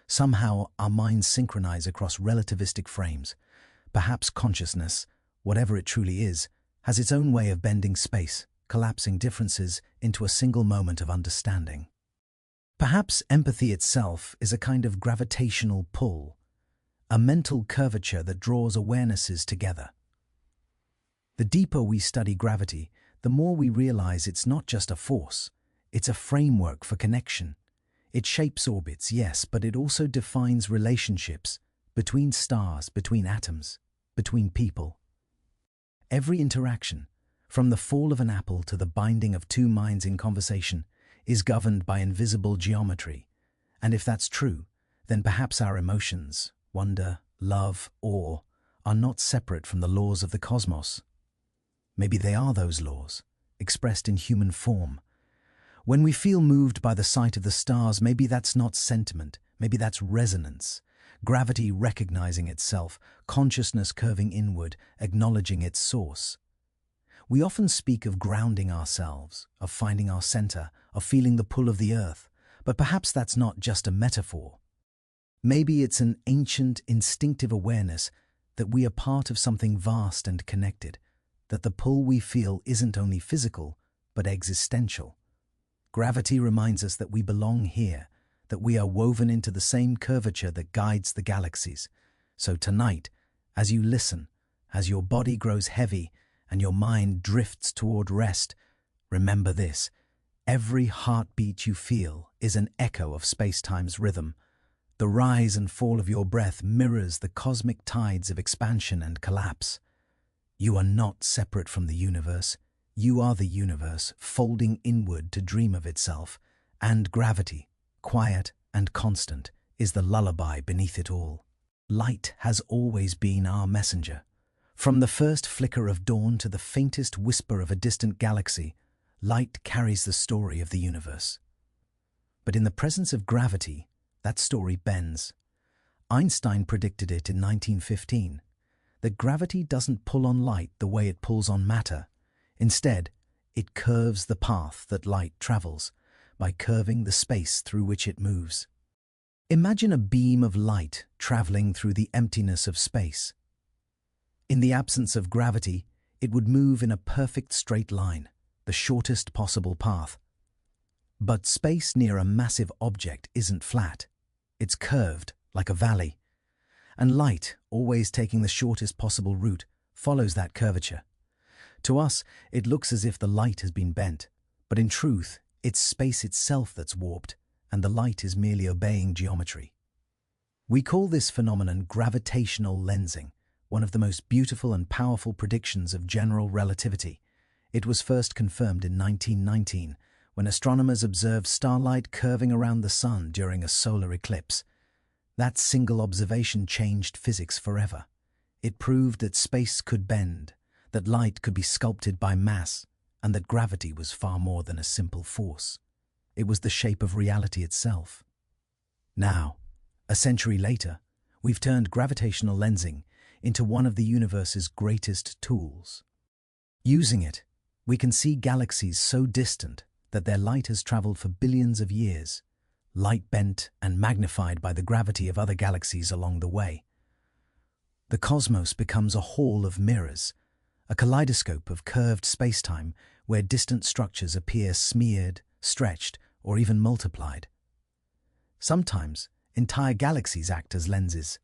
Somehow, our minds synchronize across relativistic frames. Perhaps consciousness, whatever it truly is, has its own way of bending space, collapsing differences into a single moment of understanding. Perhaps empathy itself is a kind of gravitational pull, a mental curvature that draws awarenesses together. The deeper we study gravity, the more we realize it's not just a force, it's a framework for connection. It shapes orbits, yes, but it also defines relationships between stars, between atoms, between people. Every interaction, from the fall of an apple to the binding of two minds in conversation, is governed by invisible geometry. And if that's true, then perhaps our emotions, wonder, love, awe, are not separate from the laws of the cosmos. Maybe they are those laws, expressed in human form. When we feel moved by the sight of the stars, maybe that's not sentiment, maybe that's resonance. Gravity recognizing itself, consciousness curving inward, acknowledging its source. We often speak of grounding ourselves, of finding our center, of feeling the pull of the earth, but perhaps that's not just a metaphor. Maybe it's an ancient, instinctive awareness that we are part of something vast and connected, that the pull we feel isn't only physical, but existential. Gravity reminds us that we belong here, that we are woven into the same curvature that guides the galaxies. So tonight, as you listen, as your body grows heavy and your mind drifts toward rest, remember this: every heartbeat you feel is an echo of space-time's rhythm. The rise and fall of your breath mirrors the cosmic tides of expansion and collapse. You are not separate from the universe. You are the universe, folding inward to dream of itself. And gravity, quiet and constant, is the lullaby beneath it all. Light has always been our messenger. From the first flicker of dawn to the faintest whisper of a distant galaxy, light carries the story of the universe. But in the presence of gravity, that story bends. Einstein predicted it in 1915, that gravity doesn't pull on light the way it pulls on matter. Instead, it curves the path that light travels, by curving the space through which it moves. Imagine a beam of light traveling through the emptiness of space. In the absence of gravity, it would move in a perfect straight line, the shortest possible path. But space near a massive object isn't flat. It's curved, like a valley. And light, always taking the shortest possible route, follows that curvature. To us, it looks as if the light has been bent, but in truth, it's space itself that's warped, and the light is merely obeying geometry. We call this phenomenon gravitational lensing, one of the most beautiful and powerful predictions of general relativity. It was first confirmed in 1919, when astronomers observed starlight curving around the sun during a solar eclipse. That single observation changed physics forever. It proved that space could bend, that light could be sculpted by mass, and that gravity was far more than a simple force. it was the shape of reality itself. Now, a century later, we've turned gravitational lensing into one of the universe's greatest tools. Using it, we can see galaxies so distant that their light has traveled for billions of years, light bent and magnified by the gravity of other galaxies along the way. The cosmos becomes a hall of mirrors, a kaleidoscope of curved spacetime where distant structures appear smeared, stretched, or even multiplied. Sometimes, entire galaxies act as lenses.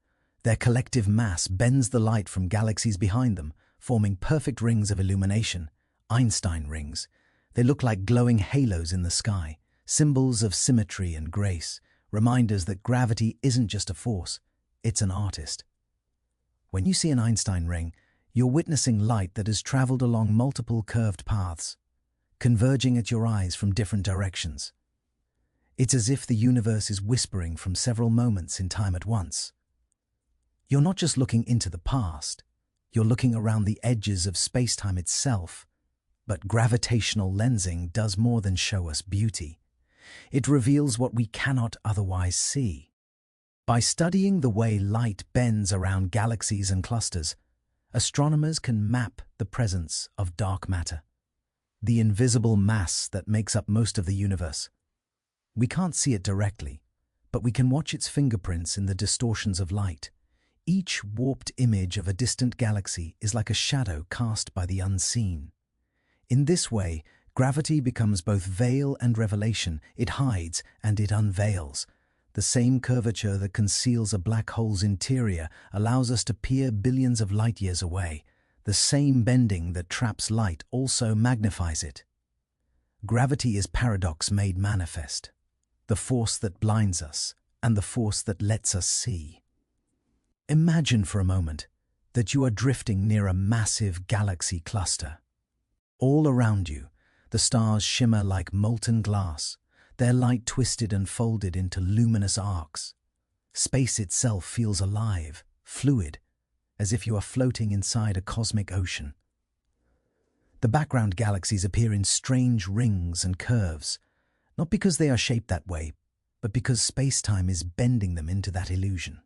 Their collective mass bends the light from galaxies behind them, forming perfect rings of illumination, Einstein rings. They look like glowing halos in the sky, symbols of symmetry and grace, reminders that gravity isn't just a force, it's an artist. When you see an Einstein ring, you're witnessing light that has traveled along multiple curved paths, converging at your eyes from different directions. It's as if the universe is whispering from several moments in time at once. You're not just looking into the past, you're looking around the edges of space-time itself. But gravitational lensing does more than show us beauty. It reveals what we cannot otherwise see. By studying the way light bends around galaxies and clusters, astronomers can map the presence of dark matter, the invisible mass that makes up most of the universe. We can't see it directly, but we can watch its fingerprints in the distortions of light. Each warped image of a distant galaxy is like a shadow cast by the unseen. In this way, gravity becomes both veil and revelation. It hides and it unveils. The same curvature that conceals a black hole's interior allows us to peer billions of light years away. The same bending that traps light also magnifies it. Gravity is paradox made manifest, the force that blinds us and the force that lets us see. Imagine for a moment that you are drifting near a massive galaxy cluster. All around you, the stars shimmer like molten glass, their light twisted and folded into luminous arcs. Space itself feels alive, fluid, as if you are floating inside a cosmic ocean. The background galaxies appear in strange rings and curves, not because they are shaped that way, but because space-time is bending them into that illusion.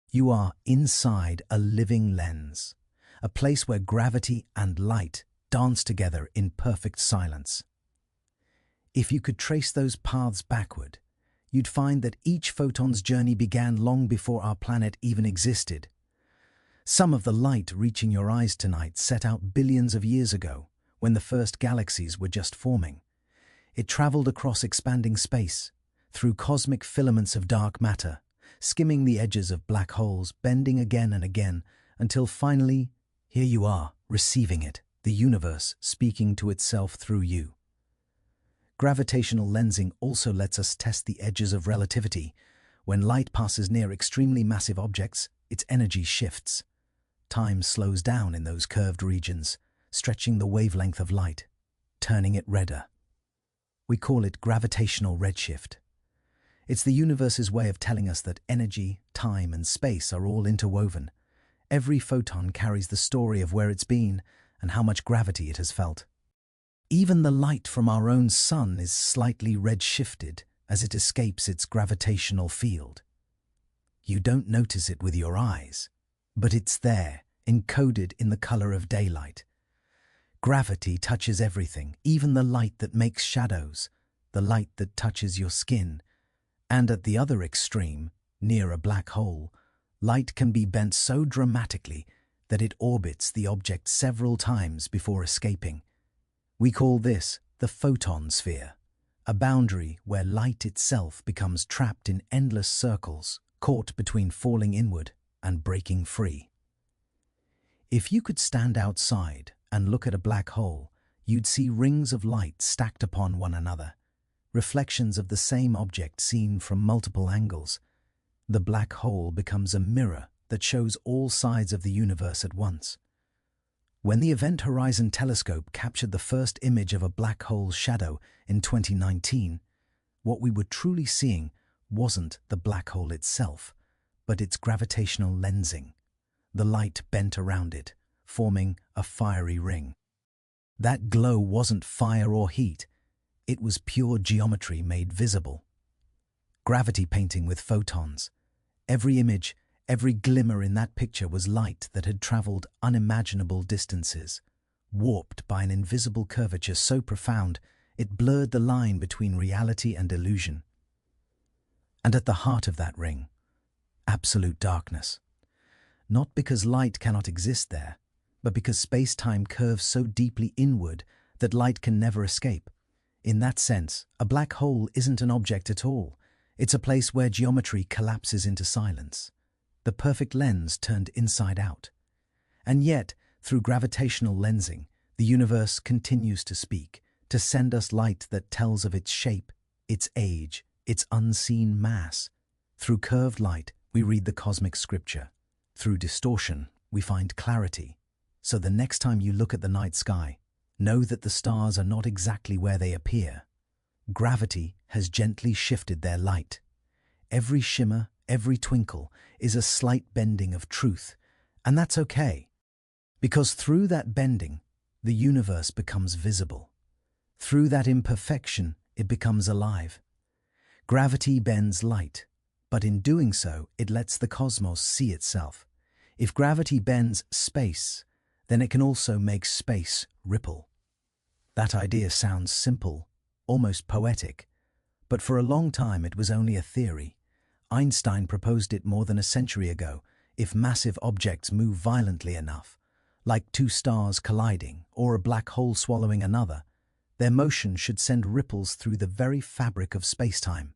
You are inside a living lens, a place where gravity and light dance together in perfect silence. If you could trace those paths backward, you'd find that each photon's journey began long before our planet even existed. Some of the light reaching your eyes tonight set out billions of years ago, when the first galaxies were just forming. It traveled across expanding space, through cosmic filaments of dark matter, skimming the edges of black holes, bending again and again, until finally, here you are, receiving it. The universe speaking to itself through you. Gravitational lensing also lets us test the edges of relativity. When light passes near extremely massive objects, its energy shifts. Time slows down in those curved regions, stretching the wavelength of light, turning it redder. We call it gravitational redshift. It's the universe's way of telling us that energy, time, and space are all interwoven. Every photon carries the story of where it's been and how much gravity it has felt. Even the light from our own sun is slightly redshifted as it escapes its gravitational field. You don't notice it with your eyes, but it's there, encoded in the color of daylight. Gravity touches everything, even the light that makes shadows, the light that touches your skin. And at the other extreme, near a black hole, light can be bent so dramatically that it orbits the object several times before escaping. We call this the photon sphere, a boundary where light itself becomes trapped in endless circles, caught between falling inward and breaking free. If you could stand outside and look at a black hole, you'd see rings of light stacked upon one another, reflections of the same object seen from multiple angles. The black hole becomes a mirror that shows all sides of the universe at once. When the Event Horizon Telescope captured the first image of a black hole's shadow in 2019, what we were truly seeing wasn't the black hole itself, but its gravitational lensing. The light bent around it, forming a fiery ring. That glow wasn't fire or heat. It was pure geometry made visible. Gravity painting with photons. Every image, every glimmer in that picture was light that had traveled unimaginable distances, warped by an invisible curvature so profound it blurred the line between reality and illusion. And at the heart of that ring, absolute darkness. Not because light cannot exist there, but because space-time curves so deeply inward that light can never escape. In that sense, a black hole isn't an object at all. It's a place where geometry collapses into silence, the perfect lens turned inside out. And yet, through gravitational lensing, the universe continues to speak, to send us light that tells of its shape, its age, its unseen mass. Through curved light, we read the cosmic scripture. Through distortion, we find clarity. So the next time you look at the night sky, know that the stars are not exactly where they appear. Gravity has gently shifted their light. Every shimmer, every twinkle is a slight bending of truth, and that's okay. Because through that bending, the universe becomes visible. Through that imperfection, it becomes alive. Gravity bends light, but in doing so, it lets the cosmos see itself. If gravity bends space, then it can also make space ripple. That idea sounds simple, almost poetic, but for a long time it was only a theory. Einstein proposed it more than a century ago. If massive objects move violently enough, like two stars colliding or a black hole swallowing another, their motion should send ripples through the very fabric of space-time.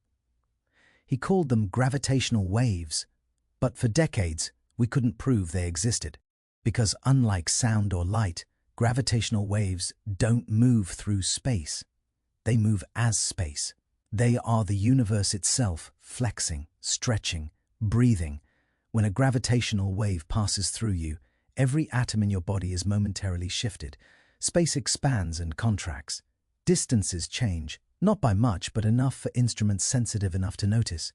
He called them gravitational waves, but for decades we couldn't prove they existed, because unlike sound or light, gravitational waves don't move through space. They move as space. They are the universe itself, flexing, stretching, breathing. When a gravitational wave passes through you, every atom in your body is momentarily shifted. Space expands and contracts. Distances change, not by much, but enough for instruments sensitive enough to notice.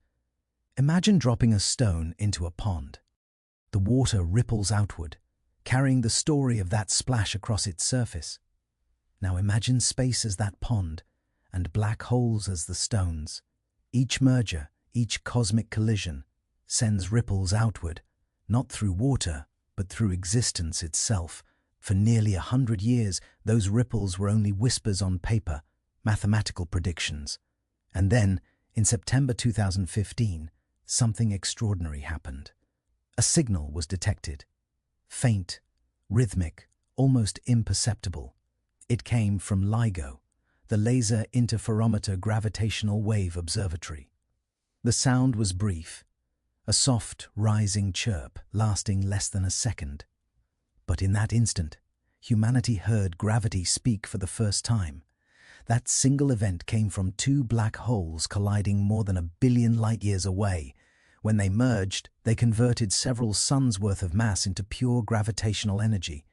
Imagine dropping a stone into a pond. The water ripples outward, carrying the story of that splash across its surface. Now imagine space as that pond, and black holes as the stones. Each merger, each cosmic collision, sends ripples outward, not through water, but through existence itself. For nearly 100 years, those ripples were only whispers on paper, mathematical predictions. And then, in September 2015, something extraordinary happened. A signal was detected. Faint, rhythmic, almost imperceptible. It came from LIGO, the Laser Interferometer Gravitational Wave Observatory. The sound was brief, a soft, rising chirp lasting less than a second. But in that instant, humanity heard gravity speak for the first time. That single event came from two black holes colliding more than 1 billion light-years away. When they merged, they converted several suns' worth of mass into pure gravitational energy.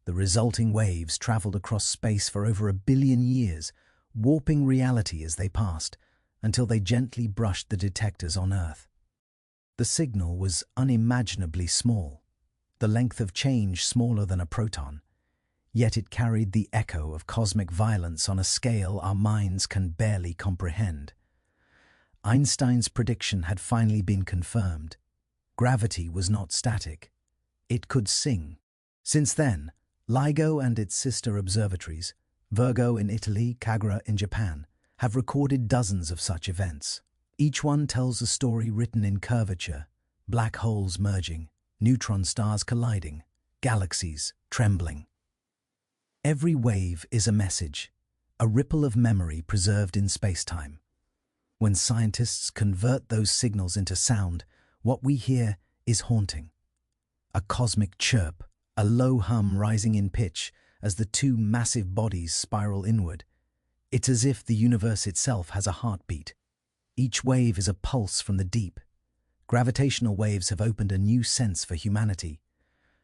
The resulting waves traveled across space for over 1 billion years, warping reality as they passed, until they gently brushed the detectors on Earth. The signal was unimaginably small, the length of change smaller than a proton, yet it carried the echo of cosmic violence on a scale our minds can barely comprehend. Einstein's prediction had finally been confirmed. Gravity was not static. It could sing. Since then, LIGO and its sister observatories, Virgo in Italy, Kagra in Japan, have recorded dozens of such events. Each one tells a story written in curvature, black holes merging, neutron stars colliding, galaxies trembling. Every wave is a message, a ripple of memory preserved in space-time. When scientists convert those signals into sound, what we hear is haunting. A cosmic chirp, a low hum rising in pitch as the two massive bodies spiral inward. It's as if the universe itself has a heartbeat. Each wave is a pulse from the deep. Gravitational waves have opened a new sense for humanity.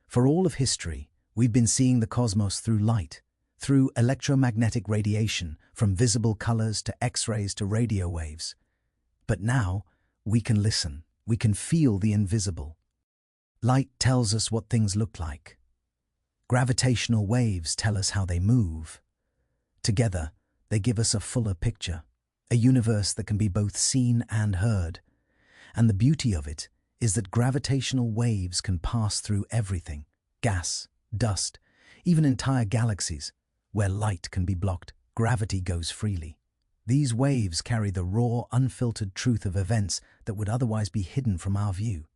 For all of history, we've been seeing the cosmos through light, through electromagnetic radiation, from visible colors to X-rays to radio waves. But now, we can listen, we can feel the invisible. Light tells us what things look like. Gravitational waves tell us how they move. Together, They give us a fuller picture, a universe that can be both seen and heard. And the beauty of it is that gravitational waves can pass through everything: gas, dust, even entire galaxies. Where light can be blocked, gravity goes freely. These waves carry the raw, unfiltered truth of events that would otherwise be hidden from our view.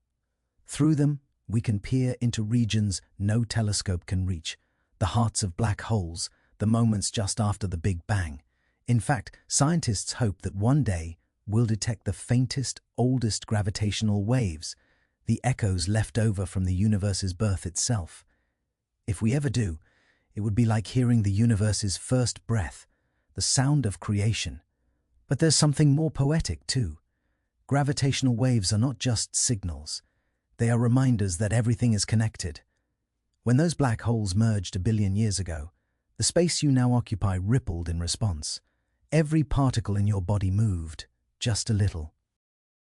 Through them, we can peer into regions no telescope can reach, the hearts of black holes, the moments just after the Big Bang. In fact, scientists hope that one day we'll detect the faintest, oldest gravitational waves, the echoes left over from the universe's birth itself. If we ever do, it would be like hearing the universe's first breath, the sound of creation. But there's something more poetic too. Gravitational waves are not just signals. They are reminders that everything is connected. When those black holes merged 1 billion years ago, the space you now occupy rippled in response. Every particle in your body moved, just a little.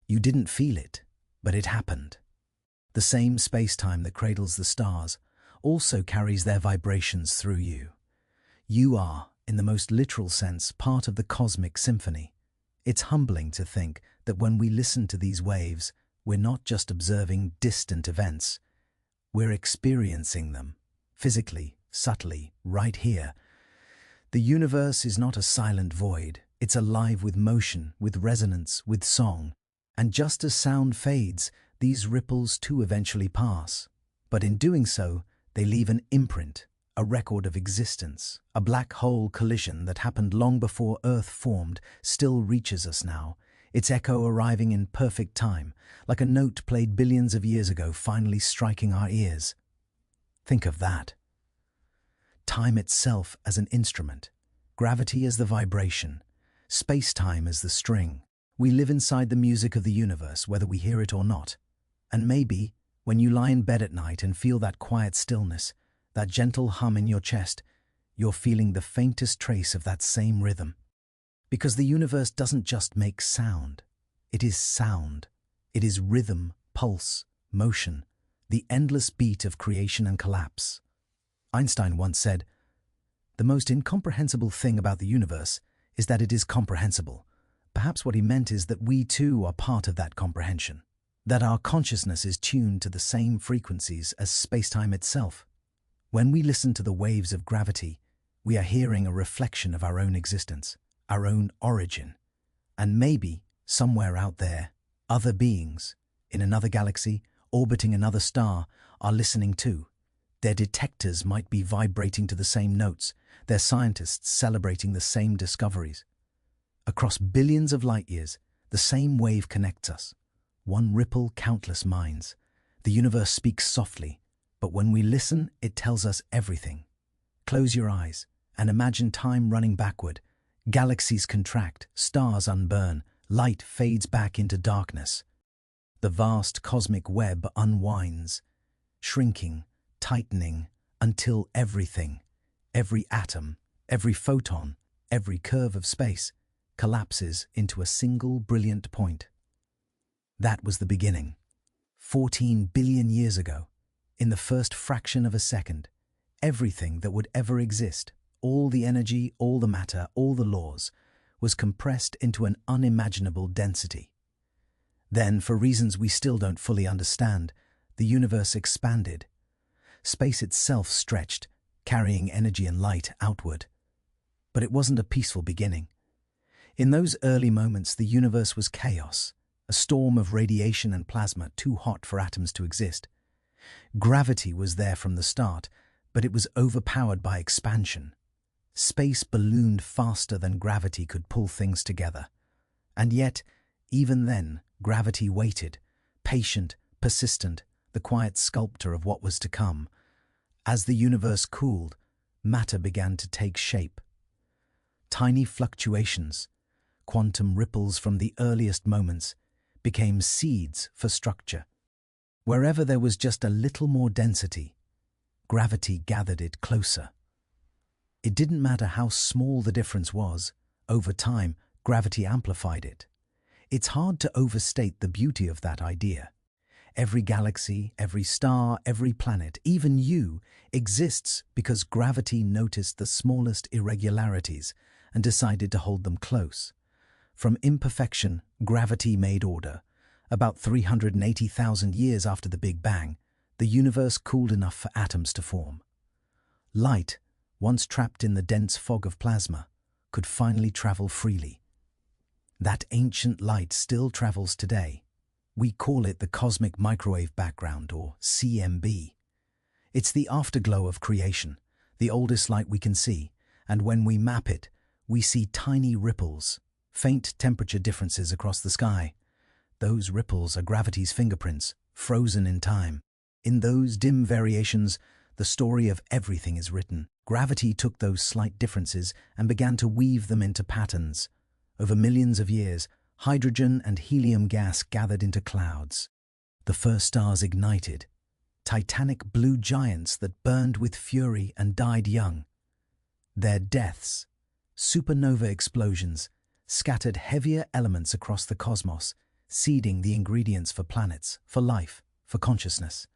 You didn't feel it, but it happened. The same space-time that cradles the stars also carries their vibrations through you. You are, in the most literal sense, part of the cosmic symphony. It's humbling to think that when we listen to these waves, we're not just observing distant events. We're experiencing them, physically, subtly, right here. The universe is not a silent void. It's alive with motion, with resonance, with song. And just as sound fades, these ripples too eventually pass. But in doing so, they leave an imprint, a record of existence. A black hole collision that happened long before Earth formed still reaches us now, its echo arriving in perfect time, like a note played billions of years ago finally striking our ears. Think of that. Time itself as an instrument, gravity as the vibration, space-time as the string. We live inside the music of the universe, whether we hear it or not. And maybe, when you lie in bed at night and feel that quiet stillness, that gentle hum in your chest, you're feeling the faintest trace of that same rhythm. Because the universe doesn't just make sound. It is sound. It is rhythm, pulse, motion, the endless beat of creation and collapse. Einstein once said, "The most incomprehensible thing about the universe is that it is comprehensible." Perhaps what he meant is that we too are part of that comprehension, that our consciousness is tuned to the same frequencies as space-time itself. When we listen to the waves of gravity, we are hearing a reflection of our own existence, our own origin. And maybe, somewhere out there, other beings, in another galaxy, orbiting another star, are listening too. Their detectors might be vibrating to the same notes, their scientists celebrating the same discoveries. Across billions of light years, the same wave connects us. One ripple, countless minds. The universe speaks softly, but when we listen, it tells us everything. Close your eyes and imagine time running backward. Galaxies contract, stars unburn, light fades back into darkness. The vast cosmic web unwinds, shrinking, tightening, until everything, every atom, every photon, every curve of space, collapses into a single brilliant point. That was the beginning. 14 billion years ago, in the first fraction of a second, everything that would ever exist, all the energy, all the matter, all the laws, was compressed into an unimaginable density. Then, for reasons we still don't fully understand, the universe expanded. Space itself stretched, carrying energy and light outward. But it wasn't a peaceful beginning. In those early moments, the universe was chaos, a storm of radiation and plasma too hot for atoms to exist. Gravity was there from the start, but it was overpowered by expansion. Space ballooned faster than gravity could pull things together. And yet, even then, gravity waited, patient, persistent, the quiet sculptor of what was to come. As the universe cooled, matter began to take shape. Tiny fluctuations, quantum ripples from the earliest moments, became seeds for structure. Wherever there was just a little more density, gravity gathered it closer. It didn't matter how small the difference was. Over time, gravity amplified it. It's hard to overstate the beauty of that idea. Every galaxy, every star, every planet, even you, exists because gravity noticed the smallest irregularities and decided to hold them close. From imperfection, gravity made order. About 380,000 years after the Big Bang, the universe cooled enough for atoms to form. Light, once trapped in the dense fog of plasma, could finally travel freely. That ancient light still travels today. We call it the cosmic microwave background, or CMB. It's the afterglow of creation, the oldest light we can see, and when we map it, we see tiny ripples, faint temperature differences across the sky. Those ripples are gravity's fingerprints, frozen in time. In those dim variations, the story of everything is written. Gravity took those slight differences and began to weave them into patterns. Over millions of years, hydrogen and helium gas gathered into clouds. The first stars ignited, titanic blue giants that burned with fury and died young. Their deaths, supernova explosions, scattered heavier elements across the cosmos, seeding the ingredients for planets, for life, for consciousness.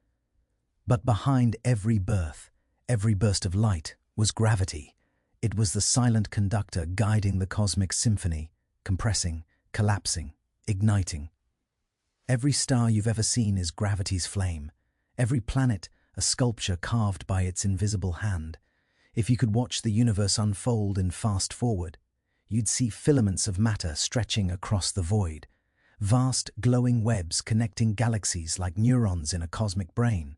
But behind every birth, every burst of light, was gravity. It was the silent conductor guiding the cosmic symphony, compressing, collapsing, igniting. Every star you've ever seen is gravity's flame. Every planet, a sculpture carved by its invisible hand. If you could watch the universe unfold and fast forward, you'd see filaments of matter stretching across the void, vast glowing webs connecting galaxies like neurons in a cosmic brain.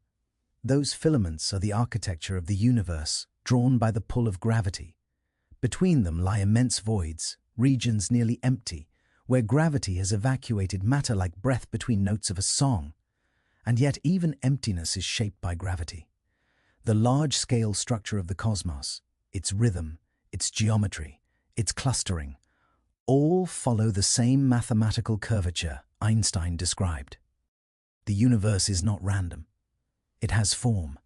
Those filaments are the architecture of the universe, drawn by the pull of gravity. Between them lie immense voids, regions nearly empty, where gravity has evacuated matter like breath between notes of a song. And yet even emptiness is shaped by gravity. The large-scale structure of the cosmos, its rhythm, its geometry, its clustering, all follow the same mathematical curvature Einstein described. The universe is not random. It has form,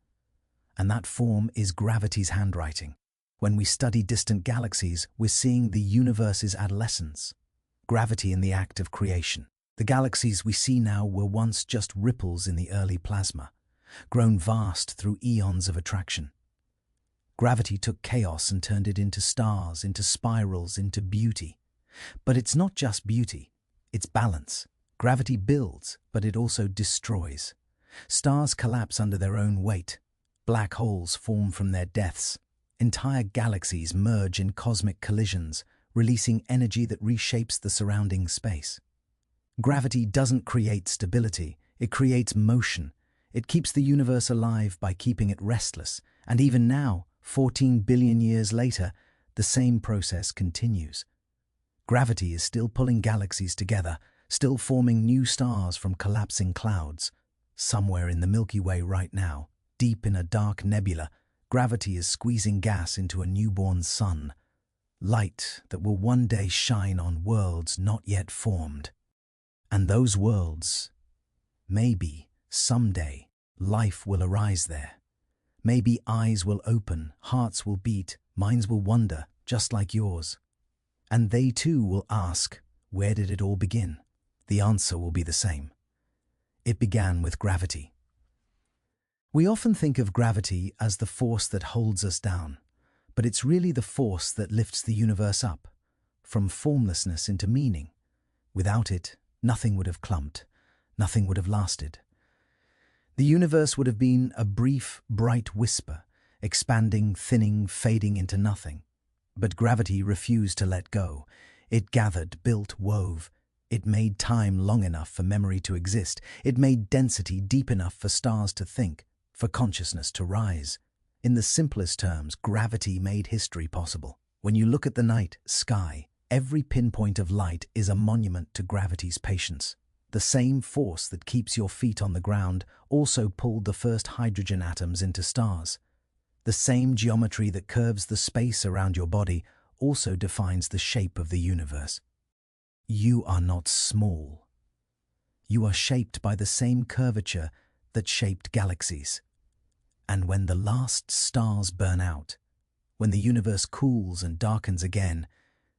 and that form is gravity's handwriting. When we study distant galaxies, we're seeing the universe's adolescence, gravity in the act of creation. The galaxies we see now were once just ripples in the early plasma, grown vast through eons of attraction. Gravity took chaos and turned it into stars, into spirals, into beauty. But it's not just beauty, it's balance. Gravity builds, but it also destroys. Stars collapse under their own weight. Black holes form from their deaths. Entire galaxies merge in cosmic collisions, releasing energy that reshapes the surrounding space. Gravity doesn't create stability, it creates motion. It keeps the universe alive by keeping it restless. And even now, 14 billion years later, the same process continues. Gravity is still pulling galaxies together, still forming new stars from collapsing clouds. Somewhere in the Milky Way right now, deep in a dark nebula, gravity is squeezing gas into a newborn sun. Light that will one day shine on worlds not yet formed. And those worlds, maybe, someday, life will arise there. Maybe eyes will open, hearts will beat, minds will wonder, just like yours. And they too will ask, where did it all begin? The answer will be the same. It began with gravity. We often think of gravity as the force that holds us down, but it's really the force that lifts the universe up, from formlessness into meaning. Without it, nothing would have clumped, nothing would have lasted. The universe would have been a brief, bright whisper, expanding, thinning, fading into nothing. But gravity refused to let go. It gathered, built, wove. It made time long enough for memory to exist. It made density deep enough for stars to think, for consciousness to rise. In the simplest terms, gravity made history possible. When you look at the night sky, every pinpoint of light is a monument to gravity's patience. The same force that keeps your feet on the ground also pulled the first hydrogen atoms into stars. The same geometry that curves the space around your body also defines the shape of the universe. You are not small. You are shaped by the same curvature that shaped galaxies. And when the last stars burn out, when the universe cools and darkens again,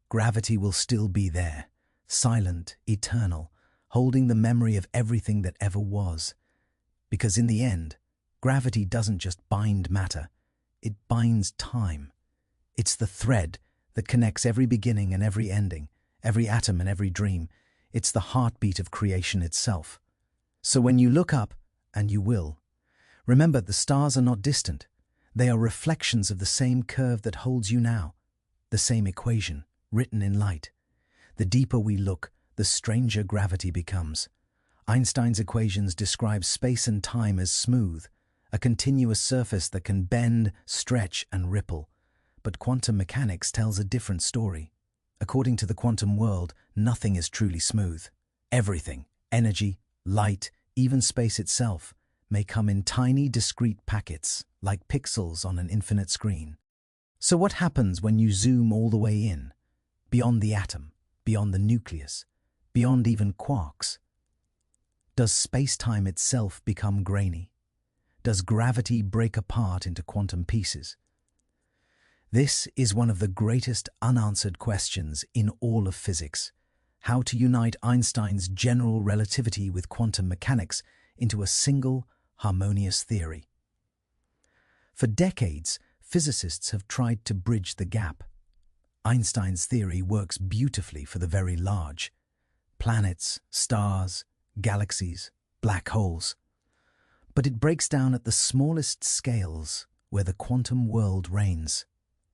gravity will still be there, silent, eternal, holding the memory of everything that ever was. Because in the end, gravity doesn't just bind matter, it binds time. It's the thread that connects every beginning and every ending, every atom and every dream. It's the heartbeat of creation itself. So when you look up, and you will, remember the stars are not distant. They are reflections of the same curve that holds you now, the same equation, written in light. The deeper we look, the stranger gravity becomes. Einstein's equations describe space and time as smooth, a continuous surface that can bend, stretch, and ripple. But quantum mechanics tells a different story. According to the quantum world, nothing is truly smooth. Everything, energy, light, even space itself, may come in tiny, discrete packets, like pixels on an infinite screen. So what happens when you zoom all the way in, beyond the atom, beyond the nucleus, beyond even quarks? Does space-time itself become grainy? Does gravity break apart into quantum pieces? This is one of the greatest unanswered questions in all of physics: how to unite Einstein's general relativity with quantum mechanics into a single, harmonious theory. For decades, physicists have tried to bridge the gap. Einstein's theory works beautifully for the very large: planets, stars, galaxies, black holes. But it breaks down at the smallest scales, where the quantum world reigns.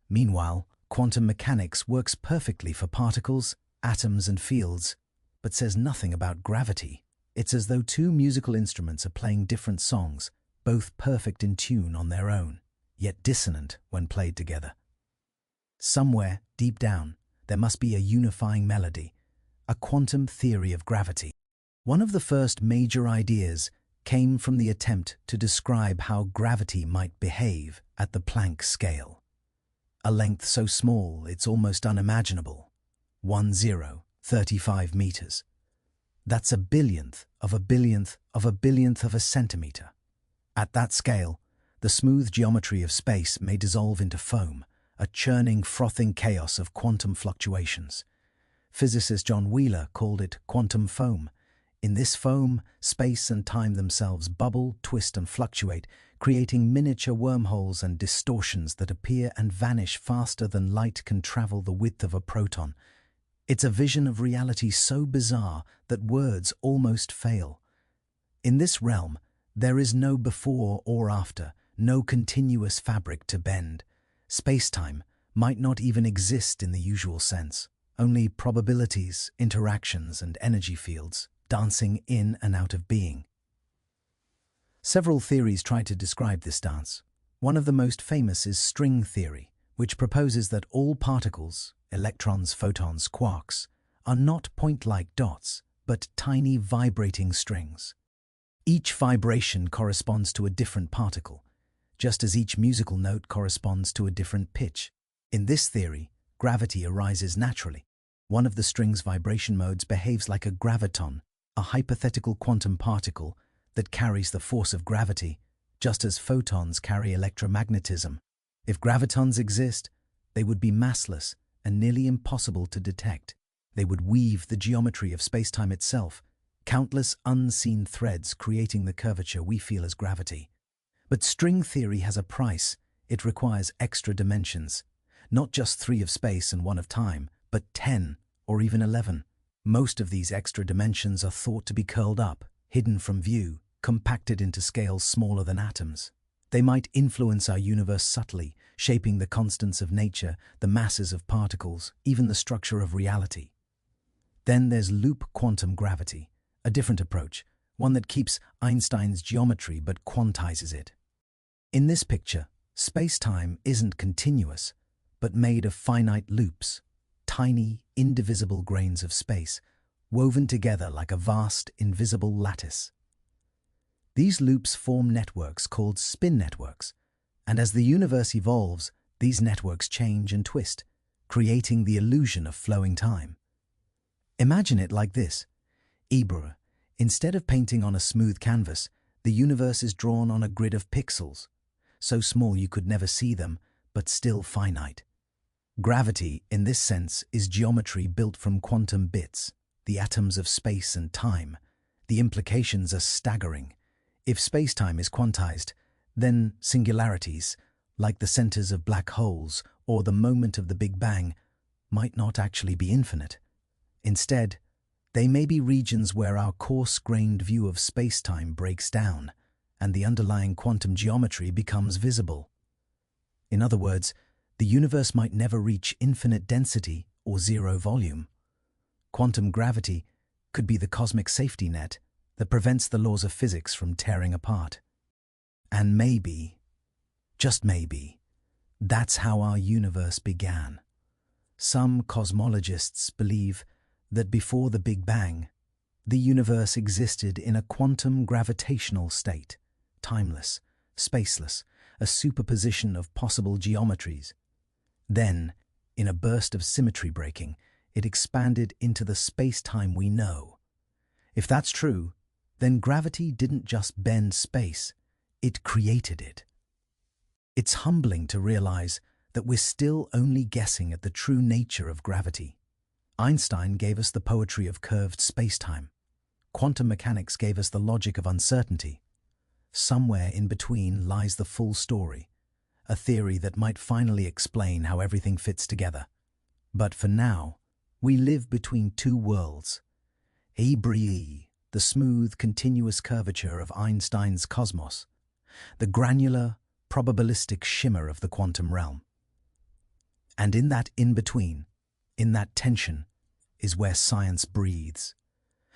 Meanwhile, quantum mechanics works perfectly for particles, atoms, and fields, but says nothing about gravity. It's as though two musical instruments are playing different songs, both perfect in tune on their own, yet dissonant when played together. Somewhere, deep down, there must be a unifying melody, a quantum theory of gravity. One of the first major ideas came from the attempt to describe how gravity might behave at the Planck scale. A length so small it's almost unimaginable. 35 meters. That's a billionth of a billionth of a billionth of a centimeter. At that scale, the smooth geometry of space may dissolve into foam, a churning, frothing chaos of quantum fluctuations. Physicist John Wheeler called it quantum foam. In this foam, space and time themselves bubble, twist, and fluctuate, creating miniature wormholes and distortions that appear and vanish faster than light can travel the width of a proton. It's a vision of reality so bizarre that words almost fail. In this realm, there is no before or after, no continuous fabric to bend. Space-time might not even exist in the usual sense, only probabilities, interactions, and energy fields dancing in and out of being. Several theories try to describe this dance. One of the most famous is string theory, which proposes that all particles, electrons, photons, quarks, are not point-like dots, but tiny vibrating strings. Each vibration corresponds to a different particle, just as each musical note corresponds to a different pitch. In this theory, gravity arises naturally. One of the string's vibration modes behaves like a graviton, a hypothetical quantum particle that carries the force of gravity, just as photons carry electromagnetism. If gravitons exist, they would be massless and nearly impossible to detect. They would weave the geometry of spacetime itself, countless unseen threads creating the curvature we feel as gravity. But string theory has a price. It requires extra dimensions, not just 3 of space and 1 of time, but 10 or even 11. Most of these extra dimensions are thought to be curled up, hidden from view, compacted into scales smaller than atoms. They might influence our universe subtly, shaping the constants of nature, the masses of particles, even the structure of reality. Then there's loop quantum gravity, a different approach, one that keeps Einstein's geometry but quantizes it. In this picture, space-time isn't continuous, but made of finite loops, tiny, indivisible grains of space, woven together like a vast, invisible lattice. These loops form networks called spin networks, and as the universe evolves, these networks change and twist, creating the illusion of flowing time. Imagine it like this. Instead of painting on a smooth canvas, the universe is drawn on a grid of pixels, so small you could never see them, but still finite. Gravity, in this sense, is geometry built from quantum bits, the atoms of space and time. The implications are staggering. If space-time is quantized, then singularities, like the centers of black holes or the moment of the Big Bang, might not actually be infinite. Instead, they may be regions where our coarse-grained view of space-time breaks down and the underlying quantum geometry becomes visible. In other words, the universe might never reach infinite density or zero volume. Quantum gravity could be the cosmic safety net that prevents the laws of physics from tearing apart. And maybe, just maybe, that's how our universe began. Some cosmologists believe that before the Big Bang, the universe existed in a quantum gravitational state, timeless, spaceless, a superposition of possible geometries. Then, in a burst of symmetry breaking, it expanded into the space-time we know. If that's true, then gravity didn't just bend space, it created it. It's humbling to realize that we're still only guessing at the true nature of gravity. Einstein gave us the poetry of curved space-time. Quantum mechanics gave us the logic of uncertainty. Somewhere in between lies the full story, a theory that might finally explain how everything fits together. But for now, we live between two worlds. The smooth, continuous curvature of Einstein's cosmos, the granular, probabilistic shimmer of the quantum realm. And in that in-between, in that tension, is where science breathes.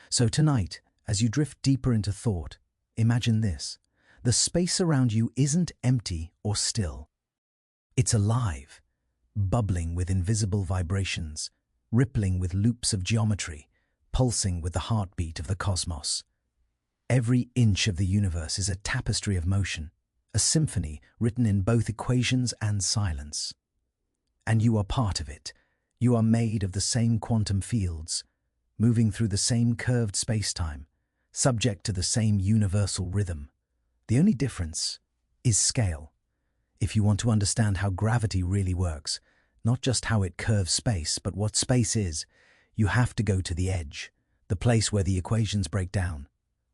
So tonight, as you drift deeper into thought, imagine this. The space around you isn't empty or still. It's alive, bubbling with invisible vibrations, rippling with loops of geometry, pulsing with the heartbeat of the cosmos. Every inch of the universe is a tapestry of motion, a symphony written in both equations and silence. And you are part of it. You are made of the same quantum fields, moving through the same curved space-time, subject to the same universal rhythm. The only difference is scale. If you want to understand how gravity really works, not just how it curves space, but what space is, you have to go to the edge, the place where the equations break down,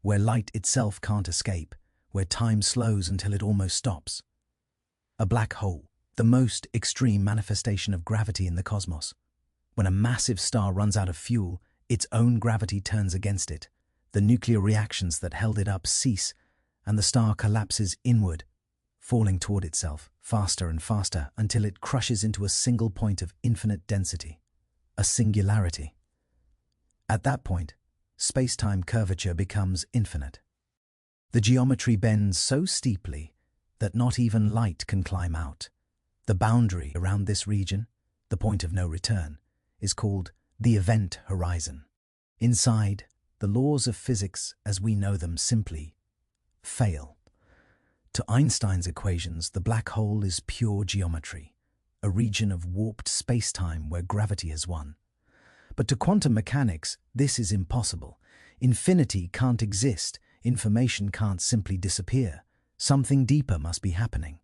where light itself can't escape, where time slows until it almost stops. A black hole, the most extreme manifestation of gravity in the cosmos. When a massive star runs out of fuel, its own gravity turns against it. The nuclear reactions that held it up cease, and the star collapses inward, falling toward itself, faster and faster, until it crushes into a single point of infinite density, a singularity. At that point, space-time curvature becomes infinite. The geometry bends so steeply that not even light can climb out. The boundary around this region, the point of no return, is called the event horizon. Inside, the laws of physics as we know them simply fail. To Einstein's equations, the black hole is pure geometry, a region of warped space-time where gravity has won. But to quantum mechanics, this is impossible. Infinity can't exist, information can't simply disappear. Something deeper must be happening.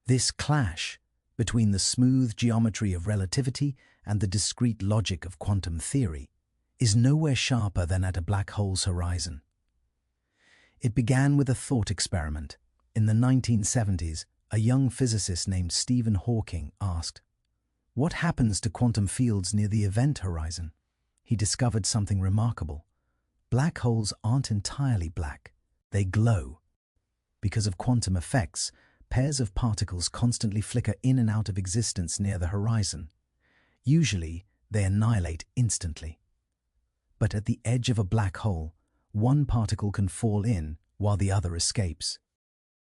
This clash between the smooth geometry of relativity and the discrete logic of quantum theory is nowhere sharper than at a black hole's horizon. It began with a thought experiment. In the 1970s, a young physicist named Stephen Hawking asked, "What happens to quantum fields near the event horizon?" He discovered something remarkable. Black holes aren't entirely black. They glow. Because of quantum effects, pairs of particles constantly flicker in and out of existence near the horizon. Usually, they annihilate instantly. But at the edge of a black hole, one particle can fall in while the other escapes.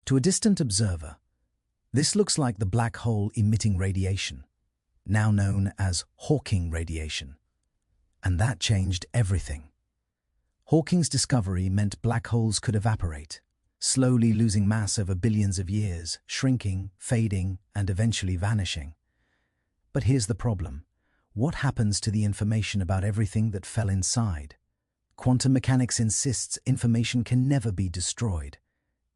To a distant observer, this looks like the black hole emitting radiation, now known as Hawking radiation. And that changed everything. Hawking's discovery meant black holes could evaporate, slowly losing mass over billions of years, shrinking, fading, and eventually vanishing. But here's the problem. What happens to the information about everything that fell inside? Quantum mechanics insists information can never be destroyed.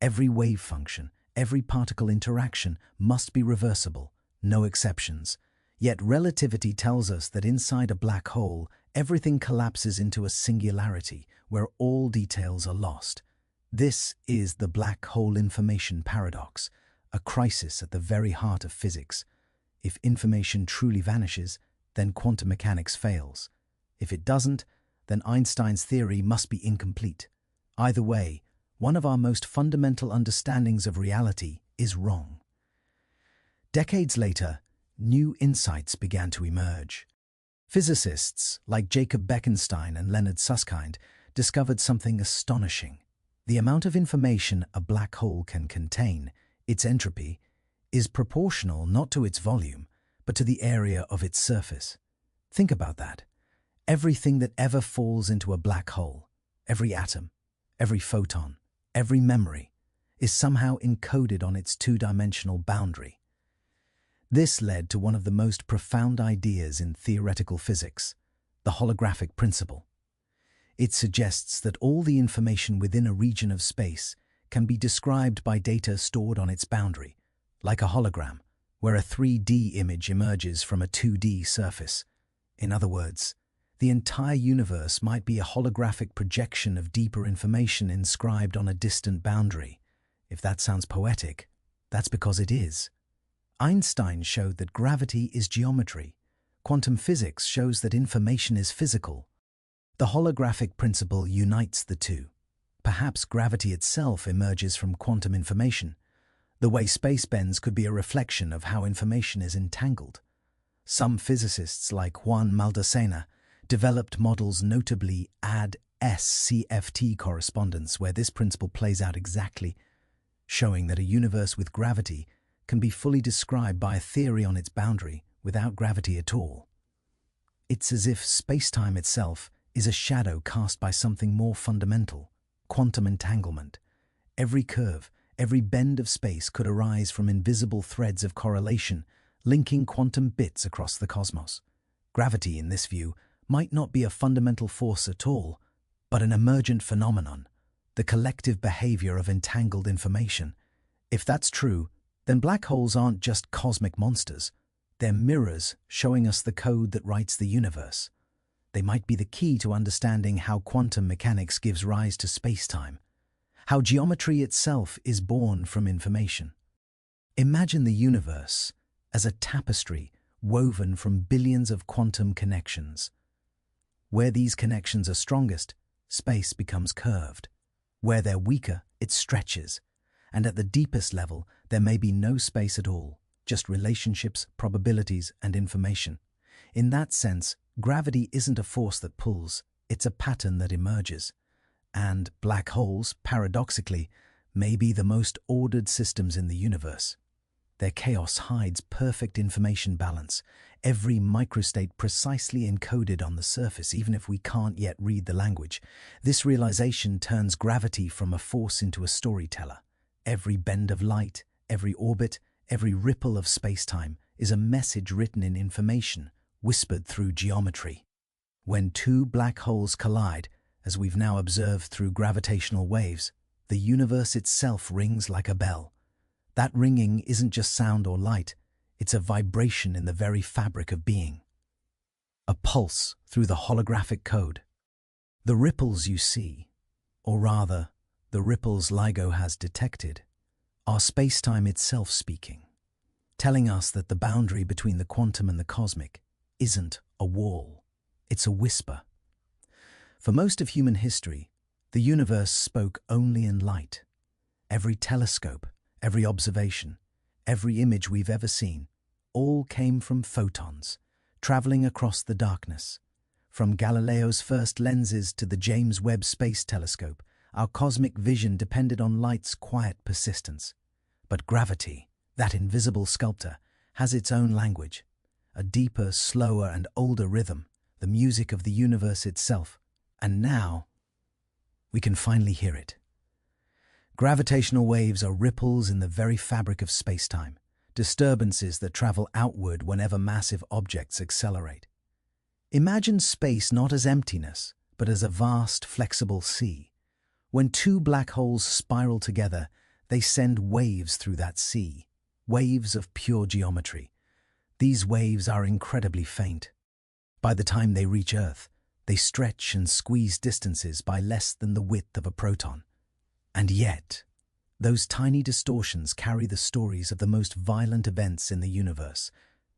Every wave function, every particle interaction must be reversible, no exceptions. Yet relativity tells us that inside a black hole, everything collapses into a singularity where all details are lost. This is the black hole information paradox, a crisis at the very heart of physics. If information truly vanishes, then quantum mechanics fails. If it doesn't, then Einstein's theory must be incomplete. Either way, one of our most fundamental understandings of reality is wrong. Decades later, new insights began to emerge. Physicists like Jacob Bekenstein and Leonard Susskind discovered something astonishing. The amount of information a black hole can contain, its entropy, is proportional not to its volume, but to the area of its surface. Think about that. Everything that ever falls into a black hole, every atom, every photon, every memory, is somehow encoded on its two-dimensional boundary. This led to one of the most profound ideas in theoretical physics, the holographic principle. It suggests that all the information within a region of space can be described by data stored on its boundary, like a hologram, where a 3D image emerges from a 2D surface. In other words, the entire universe might be a holographic projection of deeper information inscribed on a distant boundary. If that sounds poetic, that's because it is. Einstein showed that gravity is geometry. Quantum physics shows that information is physical. The holographic principle unites the two. Perhaps gravity itself emerges from quantum information. The way space bends could be a reflection of how information is entangled. Some physicists, like Juan Maldacena, developed models notably AD-SCFT correspondence, where this principle plays out exactly, showing that a universe with gravity can be fully described by a theory on its boundary without gravity at all. It's as if spacetime itself is a shadow cast by something more fundamental, quantum entanglement. Every curve, every bend of space could arise from invisible threads of correlation, linking quantum bits across the cosmos. Gravity, in this view, might not be a fundamental force at all, but an emergent phenomenon, the collective behavior of entangled information. If that's true, then black holes aren't just cosmic monsters. They're mirrors showing us the code that writes the universe. They might be the key to understanding how quantum mechanics gives rise to spacetime, how geometry itself is born from information. Imagine the universe as a tapestry woven from billions of quantum connections. Where these connections are strongest, space becomes curved. Where they're weaker, it stretches. And at the deepest level, there may be no space at all, just relationships, probabilities, and information. In that sense, gravity isn't a force that pulls, it's a pattern that emerges. And black holes, paradoxically, may be the most ordered systems in the universe. Their chaos hides perfect information balance, every microstate precisely encoded on the surface, even if we can't yet read the language. This realization turns gravity from a force into a storyteller. Every bend of light, every orbit, every ripple of spacetime is a message written in information, whispered through geometry. When two black holes collide, as we've now observed through gravitational waves, the universe itself rings like a bell. That ringing isn't just sound or light, it's a vibration in the very fabric of being. A pulse through the holographic code. The ripples you see, or rather, the ripples LIGO has detected, are spacetime itself speaking, telling us that the boundary between the quantum and the cosmic isn't a wall, it's a whisper. For most of human history, the universe spoke only in light. Every telescope, every observation, every image we've ever seen, all came from photons, traveling across the darkness. From Galileo's first lenses to the James Webb Space Telescope, our cosmic vision depended on light's quiet persistence. But gravity, that invisible sculptor, has its own language, a deeper, slower, and older rhythm, the music of the universe itself. And now, we can finally hear it. Gravitational waves are ripples in the very fabric of spacetime, disturbances that travel outward whenever massive objects accelerate. Imagine space not as emptiness, but as a vast, flexible sea. When two black holes spiral together, they send waves through that sea, waves of pure geometry. These waves are incredibly faint. By the time they reach Earth, they stretch and squeeze distances by less than the width of a proton. And yet, those tiny distortions carry the stories of the most violent events in the universe.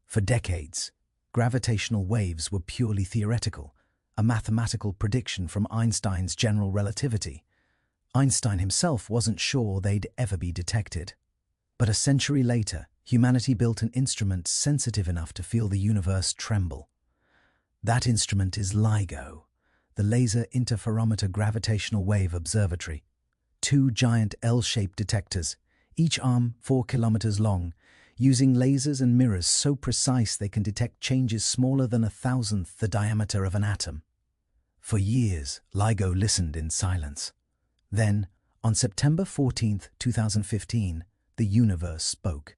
For decades, gravitational waves were purely theoretical, a mathematical prediction from Einstein's general relativity. Einstein himself wasn't sure they'd ever be detected. But a century later, humanity built an instrument sensitive enough to feel the universe tremble. That instrument is LIGO, the Laser Interferometer Gravitational Wave Observatory. Two giant L-shaped detectors, each arm 4 kilometers long, using lasers and mirrors so precise they can detect changes smaller than 1,000th the diameter of an atom. For years, LIGO listened in silence. Then, on September 14, 2015, the universe spoke.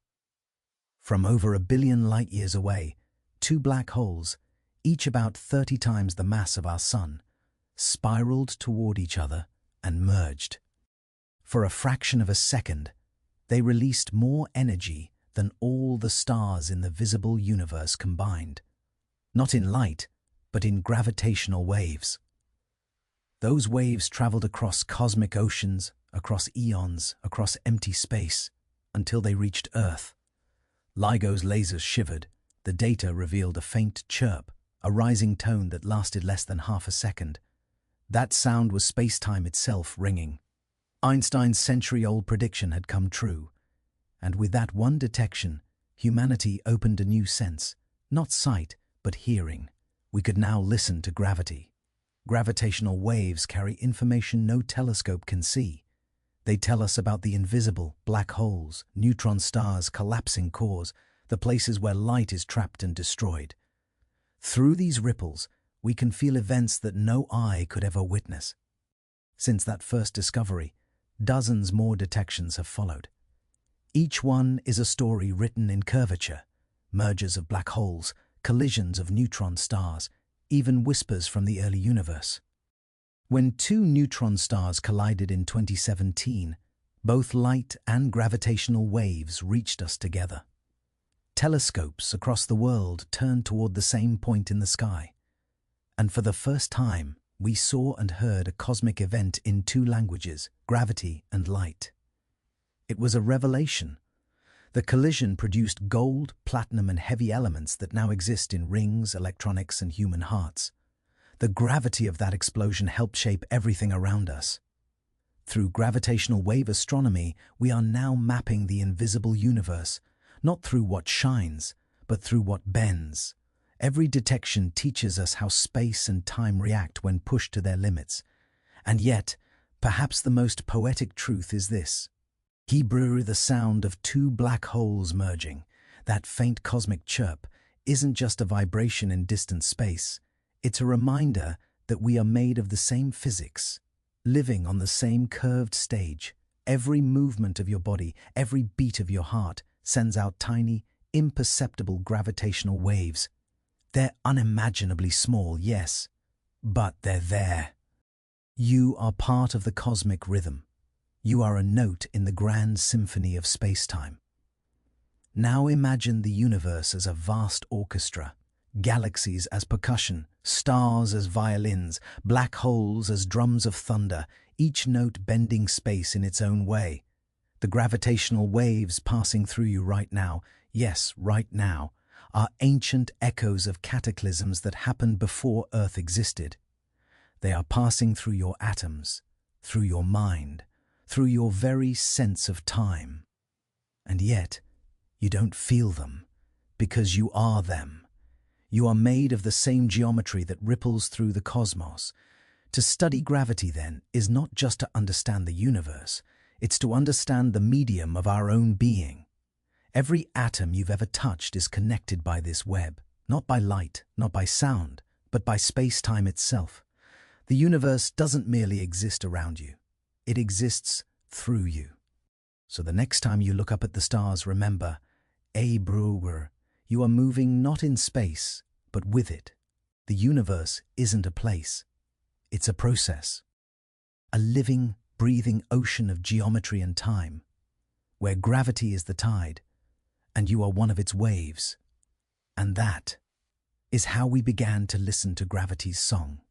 From over 1 billion light-years away, two black holes, each about 30 times the mass of our Sun, spiraled toward each other and merged. For a fraction of a second, they released more energy than all the stars in the visible universe combined. Not in light, but in gravitational waves. Those waves traveled across cosmic oceans, across eons, across empty space, until they reached Earth. LIGO's lasers shivered. The data revealed a faint chirp, a rising tone that lasted less than half a second. That sound was space-time itself ringing. Einstein's century-old prediction had come true. And with that one detection, humanity opened a new sense, not sight, but hearing. We could now listen to gravity. Gravitational waves carry information no telescope can see. They tell us about the invisible, black holes, neutron stars, collapsing cores, the places where light is trapped and destroyed. Through these ripples, we can feel events that no eye could ever witness. Since that first discovery, dozens more detections have followed. Each one is a story written in curvature, mergers of black holes, collisions of neutron stars, even whispers from the early universe. When two neutron stars collided in 2017, both light and gravitational waves reached us together. Telescopes across the world turned toward the same point in the sky. And for the first time, we saw and heard a cosmic event in two languages, gravity and light. It was a revelation. The collision produced gold, platinum, and heavy elements that now exist in rings, electronics, and human hearts. The gravity of that explosion helped shape everything around us. Through gravitational wave astronomy, we are now mapping the invisible universe, not through what shines, but through what bends. Every detection teaches us how space and time react when pushed to their limits. And yet, perhaps the most poetic truth is this. Hebrew, the sound of two black holes merging, that faint cosmic chirp, isn't just a vibration in distant space. It's a reminder that we are made of the same physics, living on the same curved stage. Every movement of your body, every beat of your heart sends out tiny, imperceptible gravitational waves. They're unimaginably small, yes, but they're there. You are part of the cosmic rhythm. You are a note in the grand symphony of space-time. Now imagine the universe as a vast orchestra, galaxies as percussion, stars as violins, black holes as drums of thunder, each note bending space in its own way. The gravitational waves passing through you right now, yes, right now, are ancient echoes of cataclysms that happened before Earth existed. They are passing through your atoms, through your mind, through your very sense of time. And yet, you don't feel them, because you are them. You are made of the same geometry that ripples through the cosmos. To study gravity, then, is not just to understand the universe, it's to understand the medium of our own being. Every atom you've ever touched is connected by this web, not by light, not by sound, but by space-time itself. The universe doesn't merely exist around you. It exists through you. So the next time you look up at the stars, remember, Bruder, you are moving not in space, but with it. The universe isn't a place. It's a process. A living, breathing ocean of geometry and time, where gravity is the tide, and you are one of its waves. And that is how we began to listen to gravity's song.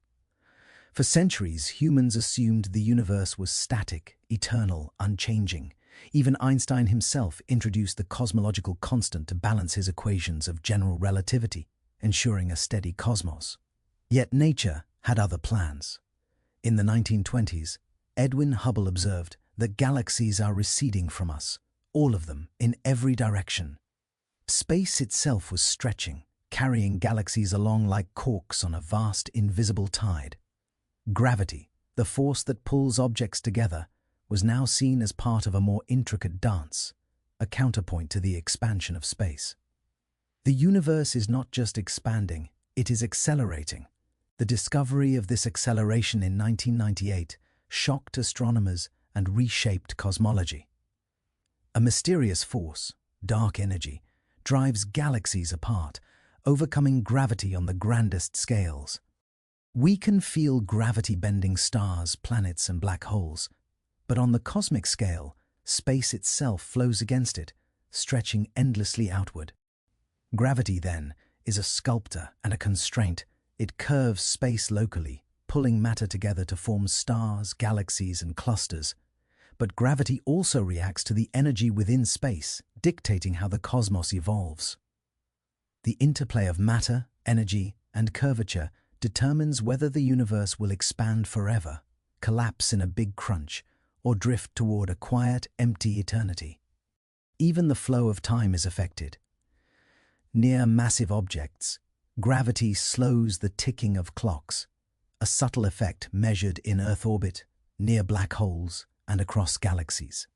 For centuries, humans assumed the universe was static, eternal, unchanging. Even Einstein himself introduced the cosmological constant to balance his equations of general relativity. ensuring a steady cosmos. Yet nature had other plans. In the 1920s, Edwin Hubble observed that galaxies are receding from us, all of them, in every direction. Space itself was stretching, carrying galaxies along like corks on a vast invisible tide. Gravity, the force that pulls objects together, was now seen as part of a more intricate dance, a counterpoint to the expansion of space. The universe is not just expanding, it is accelerating. The discovery of this acceleration in 1998 shocked astronomers and reshaped cosmology. A mysterious force, dark energy, drives galaxies apart, overcoming gravity on the grandest scales. We can feel gravity bending stars, planets, and black holes, but on the cosmic scale, space itself flows against it, stretching endlessly outward. Gravity, then, is a sculptor and a constraint. It curves space locally, pulling matter together to form stars, galaxies, and clusters. But gravity also reacts to the energy within space, dictating how the cosmos evolves. The interplay of matter, energy, and curvature determines whether the universe will expand forever, collapse in a big crunch, or drift toward a quiet, empty eternity. Even the flow of time is affected. Near massive objects, gravity slows the ticking of clocks, a subtle effect measured in Earth orbit, near black holes, and across galaxies.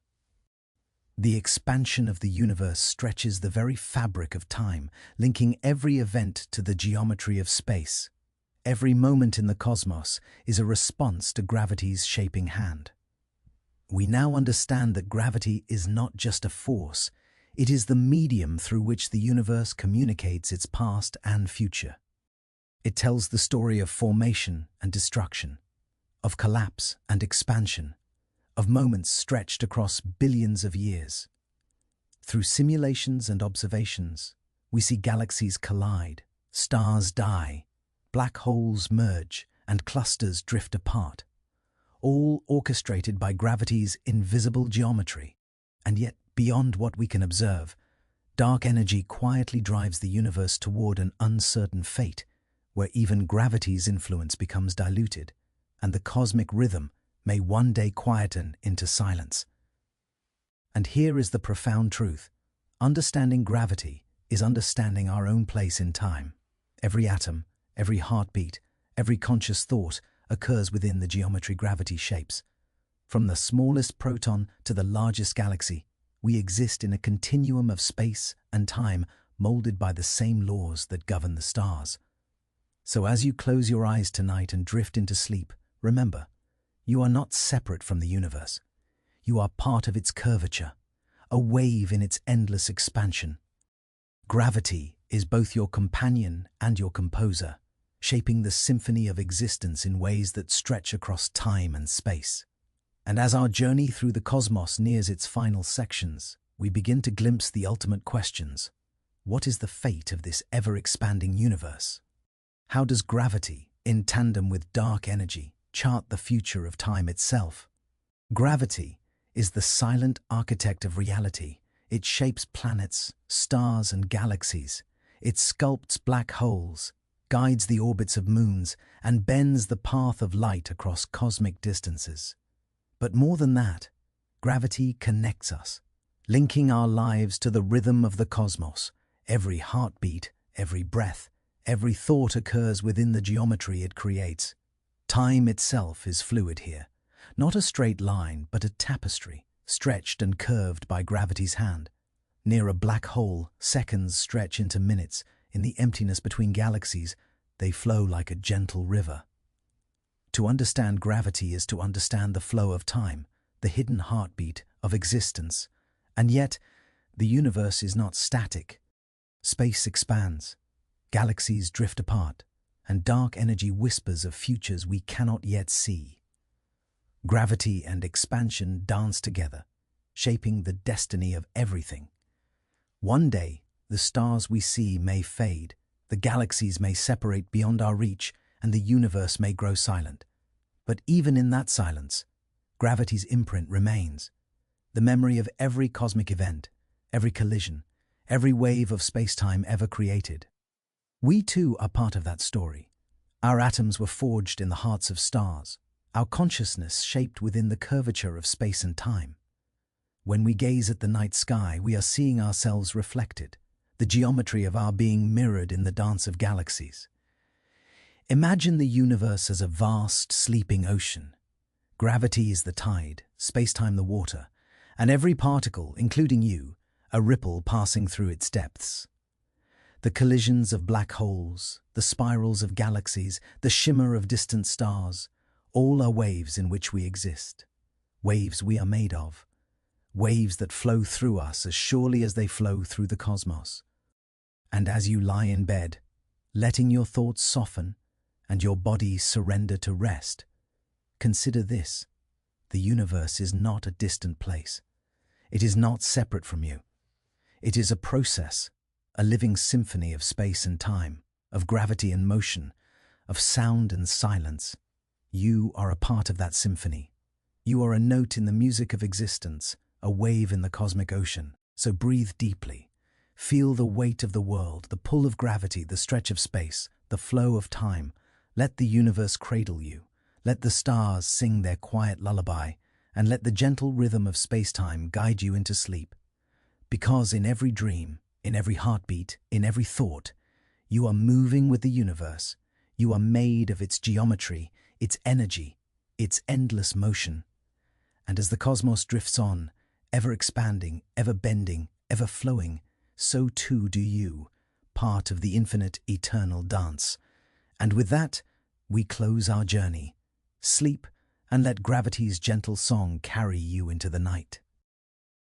The expansion of the universe stretches the very fabric of time, linking every event to the geometry of space. Every moment in the cosmos is a response to gravity's shaping hand. We now understand that gravity is not just a force, it is the medium through which the universe communicates its past and future. It tells the story of formation and destruction, of collapse and expansion, of moments stretched across billions of years. Through simulations and observations, we see galaxies collide, stars die, black holes merge, and clusters drift apart, all orchestrated by gravity's invisible geometry. And yet, beyond what we can observe, dark energy quietly drives the universe toward an uncertain fate, where even gravity's influence becomes diluted, and the cosmic rhythm may one day quieten into silence. And here is the profound truth. Understanding gravity is understanding our own place in time. Every atom, every heartbeat, every conscious thought occurs within the geometry gravity shapes. From the smallest proton to the largest galaxy, we exist in a continuum of space and time molded by the same laws that govern the stars. So as you close your eyes tonight and drift into sleep, remember, you are not separate from the universe. You are part of its curvature, a wave in its endless expansion. Gravity is both your companion and your composer, shaping the symphony of existence in ways that stretch across time and space. And as our journey through the cosmos nears its final sections, we begin to glimpse the ultimate questions. What is the fate of this ever-expanding universe? How does gravity, in tandem with dark energy, chart the future of time itself? Gravity is the silent architect of reality. It shapes planets, stars, and galaxies. It sculpts black holes, guides the orbits of moons, and bends the path of light across cosmic distances. But more than that, gravity connects us, linking our lives to the rhythm of the cosmos. Every heartbeat, every breath, every thought occurs within the geometry it creates. Time itself is fluid here, not a straight line, but a tapestry, stretched and curved by gravity's hand. Near a black hole, seconds stretch into minutes. In the emptiness between galaxies, they flow like a gentle river. To understand gravity is to understand the flow of time, the hidden heartbeat of existence. And yet, the universe is not static. Space expands, galaxies drift apart, and dark energy whispers of futures we cannot yet see. Gravity and expansion dance together, shaping the destiny of everything. One day, the stars we see may fade, the galaxies may separate beyond our reach, and the universe may grow silent. But even in that silence, gravity's imprint remains. The memory of every cosmic event, every collision, every wave of space-time ever created. We too are part of that story. Our atoms were forged in the hearts of stars, our consciousness shaped within the curvature of space and time. When we gaze at the night sky, we are seeing ourselves reflected, the geometry of our being mirrored in the dance of galaxies. Imagine the universe as a vast, sleeping ocean. Gravity is the tide, spacetime the water, and every particle, including you, a ripple passing through its depths. The collisions of black holes, the spirals of galaxies, the shimmer of distant stars, all are waves in which we exist. Waves we are made of. Waves that flow through us as surely as they flow through the cosmos. And as you lie in bed, letting your thoughts soften and your body surrender to rest, consider this: the universe is not a distant place. It is not separate from you. It is a process, a living symphony of space and time, of gravity and motion, of sound and silence. You are a part of that symphony. You are a note in the music of existence, a wave in the cosmic ocean. So breathe deeply. Feel the weight of the world, the pull of gravity, the stretch of space, the flow of time. Let the universe cradle you. Let the stars sing their quiet lullaby, and let the gentle rhythm of space-time guide you into sleep. Because in every dream, in every heartbeat, in every thought, you are moving with the universe. You are made of its geometry, its energy, its endless motion. And as the cosmos drifts on, ever expanding, ever bending, ever flowing, so too do you, part of the infinite, eternal dance. And with that, we close our journey. Sleep, and let gravity's gentle song carry you into the night.